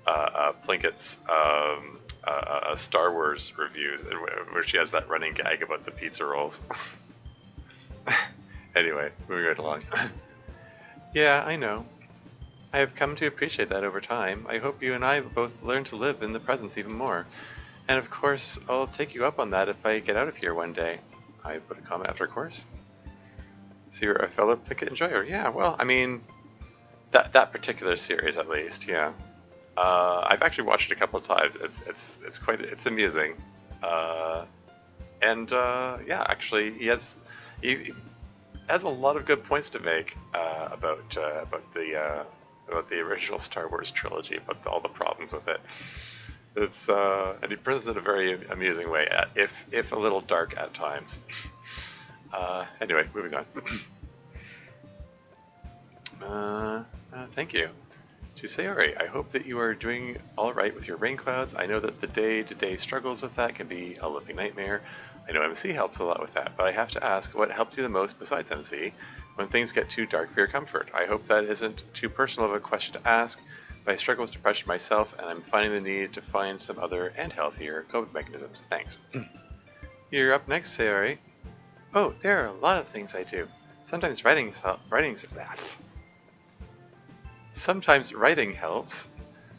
A: Plinkett's Star Wars reviews, where she has that running gag about the pizza rolls. Anyway, moving right along. Yeah, I know. I have come to appreciate that over time. I hope you and I both learn to live in the presence even more. And of course, I'll take you up on that if I get out of here one day. I put a comment after, of course. So you're a fellow Plinkett enjoyer. Yeah, well, I mean, that particular series at least, yeah. I've actually watched it a couple of times. It's amusing. Yeah, actually, he has a lot of good points to make about the original Star Wars trilogy, about all the problems with it. It's and he presents it in a very amusing way, if a little dark at times. Anyway, moving on. Thank you. To Sayori, I hope that you are doing alright with your rain clouds. I know that the day-to-day struggles with that can be a living nightmare. I know MC helps a lot with that, but I have to ask, what helps you the most besides MC when things get too dark for your comfort? I hope that isn't too personal of a question to ask, but I struggle with depression myself, and I'm finding the need to find some other and healthier coping mechanisms. Thanks. You're up next, Sayori. Oh, there are a lot of things I do. Sometimes writing helps.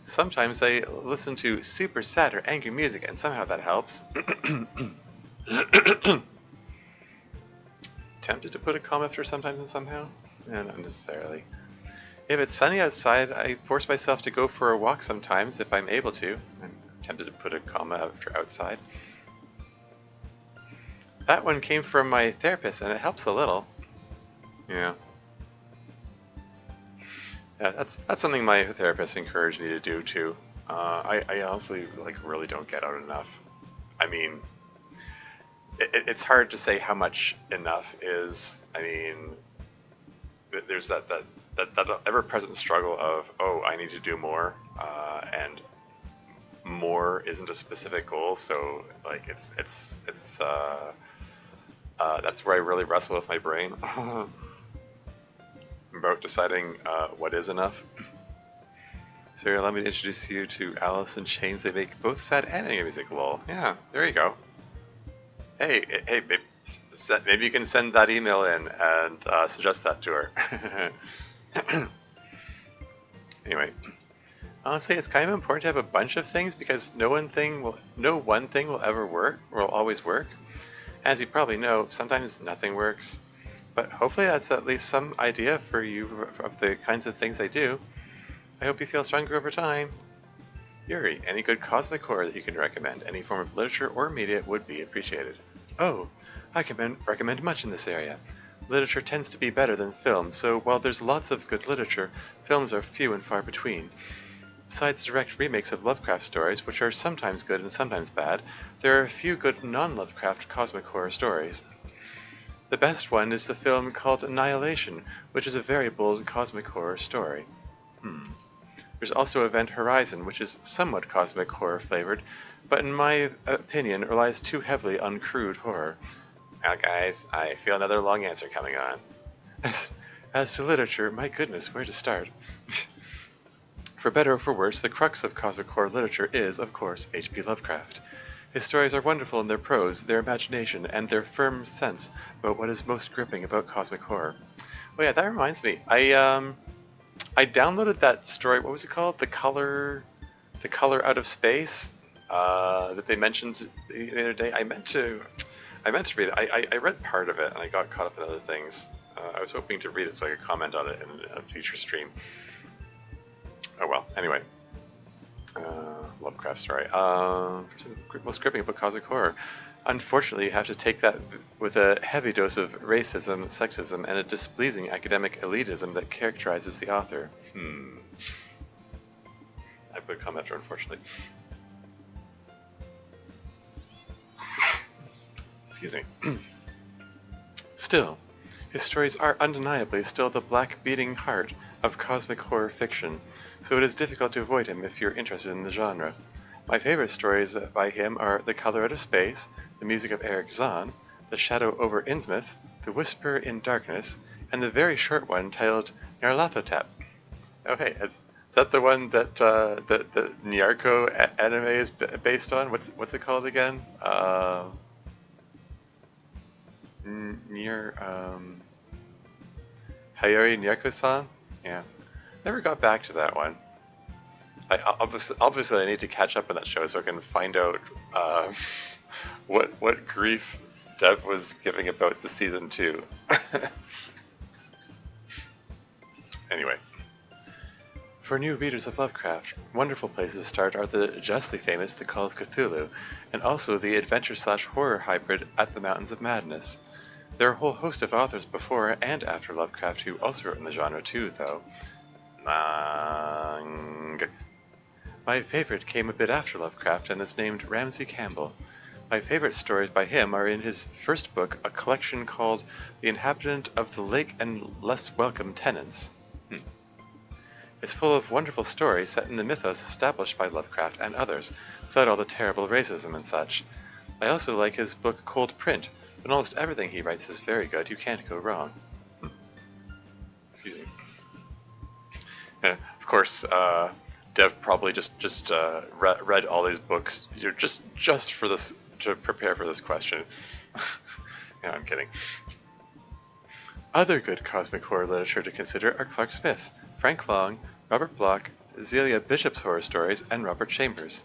A: Sometimes I listen to super sad or angry music, and somehow that helps. Tempted to put a comma after sometimes and somehow? Not necessarily. If it's sunny outside, I force myself to go for a walk sometimes if I'm able to. I'm tempted to put a comma after outside. That one came from my therapist, and it helps a little. Yeah. Yeah, that's something my therapist encouraged me to do too. I honestly like really don't get out enough. I mean, it's hard to say how much enough is. I mean, there's that ever-present struggle of, oh, I need to do more, and more isn't a specific goal. So like it's that's where I really wrestle with my brain about deciding what is enough. So here, let me introduce you to Alice in Chains. They make both sad and angry music. Lol. Yeah, there you go. Hey, babe, maybe you can send that email in and suggest that to her. Anyway, honestly, it's kind of important to have a bunch of things because no one thing will ever work, or will always work. As you probably know, sometimes nothing works, but hopefully that's at least some idea for you of the kinds of things I do. I hope you feel stronger over time. Yuri, any good cosmic horror that you can recommend? Any form of literature or media would be appreciated. Oh, I can recommend much in this area. Literature tends to be better than film, so while there's lots of good literature, films are few and far between. Besides direct remakes of Lovecraft stories, which are sometimes good and sometimes bad, there are a few good non-Lovecraft cosmic horror stories. The best one is the film called Annihilation, which is a very bold cosmic horror story. There's also Event Horizon, which is somewhat cosmic horror flavored, but in my opinion relies too heavily on crude horror. Well, guys, I feel another long answer coming on. As to literature, my goodness, where to start? For better or for worse, the crux of cosmic horror literature is, of course, H.P. Lovecraft. His stories are wonderful in their prose, their imagination, and their firm sense about what is most gripping about cosmic horror. Oh yeah, that reminds me. I downloaded that story. What was it called? The Color Out of Space that they mentioned the other day. I meant to read it. I read part of it and I got caught up in other things. I was hoping to read it so I could comment on it in a future stream. Oh well. Anyway, Lovecraft story. Most gripping about cosmic horror. Unfortunately, you have to take that with a heavy dose of racism, sexism, and a displeasing academic elitism that characterizes the author. I put a comment there, unfortunately. Excuse me. Still, his stories are undeniably still the black beating heart of cosmic horror fiction, so it is difficult to avoid him if you're interested in the genre. My favorite stories by him are The Color Out of Space, the music of Eric Zahn, The Shadow over Innsmouth, The Whisper in Darkness, and the very short one titled Nyarlathotep. Okay, is that the one that the Nyarko anime is based on? What's it called again? Hayori Nyarko-san? Yeah. Never got back to that one. Obviously I need to catch up on that show so I can find out what grief Dev was giving about the season 2. Anyway. For new readers of Lovecraft, wonderful places to start are the justly famous The Call of Cthulhu, and also the adventure/horror hybrid At the Mountains of Madness. There are a whole host of authors before and after Lovecraft who also wrote in the genre too, though. My favorite came a bit after Lovecraft and is named Ramsey Campbell. My favorite stories by him are in his first book, a collection called The Inhabitant of the Lake and Less Welcome Tenants. It's full of wonderful stories set in the mythos established by Lovecraft and others, without all the terrible racism and such. I also like his book Cold Print, but almost everything he writes is very good. You can't go wrong. Excuse me. Of course, Dev probably just read all these books just for this, to prepare for this question. No, I'm kidding. Other good cosmic horror literature to consider are Clark Smith, Frank Long, Robert Bloch, Zelia Bishop's horror stories, and Robert Chambers.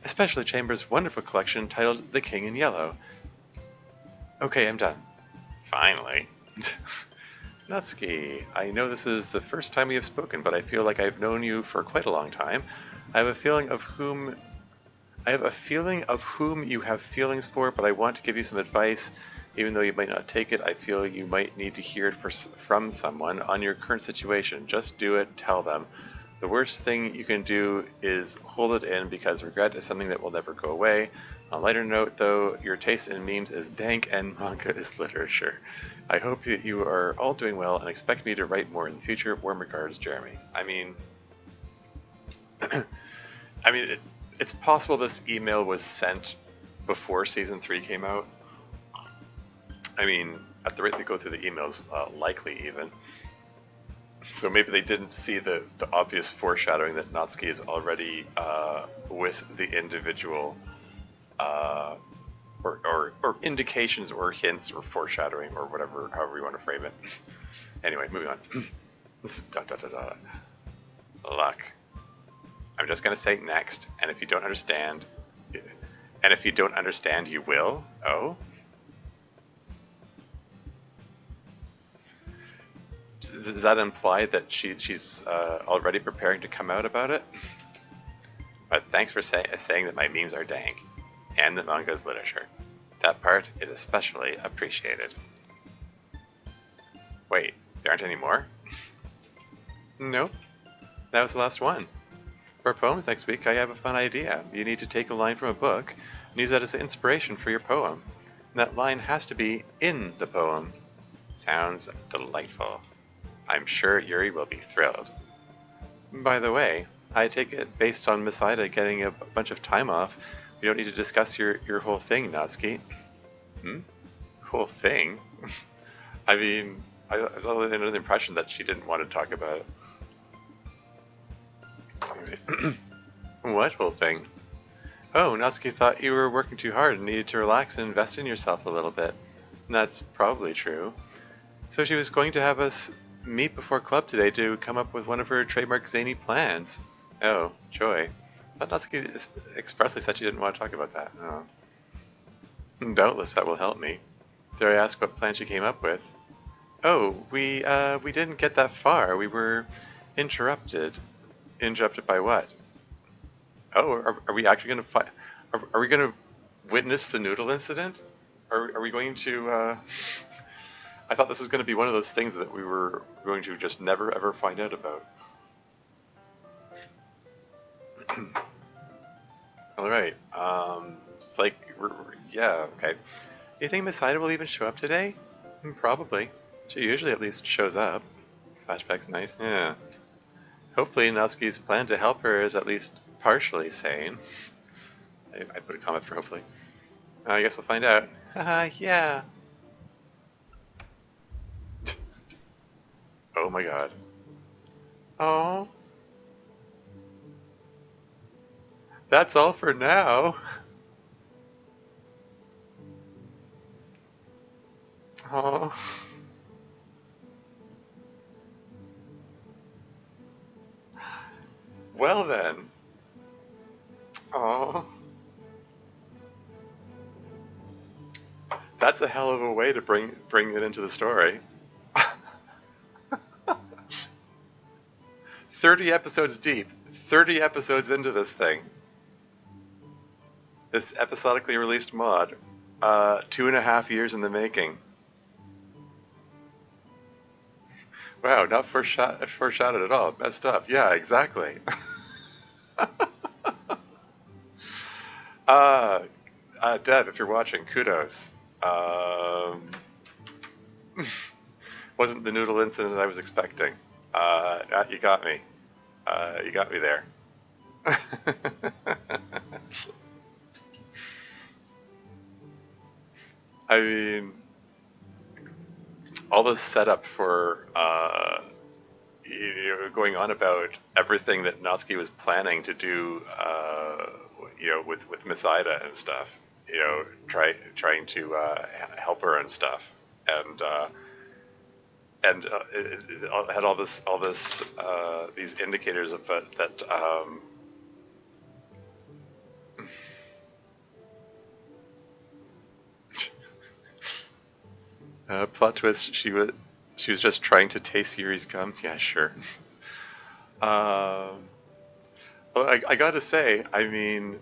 A: Especially Chambers' wonderful collection titled The King in Yellow. Okay, I'm done. Finally. Natsuki, I know this is the first time we have spoken, but I feel like I've known you for quite a long time. I have a feeling of whom you have feelings for, but I want to give you some advice. Even though you might not take it, I feel you might need to hear it from someone on your current situation. Just do it, tell them. The worst thing you can do is hold it in because regret is something that will never go away. On a lighter note, though, your taste in memes is dank and manga is literature. I hope that you are all doing well and expect me to write more in the future. Warm regards, Jeremy. I mean, it's possible this email was sent before season 3 came out. I mean, at the rate they go through the emails, likely even. So maybe they didn't see the obvious foreshadowing that Natsuki is already with the individual, or indications or hints or foreshadowing or whatever, however you want to frame it. Anyway, moving on. Luck. I'm just gonna say next, and if you don't understand, you will. Oh. Does that imply that she's already preparing to come out about it? But thanks for saying that my memes are dank, and that manga is literature. That part is especially appreciated. Wait, there aren't any more? Nope. That was the last one. For poems next week, I have a fun idea. You need to take a line from a book and use that as inspiration for your poem. And that line has to be in the poem. Sounds delightful. I'm sure Yuri will be thrilled. By the way, I take it based on Miss Ida getting a bunch of time off, we don't need to discuss your whole thing, Natsuki. Whole thing? I mean, I was under the impression that she didn't want to talk about it. What whole thing? Oh, Natsuki thought you were working too hard and needed to relax and invest in yourself a little bit. And that's probably true. So she was going to have us meet before club today to come up with one of her trademark zany plans. Oh, joy. I thought Natsuki expressly said she didn't want to talk about that. Oh. Doubtless that will help me. Did I ask what plan she came up with? Oh, we didn't get that far. We were interrupted. Interrupted by what? Oh, are we actually going to are we going to witness the noodle incident? Are we going to? I thought this was going to be one of those things that we were going to just never ever find out about. All right. It's like yeah. Okay. You think Miss Ida will even show up today? Probably. She usually at least shows up. Flashback's nice. Yeah. Hopefully Natsuki's plan to help her is at least partially sane. I put a comment for hopefully. I guess we'll find out. Haha, yeah. Oh my god. Oh. That's all for now. Oh. Well then. Oh. That's a hell of a way to bring it into the story. 30 episodes deep. 30 episodes into this thing. This episodically released mod. 2.5 years in the making. Wow, not foreshadowed at all. Messed up. Yeah, exactly. Deb, if you're watching, kudos. Wasn't the noodle incident I was expecting. You got me. You got me there. I mean, all this setup for going on about everything that Natsuki was planning to do, with Miss Ida and stuff. Trying to help her and stuff, and it had all this these indicators of that. Plot twist: she was just trying to taste Yuri's gum. Yeah, sure. Well, I gotta say, I mean,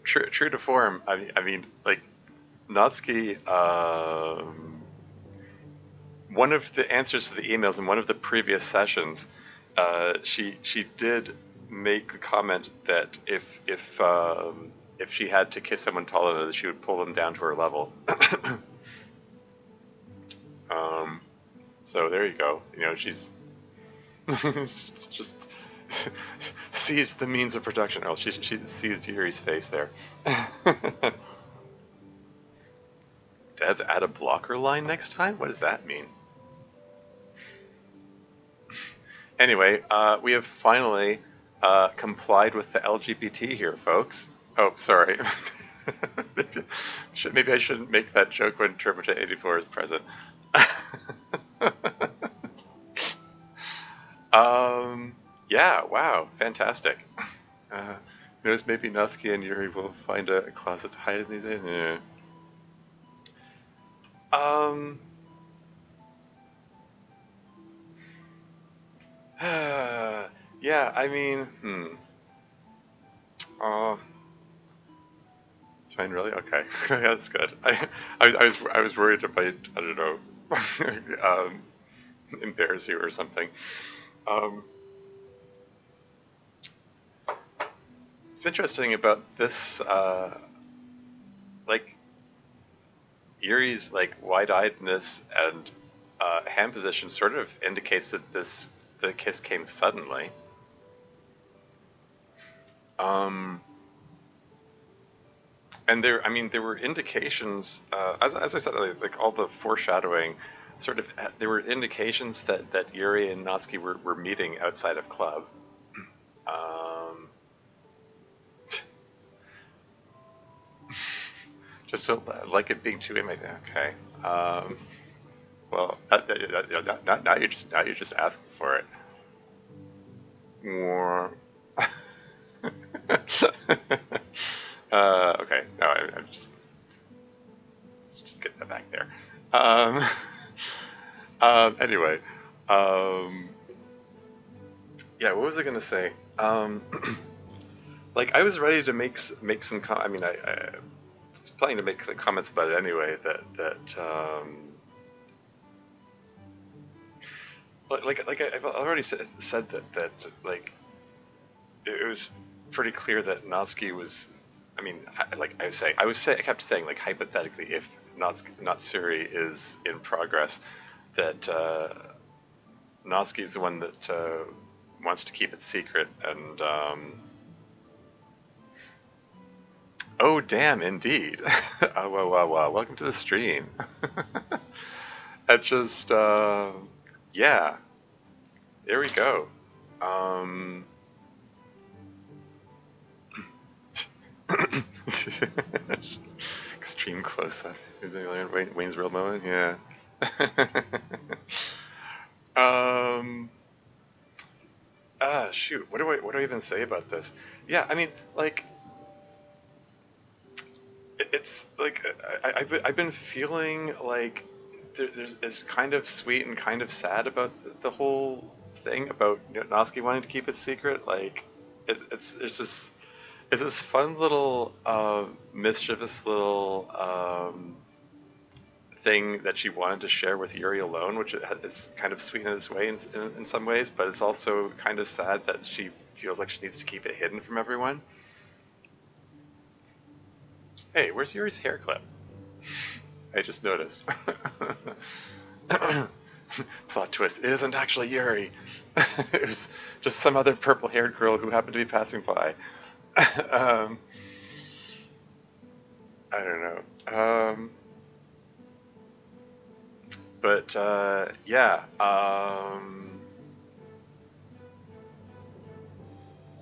A: true to form. I mean, like Natsuki. one of the answers to the emails in one of the previous sessions, she did make the comment that if she had to kiss someone tall enough, she would pull them down to her level. um, so there you go. You know, she's just seized the means of production. Oh, she seized Yuri's face there. Dev, add a blocker line next time? What does that mean? Anyway, we have finally complied with the LGBT here, folks. Oh, sorry. Maybe I shouldn't make that joke when Turbota 84 is present. Yeah, wow, fantastic. Who knows, maybe Natsuki and Yuri will find a closet to hide in these days? Yeah. Um, yeah, I mean, it's fine, really? Okay, yeah, that's good. I was worried if I don't know, embarrass you or something. Um, it's interesting about this, like Yuri's like wide-eyedness and hand position sort of indicates that the kiss came suddenly. Um, and there were indications, as I said, like all the foreshadowing, sort of, there were indications that Yuri and Natsuki were meeting outside of club. Um, just so, like it being too intimate. Okay. Well, now you're just asking for it. Okay. No, I'm just get that back there. Um, anyway, um, yeah, what was I gonna say? Like I was ready to make some. I mean, I was planning to make comments about it anyway. Like I've already said that like it was pretty clear that Natsuki was. I mean, like I kept saying like hypothetically, if Natsuri is in progress, that Natsuki is the one that wants to keep it secret, and oh damn, indeed. Wow, welcome to the stream. It just yeah, there we go. Um, extreme close up. Is it Wayne's real moment? Yeah. um. Shoot. What do I even say about this? Yeah. I mean, like, it's like I've been feeling like there's is kind of sweet and kind of sad about the whole thing about Natsuki wanting to keep it secret. Like, it's this fun little mischievous little thing that she wanted to share with Yuri alone, which is kind of sweet in its way in some ways, but it's also kind of sad that she feels like she needs to keep it hidden from everyone. Hey, where's Yuri's hair clip? I just noticed. Plot twist, it isn't actually Yuri. It was just some other purple-haired girl who happened to be passing by. I don't know. But yeah,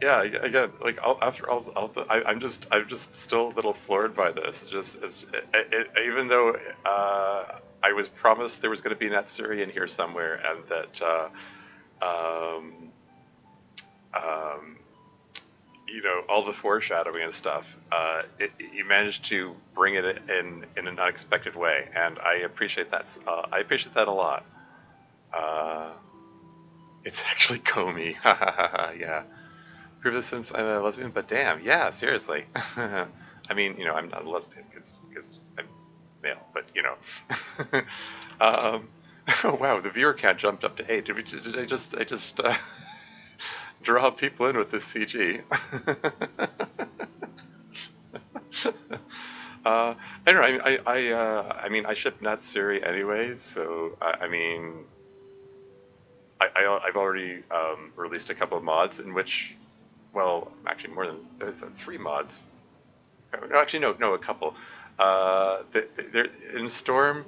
A: yeah. Again, like after all I'm just still a little floored by this. Even though I was promised there was going to be Natsuri in here somewhere, and that um, um, all the foreshadowing and stuff, you managed to bring it in an unexpected way, and I appreciate that. I appreciate that a lot. Uh, it's actually Comey. Yeah. Prove this since I'm a lesbian, but damn, yeah, seriously. I mean, I'm not a lesbian because I'm male, but um, Oh wow, the viewer count jumped up to 8. Did I just draw people in with this CG? uh, I don't know. I mean, I ship Natsuri anyways, so I mean, I've already released a couple of mods in which, well, actually more than 3 mods. No, actually, no, a couple. They're in Storm.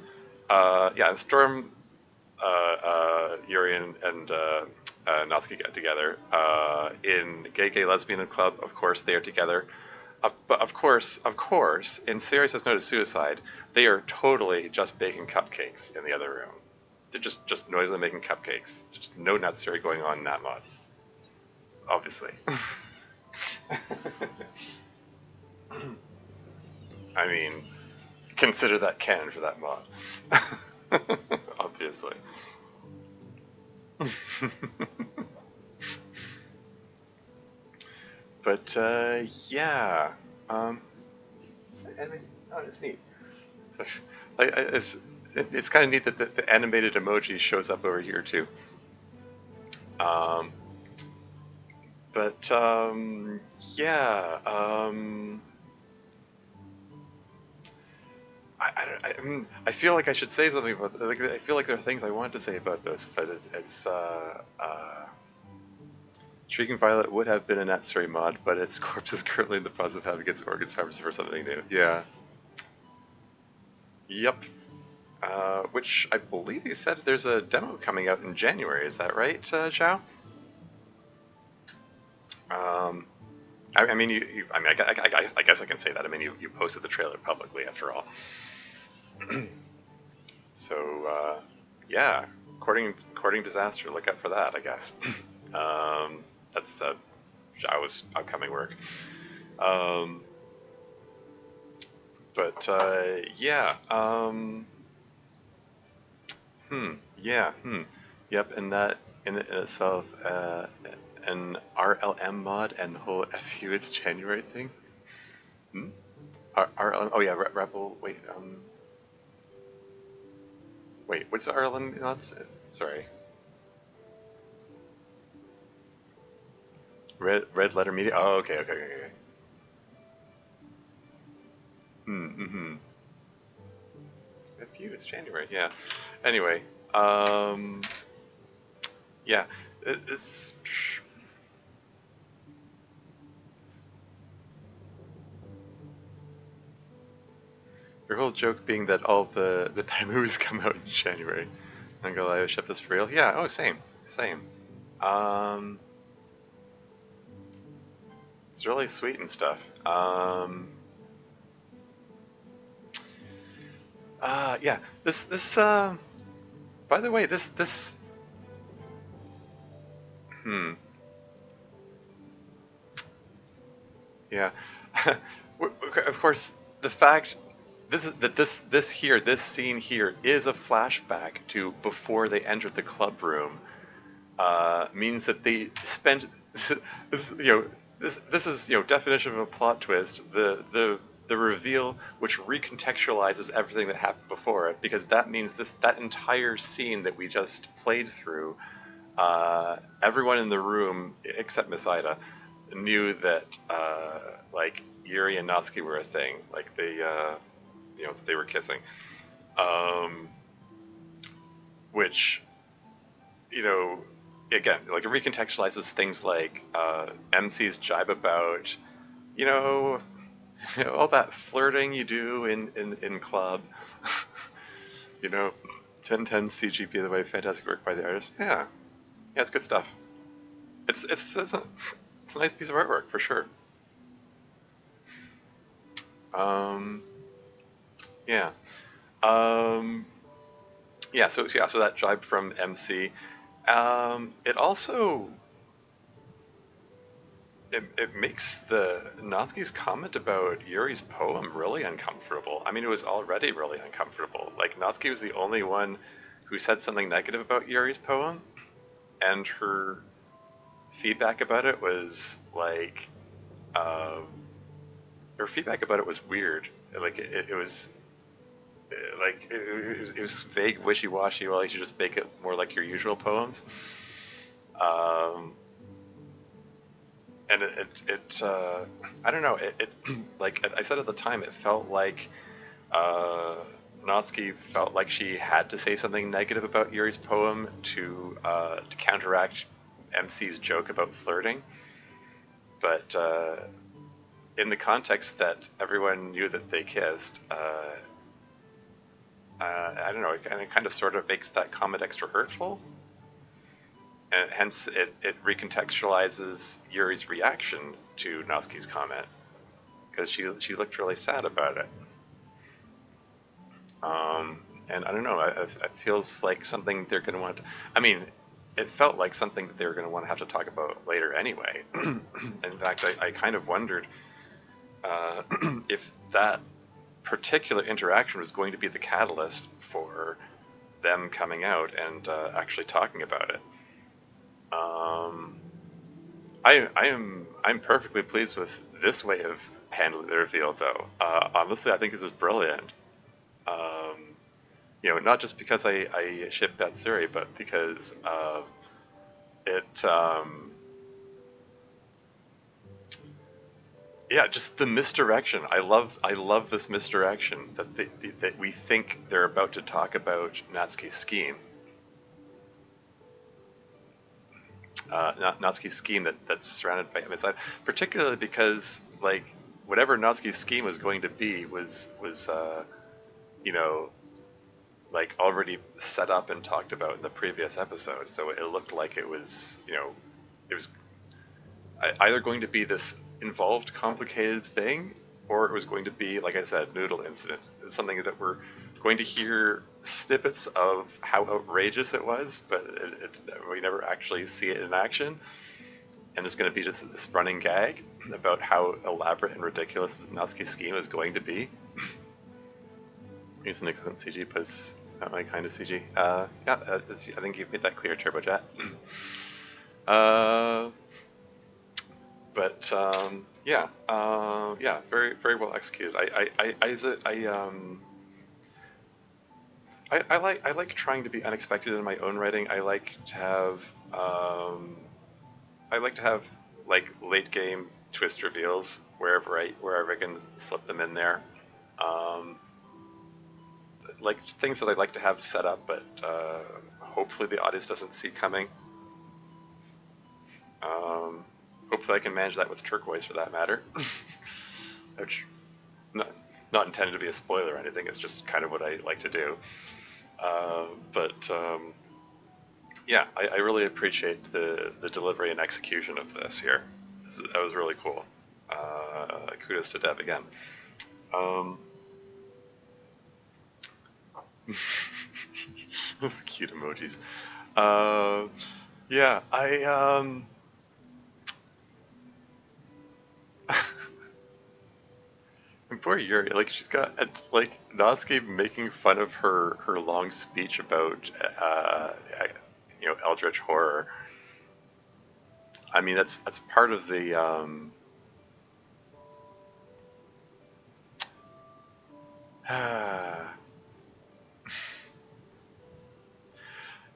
A: Yeah, in Storm, Yuri and Natsuki get together. In Gay Gay Lesbian Club, of course, they are together. But of course, in Serious Says No to Suicide, they are totally just baking cupcakes in the other room. They're just noisily making cupcakes. There's no Natsuri going on in that mod, obviously. I mean, consider that canon for that mod. Obviously. But yeah, oh, it's neat. So, it's kind of neat that the animated emoji shows up over here too. Um, but yeah, I feel like I should say something about. Like, I feel like there are things I wanted to say about this, but Shrieking Violet would have been a Natsuri mod, but its corpse is currently in the process of having its organs harvested for something new. Yeah. Yep. Which I believe you said there's a demo coming out in January. Is that right, Zhao? Um, I mean, I mean, I guess I can say that. I mean, you posted the trailer publicly, after all. So, yeah, courting disaster. Look out for that, I guess. That's Zhao's upcoming work. But yeah. Yeah. Yep. And that in itself, an RLM mod and the whole FU it's January thing. RLM. Oh yeah, Rebel. Wait. What's the RLM mods? Sorry. Red Letter Media. Oh, okay. Mm-hmm. FU it's January. Yeah. Anyway. Yeah. It's. Your whole joke being that all the movies come out in January. I'm gonna lie, ship this for real? Yeah, oh, same. Um, it's really sweet and stuff. Yeah, by the way, hmm, yeah. Of course, the fact this scene here is a flashback to before they entered the club room, means that they spent this is definition of a plot twist, the reveal which recontextualizes everything that happened before it, because that means that entire scene that we just played through, everyone in the room except Miss Ida knew that like Yuri and Natsuki were a thing, like they were kissing, um, which you know, again, like it recontextualizes things like MC's jibe about, you know, all that flirting you do in club, you know, 1010 CGP the way, fantastic work by the artist. Yeah, it's good stuff. It's a nice piece of artwork for sure. Um, yeah. Um, so that jibe from MC. It also it makes the Natsuki's comment about Yuri's poem really uncomfortable. I mean, it was already really uncomfortable. Like, Natsuki was the only one who said something negative about Yuri's poem, and her feedback about it was like, um, her feedback about it was weird. Like, it was like it was vague, wishy-washy. Well, you should just make it more like your usual poems. Um, and I don't know. It like I said at the time, it felt like uh, Natsuki felt like she had to say something negative about Yuri's poem to counteract MC's joke about flirting. But in the context that everyone knew that they kissed, I don't know, it kind of sort of makes that comment extra hurtful. And hence, it recontextualizes Yuri's reaction to Natsuki's comment, because she looked really sad about it. And I don't know, it feels like something they're going to want to, I mean, it felt like something that they were going to want to have to talk about later anyway. In fact, I kind of wondered uh, if that particular interaction was going to be the catalyst for them coming out and actually talking about it. Um, I'm perfectly pleased with this way of handling the reveal, though. Honestly, I think this is brilliant. Um, not just because I ship Natsuri, but because it yeah, just the misdirection. I love this misdirection that that we think they're about to talk about Natsuki's scheme. Natsuki's scheme that's surrounded by him inside, particularly because like whatever Natsuki's scheme was going to be was you know like already set up and talked about in the previous episode. So it looked like it was it was either going to be this involved, complicated thing, or it was going to be, like I said, noodle incident. It's something that we're going to hear snippets of how outrageous it was, but we never actually see it in action. And it's going to be just this running gag about how elaborate and ridiculous Natsuki's scheme is going to be. He's an excellent CG, but it's not my kind of CG. Yeah, I think you've made that clear, TurboChat. But yeah, very very well executed. I like trying to be unexpected in my own writing. I like to have like late game twist reveals wherever I can slip them in there. Um, like things that I like to have set up, but hopefully the audience doesn't see coming. Um, Hopefully I can manage that with turquoise for that matter. Which not not intended to be a spoiler or anything. It's just kind of what I like to do. But yeah, I really appreciate the delivery and execution of this here. That was really cool. Kudos to Dev again. Um, those cute emojis. Uh, yeah, and poor Yuri, like she's got like Natsuki making fun of her long speech about eldritch horror. I mean that's part of the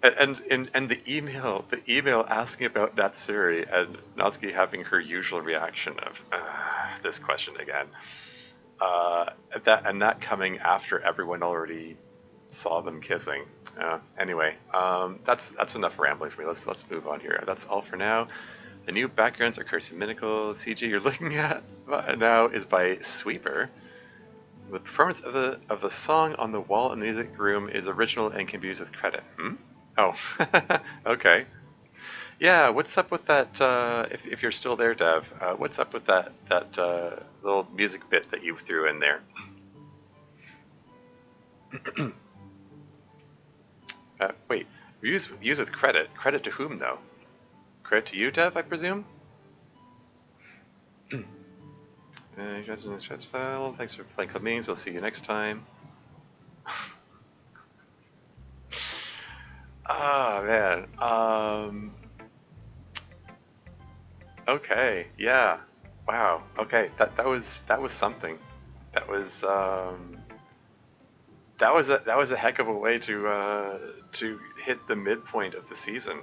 A: and the email asking about Natsuri and Natsuki having her usual reaction of this question again. That coming after everyone already saw them kissing. Anyway, that's enough rambling for me. Let's move on here. That's all for now. The new backgrounds are Cursive Minical. CG you're looking at now is by Sweeper. The performance of the song on the wall in the music room is original and can be used with credit. Oh, okay. Yeah, what's up with that? If you're still there, Dev, what's up with that little music bit that you threw in there? Wait, use with credit. Credit to whom though? Credit to you, Dev, I presume. You guys in the chat file. Thanks for playing Club Meetings. We'll see you next time. Ah, man. Okay. Yeah. Wow. Okay. That was something. That was that was a heck of a way to hit the midpoint of the season.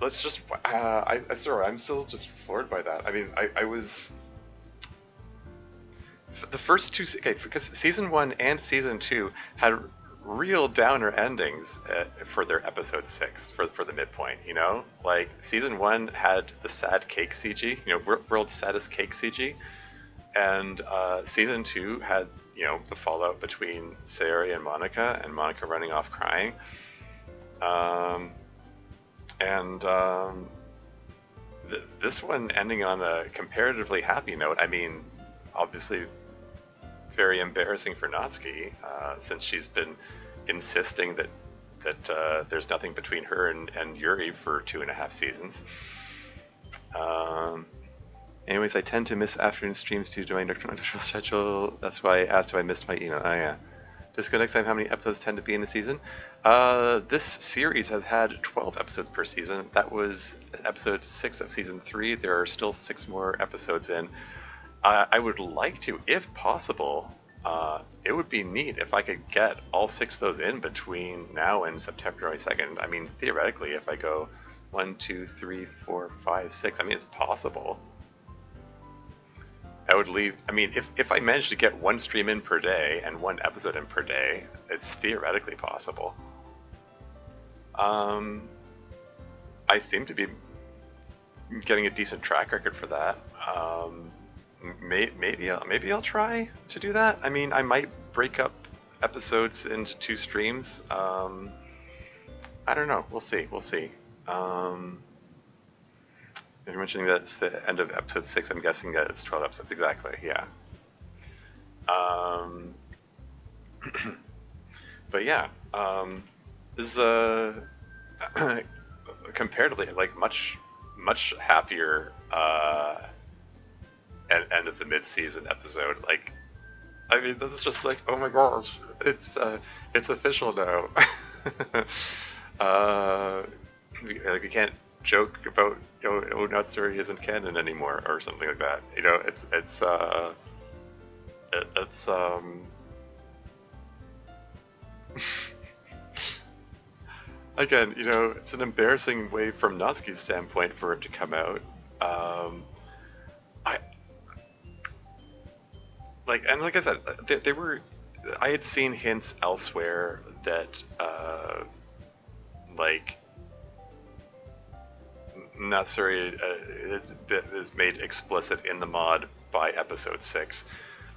A: Let's just sorry, I'm still just floored by that. I mean, I was the first two, okay, because season 1 and season 2 had real downer endings for their episode 6 for the midpoint. You know, like season 1 had the sad cake CG, you know, world's saddest cake CG, and season 2 had, you know, the fallout between Sayori and Monica running off crying. This one ending on a comparatively happy note. I mean, obviously very embarrassing for Natsuki, since she's been insisting that there's nothing between her and Yuri for 2.5 seasons. Anyways, I tend to miss afternoon streams due to my nocturnal schedule. That's why I asked if I missed my email. Oh yeah. Just go next time. How many episodes tend to be in a season? This series has had 12 episodes per season. That was episode 6 of season 3. There are still 6 more episodes in. I would like to, if possible, it would be neat if I could get all 6 of those in between now and September 22nd. I mean, theoretically, if I go 1, 2, 3, 4, 5, 6, I mean, it's possible. I would leave, I mean, if I managed to get 1 stream in per day and 1 episode in per day, it's theoretically possible. I seem to be getting a decent track record for that. Maybe I'll try to do that. I mean, I might break up episodes into 2 streams. I don't know. We'll see. You're mentioning that it's the end of episode 6. I'm guessing that it's 12 episodes. Exactly, yeah. But yeah, this is comparatively like much happier end of the mid-season episode. Like, I mean, this is just like, oh my gosh, it's official now. Like, we can't joke about, you know, oh, Natsuri isn't canon anymore or something like that. You know, it's again, you know, it's an embarrassing way from Natsuki's standpoint for it to come out. Like I said, they were. I had seen hints elsewhere that like Natsuri is made explicit in the mod by episode 6.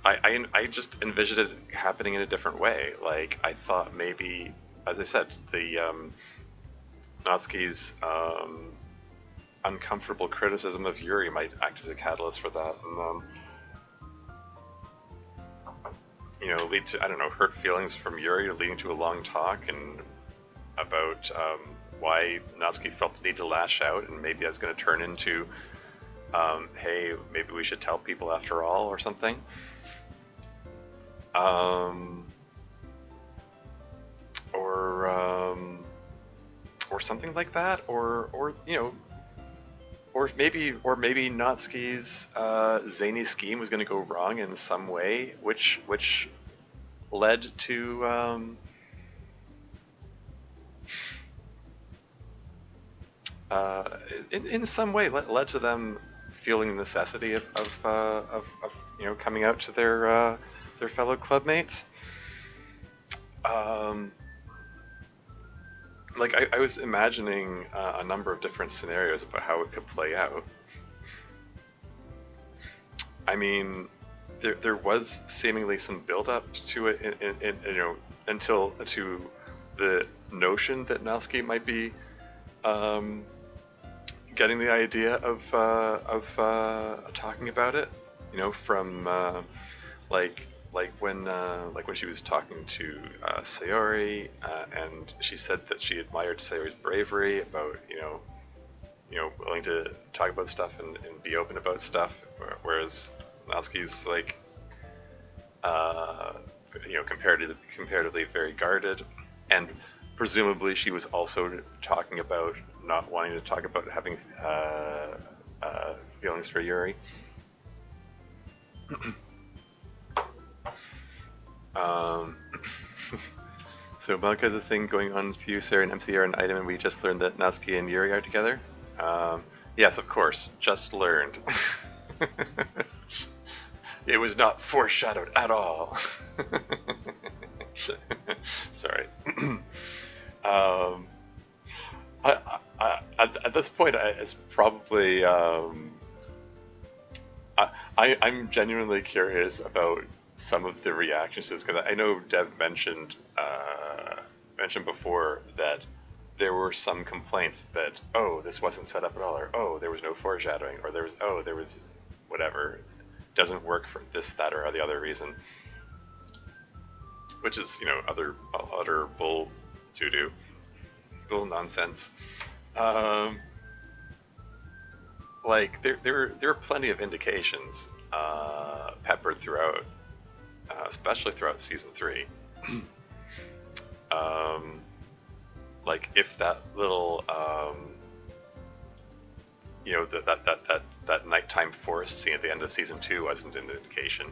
A: I just envisioned it happening in a different way. Like, I thought maybe, as I said, the Natsuki's uncomfortable criticism of Yuri might act as a catalyst for that, and you know, lead to, I don't know, hurt feelings from Yuri, leading to a long talk and about why Natsuki felt the need to lash out, and maybe that's going to turn into, hey, maybe we should tell people after all, or something. Or something like that, or you know, or maybe Natsuki's zany scheme was going to go wrong in some way, which led to in some way led to them feeling the necessity of you know, coming out to their fellow clubmates. Like, I was imagining a number of different scenarios about how it could play out. I mean, there was seemingly some build-up to it, in you know, until to the notion that Natsuki might be getting the idea of talking about it. You know, from like when she was talking to Sayori, and she said that she admired Sayori's bravery about, you know, willing to talk about stuff and be open about stuff, whereas Natsuki's like, you know, comparatively very guarded, and presumably she was also talking about not wanting to talk about having feelings for Yuri. Um, so Malka is a thing going on with you, Sarah, and MC are an item, and we just learned that Natsuki and Yuri are together. Yes, of course, just learned. It was not foreshadowed at all. Sorry. um, at this point, it's probably. I'm genuinely curious about some of the reactions to this because I know Dev mentioned before that there were some complaints that this wasn't set up at all, or there was no foreshadowing, or there was whatever, doesn't work for this, that, or the other reason, which is utter bull to do, bull nonsense. Like there are plenty of indications peppered throughout, especially throughout season 3. Like if that little that nighttime forest scene at the end of season 2 wasn't an indication.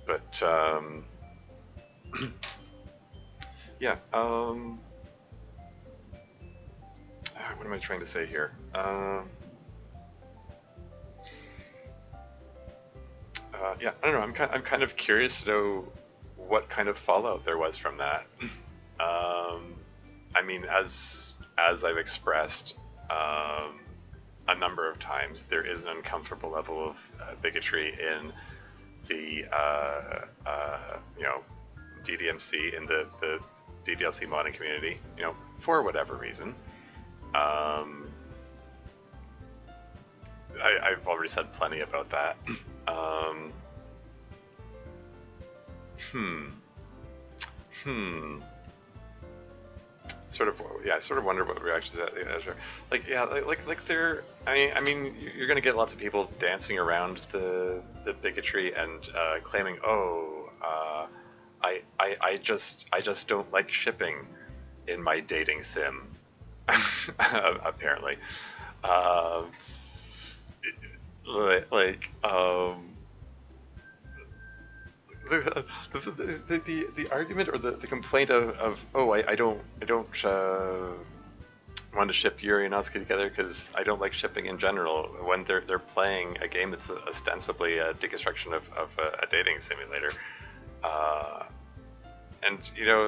A: But yeah. What am I trying to say here? Yeah, I don't know. I'm kind of curious to know what kind of fallout there was from that. I mean, as I've expressed a number of times, there is an uncomfortable level of bigotry in the DDMC, in the DDLC modding community, for whatever reason. I've already said plenty about that. Sort of, yeah. I sort of wonder what reactions that like. Yeah, like there. I mean, you're gonna get lots of people dancing around the bigotry and claiming, I just don't like shipping in my dating sim. Apparently, the argument or the complaint of I don't want to ship Yuri and Natsuki together because I don't like shipping in general, when they're playing a game that's ostensibly a deconstruction of a dating simulator. And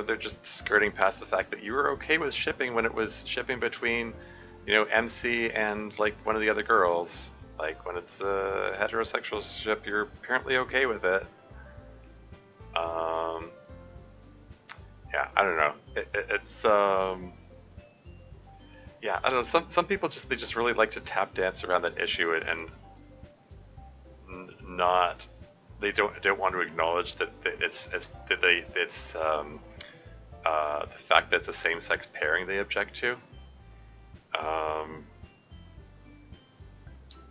A: they're just skirting past the fact that you were okay with shipping when it was shipping between MC and like one of the other girls. Like when it's a heterosexual ship, you're apparently okay with it. Yeah, I don't know. It's yeah, I don't know. Some people just really like to tap dance around that issue and not. They don't want to acknowledge that it's the fact that it's a same-sex pairing they object to.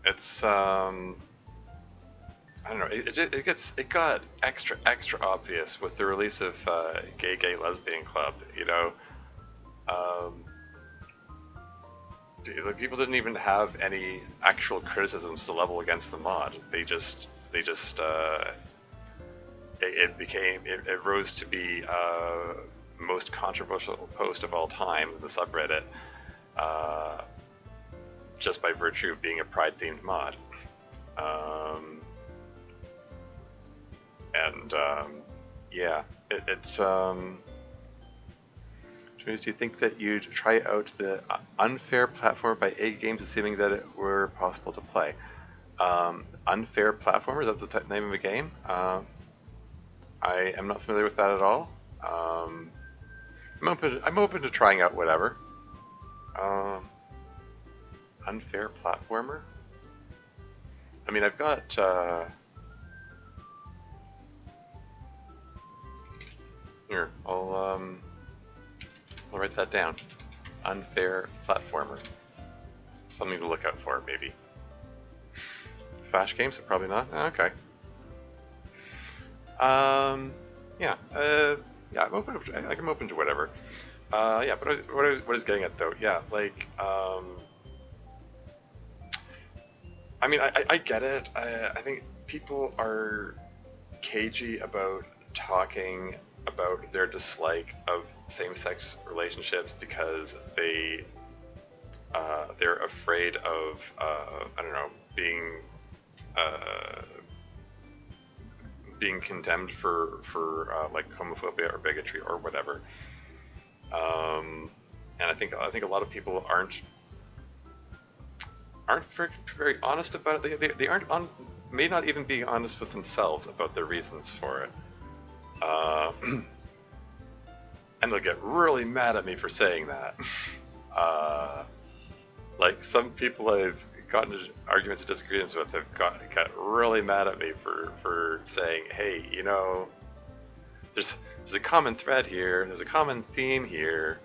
A: It's I don't know. It got extra obvious with the release of Gay Lesbian Club. People didn't even have any actual criticisms to level against the mod. It rose to be most controversial post of all time in the subreddit, just by virtue of being a Pride themed mod. Yeah, it's do you think that you'd try out the unfair platformer by A Games, assuming that it were possible to play? Unfair platformer, is that the name of the game? I am not familiar with that at all. I'm open to trying out whatever. Unfair platformer? I mean, I've got here. I'll write that down. Unfair platformer. Something to look out for, maybe. Flash games? Probably not. Okay. Yeah. Yeah. I'm open to whatever. Yeah. But what I was getting at though, yeah, like, I mean, I get it. I think people are cagey about talking about their dislike of same-sex relationships because they're afraid of I don't know, uh, being condemned for like homophobia or bigotry or whatever. And I think a lot of people aren't very honest about it. They aren't on, may not even be honest with themselves about their reasons for it. Uh, and they'll get really mad at me for saying that. Uh, like some people I've gotten into arguments and disagreements with have got really mad at me for saying, hey, you know, there's a common thread here, there's a common theme here.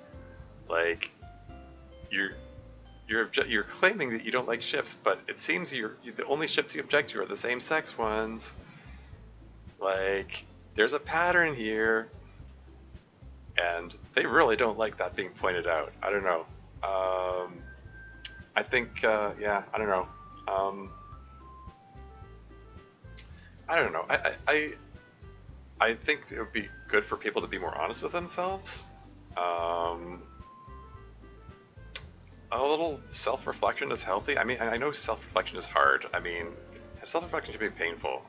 A: Like you're claiming that you don't like ships, but it seems the only ships you object to are the same sex ones. Like there's a pattern here, and they really don't like that being pointed out. I don't know. I think yeah, I don't know. Um, I don't know. I think it would be good for people to be more honest with themselves. Um, a little self-reflection is healthy. I mean, I know self-reflection is hard. I mean, self-reflection can be painful.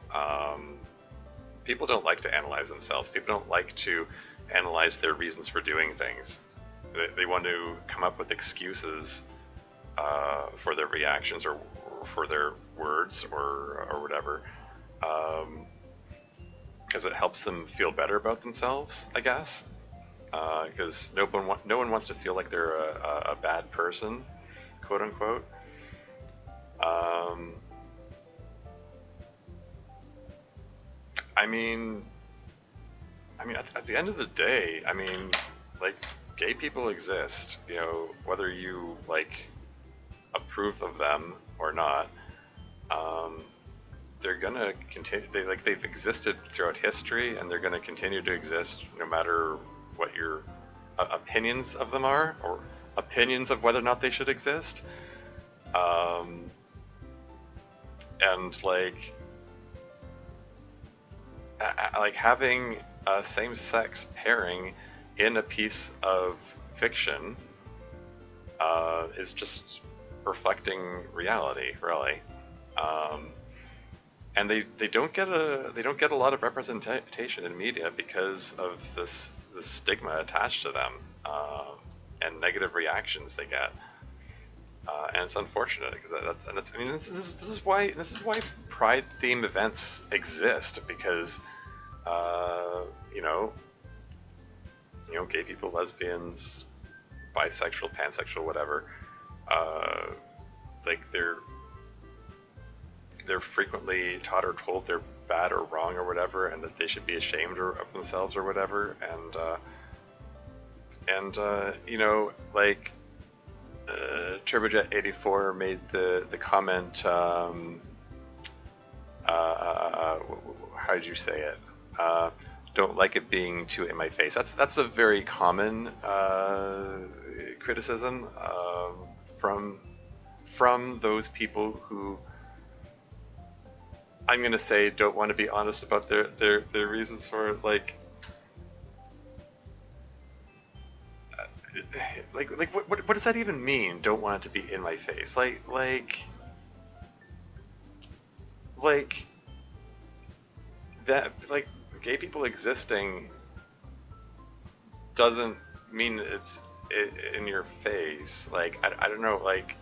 A: People don't like to analyze themselves. People don't like to analyze their reasons for doing things. They want to come up with excuses for their reactions or for their words or whatever, because it helps them feel better about themselves, I guess. Because no one wants to feel like they're a bad person, quote unquote. Um, I mean, at the end of the day, I mean, like, gay people exist. You know, whether you like approve of them or not, um, they're gonna continue. They've existed throughout history, and they're gonna continue to exist no matter what your opinions of them are, or opinions of whether or not they should exist. Um, and like having a same-sex pairing in a piece of fiction is just reflecting reality, really. Um, and they don't get a lot of representation in media because of this stigma attached to them, and negative reactions they get. And it's unfortunate because that's I mean this is why Pride theme events exist, because you know, gay people, lesbians, bisexual, pansexual, whatever, like they're frequently taught or told they're bad or wrong or whatever, and that they should be ashamed of themselves or whatever, and you know, like Turbojet84 made the comment. How did you say it? Don't like it being too in my face. That's a very common criticism from those people who, I'm gonna say, don't want to be honest about their reasons for it. Like what does that even mean? Don't want it to be in my face. Like that. Like gay people existing doesn't mean it's in your face. Like I don't know. Like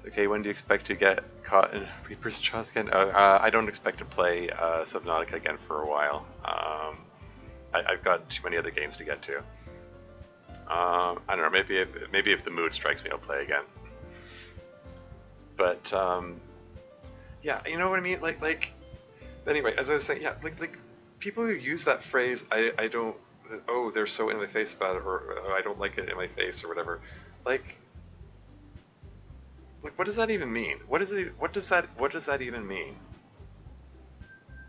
A: okay, when do you expect to get caught in Reaper's Jaws again? I don't expect to play Subnautica again for a while. I've got too many other games to get to. I don't know. Maybe if the mood strikes me, I'll play again. But yeah, you know what I mean. Like. Anyway, as I was saying, yeah, like people who use that phrase, I don't. Oh, they're so in my face about it, or oh, I don't like it in my face, or whatever. Like what does that even mean? What does that even mean?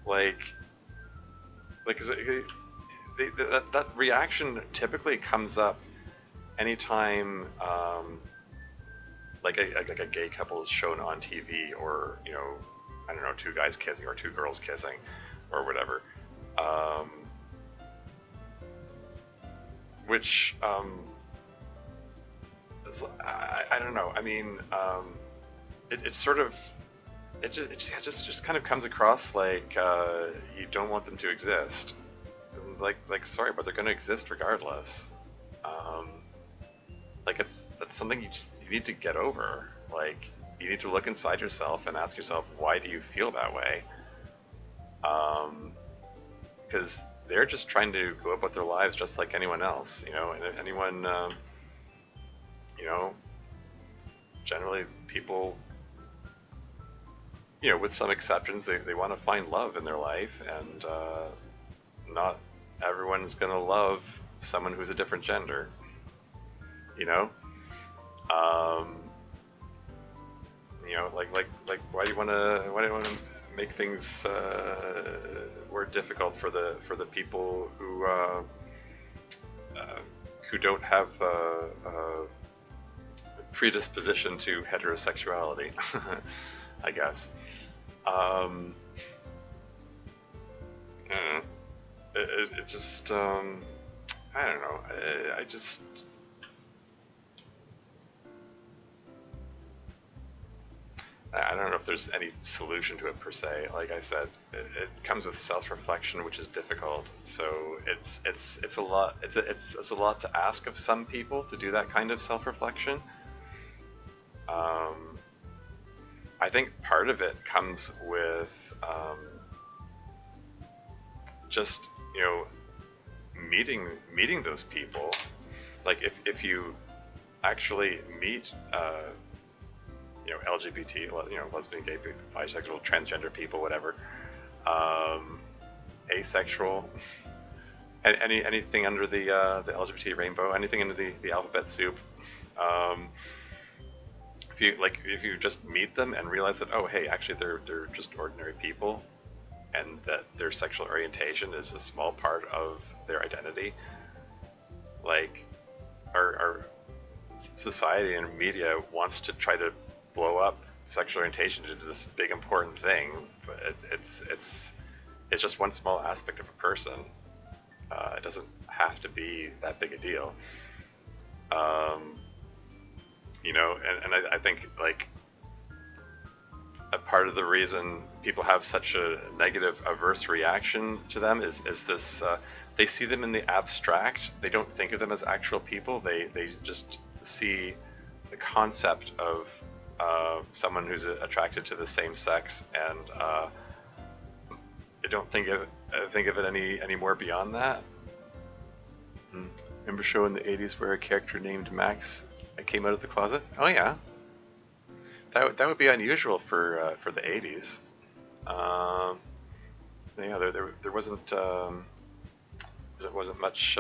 A: Like is it, that reaction typically comes up anytime like a gay couple is shown on TV, or I don't know, two guys kissing or two girls kissing, or whatever, which I don't know. I mean, it's sort of it just kind of comes across like you don't want them to exist. Like sorry, but they're going to exist regardless. Like that's something you need to get over. Like you need to look inside yourself and ask yourself, why do you feel that way? Because they're just trying to go about their lives just like anyone else, and anyone, generally people, with some exceptions, they want to find love in their life, and not everyone's going to love someone who's a different gender, like why do you want to make things more difficult for the people who don't have a predisposition to heterosexuality, I guess. I don't know. It just I don't know. I don't know if there's any solution to it per se. Like I said, it comes with self-reflection, which is difficult. So it's a lot. It's a lot to ask of some people to do that kind of self-reflection. I think part of it comes with just meeting those people. Like if you actually meet LGBT, lesbian, gay, bisexual, transgender people, whatever, asexual, anything under the LGBT rainbow, anything under the alphabet soup. If you just meet them and realize that, oh hey, actually they're just ordinary people, and that their sexual orientation is a small part of their identity. Like our society and media wants to try to blow up sexual orientation into this big important thing, but it's just one small aspect of a person. It doesn't have to be that big a deal. And I think like a part of the reason people have such a negative, averse reaction to them is this: they see them in the abstract. They don't think of them as actual people. They just see the concept of someone who's attracted to the same sex, and they don't think of it any more beyond that. Remember a show in the 80s where a character named Max came out of the closet? Oh yeah, that would be unusual for the 80s. There wasn't much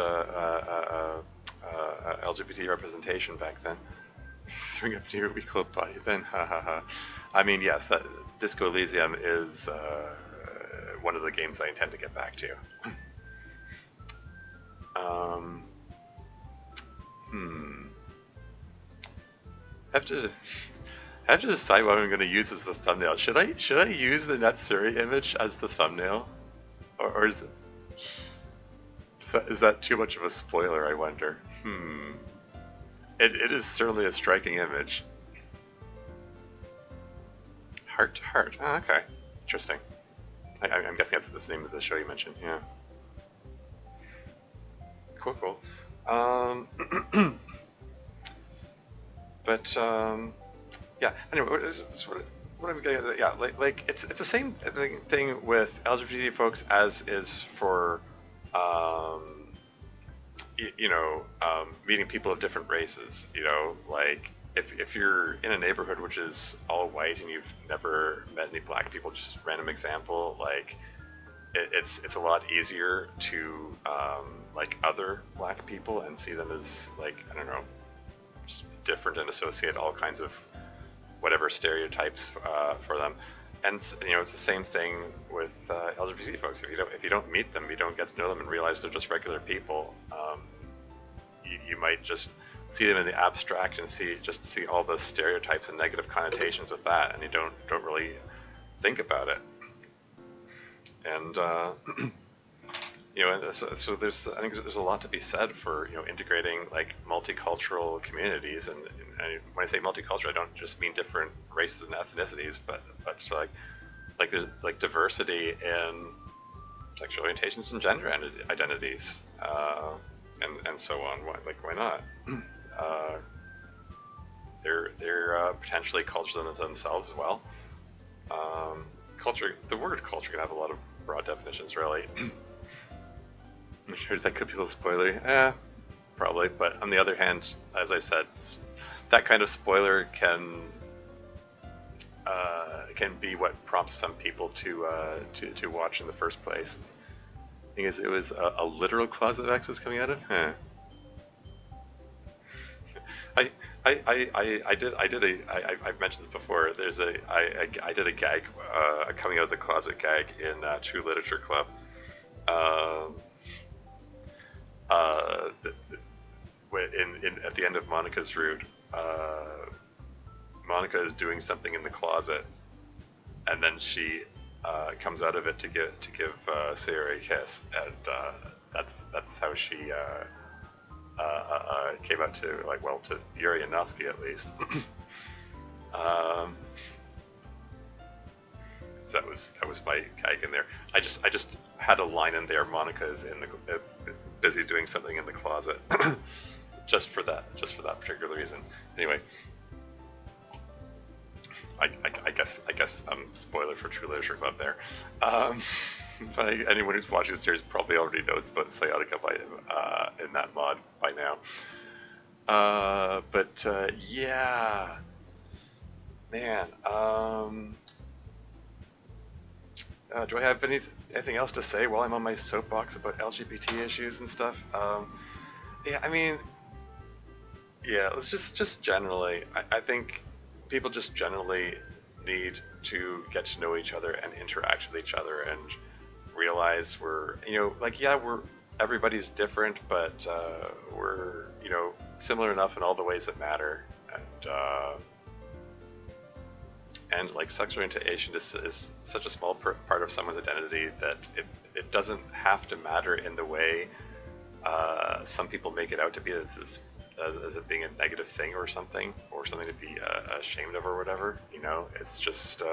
A: LGBT representation back then. Throwing up near weak little body then, ha ha ha. I mean, yes, that Disco Elysium is one of the games I intend to get back to. I have to decide what I'm going to use as the thumbnail. Should I use the Natsuri image as the thumbnail, or is that too much of a spoiler? I wonder. It is certainly a striking image. Heart to heart. Oh, okay, interesting. I'm guessing that's the name of the show you mentioned. Yeah. Cool. But yeah. Anyway, what are we getting at? Yeah, like it's the same thing with LGBT folks as is for meeting people of different races. Like if you're in a neighborhood which is all white and you've never met any black people, just random example, like it's a lot easier to like other black people and see them as, like, I don't know, just different, and associate all kinds of whatever stereotypes for them. And it's the same thing with LGBT folks. If you don't meet them, you don't get to know them and realize they're just regular people. You might just see them in the abstract and see all the stereotypes and negative connotations with that, and you don't really think about it. And so there's, I think there's a lot to be said for integrating like multicultural communities, and when I say multicultural, I don't just mean different races and ethnicities, but like there's like diversity in sexual orientations and gender identities, and so on. Why not? They're potentially cultures in themselves as well. Culture. The word culture can have a lot of broad definitions, really. I'm sure that could be a little spoilery. Probably. But on the other hand, as I said, that kind of spoiler can be what prompts some people to watch in the first place. Because it was a literal closet of X was coming out of. I've mentioned this before. I did a gag, a coming out of the closet gag in True Literature Club. At the end of Monica's route, Monica is doing something in the closet, and then she comes out of it to give Sayori a kiss, and that's how she came out to to Yuri and Natsuki at least. So that was my gag in there. I just had a line in there. Monica is busy doing something in the closet, just for that particular reason. Anyway, I guess spoiler for True Literature Club there. But anyone who's watching the series probably already knows about Sciatica in that mod by now. Yeah, man. Do I have anything else to say while I'm on my soapbox about LGBT issues and stuff? Yeah, I mean, yeah. Let's just generally. I think people just generally need to get to know each other and interact with each other and realize we're everybody's different, but we're similar enough in all the ways that matter, and like sexual orientation is such a small part of someone's identity that it doesn't have to matter in the way some people make it out to be, as it being a negative thing or something to be ashamed of or whatever. It's just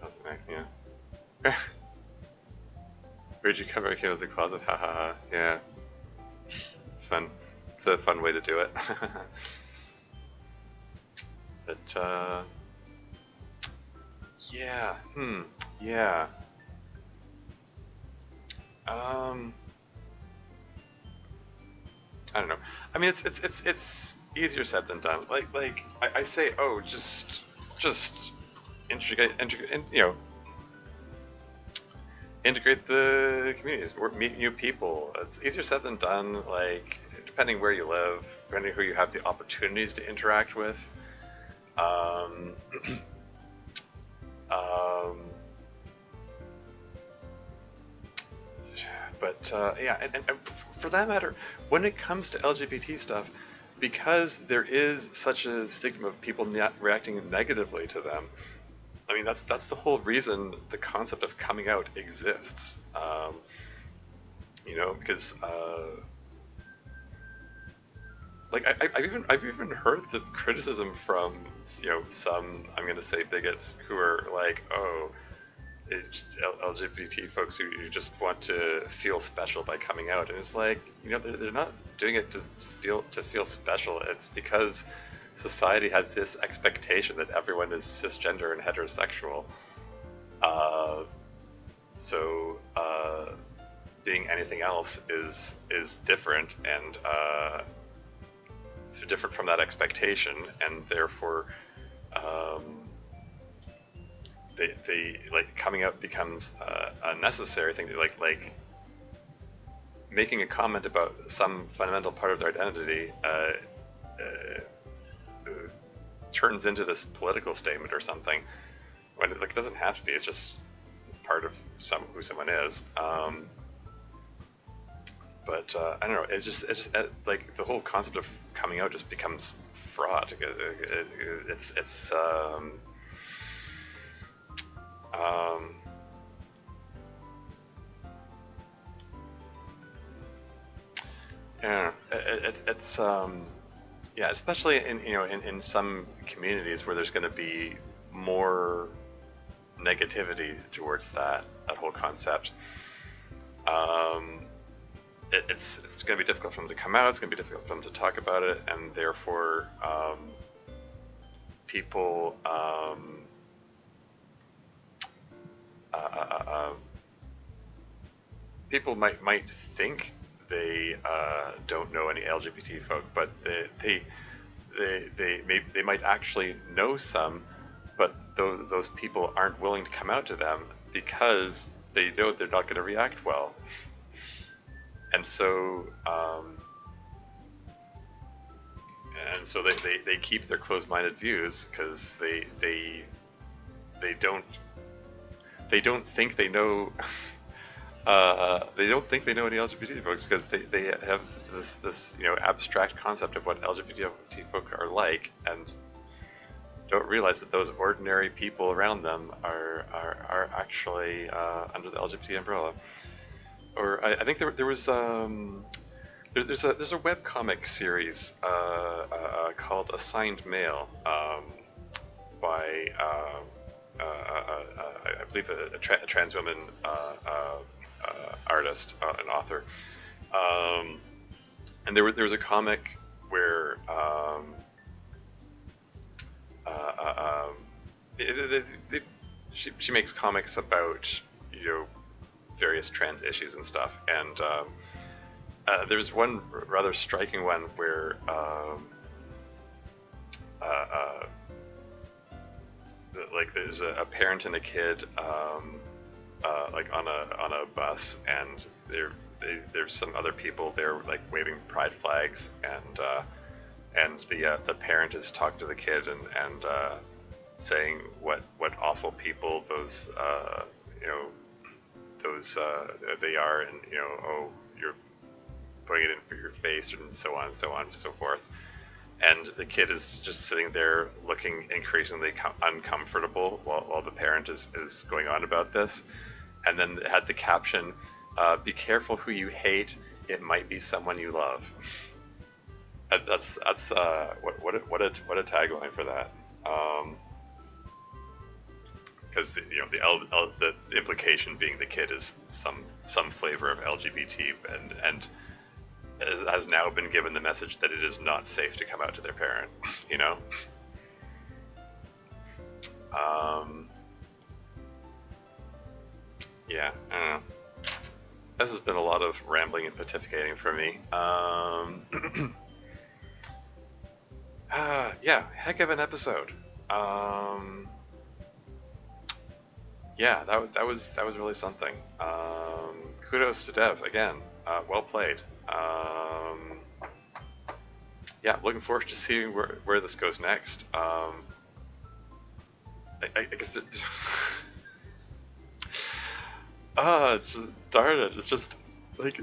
A: that's nice, yeah. Where'd you come out of the closet? Haha. Yeah. Fun. It's a fun way to do it. But yeah. Yeah. I don't know. I mean, it's easier said than done. Like I say, oh, just integrate, integrate the communities, meet new people. It's easier said than done. Like depending where you live, depending who you have the opportunities to interact with. But yeah, and for that matter, when it comes to LGBT stuff, because there is such a stigma of people not reacting negatively to them, I mean, that's the whole reason the concept of coming out exists. Because like I've even heard the criticism from some, I'm gonna say, bigots who are like, oh, it's just LGBT folks who just want to feel special by coming out, and it's like, they're not doing it to feel special. It's because society has this expectation that everyone is cisgender and heterosexual. So being anything else is different, and so different from that expectation, and therefore they like coming out becomes a necessary thing. Like making a comment about some fundamental part of their identity turns into this political statement or something, when it doesn't have to be. It's just part of who someone is. But I don't know. It's just like the whole concept of coming out just becomes fraught. It's um, yeah, it's yeah, especially in in some communities where there's going to be more negativity towards that whole concept. Um, it's going to be difficult for them to come out. It's going to be difficult for them to talk about it, and therefore, people uh, uh, uh, people might think they don't know any LGBT folk, but they might actually know some, but those people aren't willing to come out to them because they know they're not going to react well, and so they keep their closed-minded views because they don't think they know they don't think they know any LGBT folks because they have this abstract concept of what LGBT folk are like, and don't realize that those ordinary people around them are actually under the LGBT umbrella. Or I think there was there's a webcomic series called Assigned Mail by I believe a trans woman artist, an author, and there was a comic where she makes comics about various trans issues and stuff, and there's one rather striking one where like there's a parent and a kid like on a bus, and there's some other people there like waving pride flags, and the parent is talking to the kid and saying what awful people those they are, and oh, you're putting it in for your face, and so on and so on and so forth. And the kid is just sitting there looking increasingly uncomfortable while the parent is going on about this. And then it had the caption, be careful who you hate, it might be someone you love. And that's what a tagline for that. Because the implication being the kid is some flavor of LGBT, and has now been given the message that it is not safe to come out to their parent. Yeah, I don't know. This has been a lot of rambling and pontificating for me. Yeah, heck of an episode. Yeah, that was really something. Kudos to Dev again. Well played. Yeah, looking forward to seeing where this goes next. I guess. It's just, darn it! It's just like,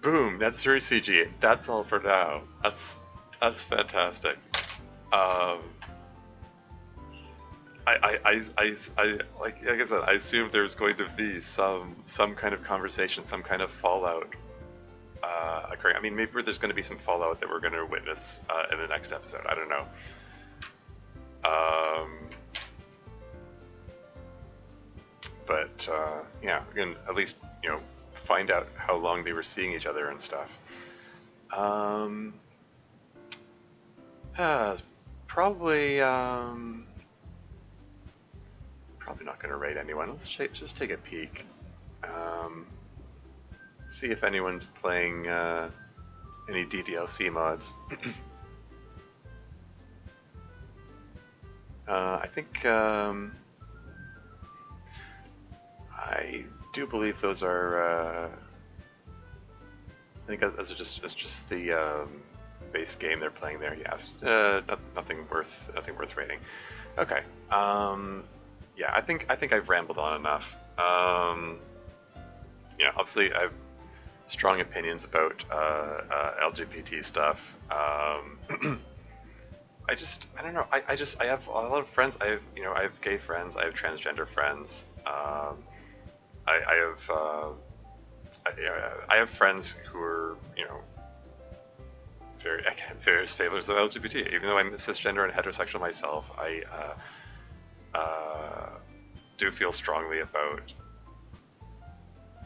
A: boom. Natsuri CG. That's all for now. That's fantastic. I like I said, I assume there's going to be some kind of conversation, some kind of fallout occurring. I mean, maybe there's going to be some fallout that we're going to witness in the next episode. I don't know. But yeah, we can at least find out how long they were seeing each other and stuff. Probably not going to raid anyone. Let's just take a peek. See if anyone's playing any DDLC mods. I think I do believe those are. I think those are just the base game they're playing there. Yes, nothing worth rating. Okay. Yeah, I think I've rambled on enough. Obviously I've strong opinions about LGBT stuff. I don't know. I have a lot of friends. I have gay friends. I have transgender friends. I have I have friends who are very various favors of LGBT. Even though I'm cisgender and heterosexual myself, I do feel strongly about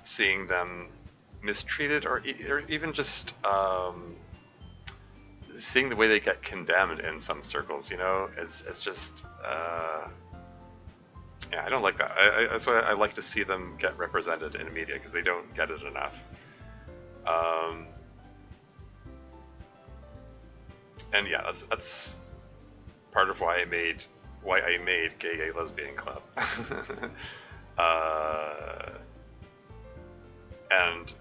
A: seeing them mistreated, or even just seeing the way they get condemned in some circles. As just yeah, I don't like that. That's why I like to see them get represented in the media, because they don't get it enough. And yeah, that's part of why I made Gay Lesbian Club. And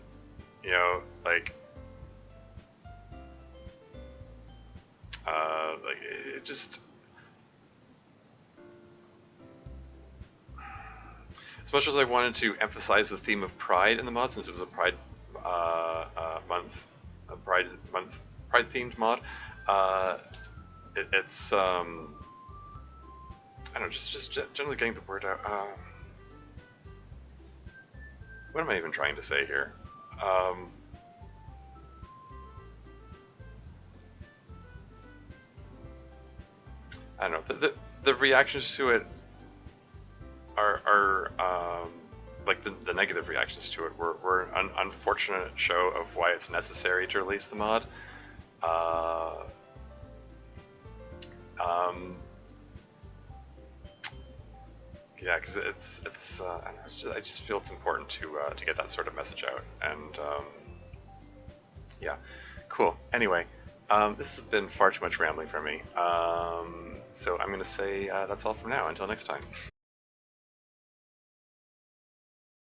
A: like it just, as much as I wanted to emphasize the theme of pride in the mod, since it was a pride month, pride themed mod, it's I don't know, just generally getting the word out. What am I even trying to say here? I don't know. The reactions to it are like the negative reactions to it were an unfortunate show of why it's necessary to release the mod. Yeah, because it's I don't know, I just feel it's important to get that sort of message out, and yeah, cool. Anyway, this has been far too much rambling for me, so I'm gonna say that's all for now. Until next time.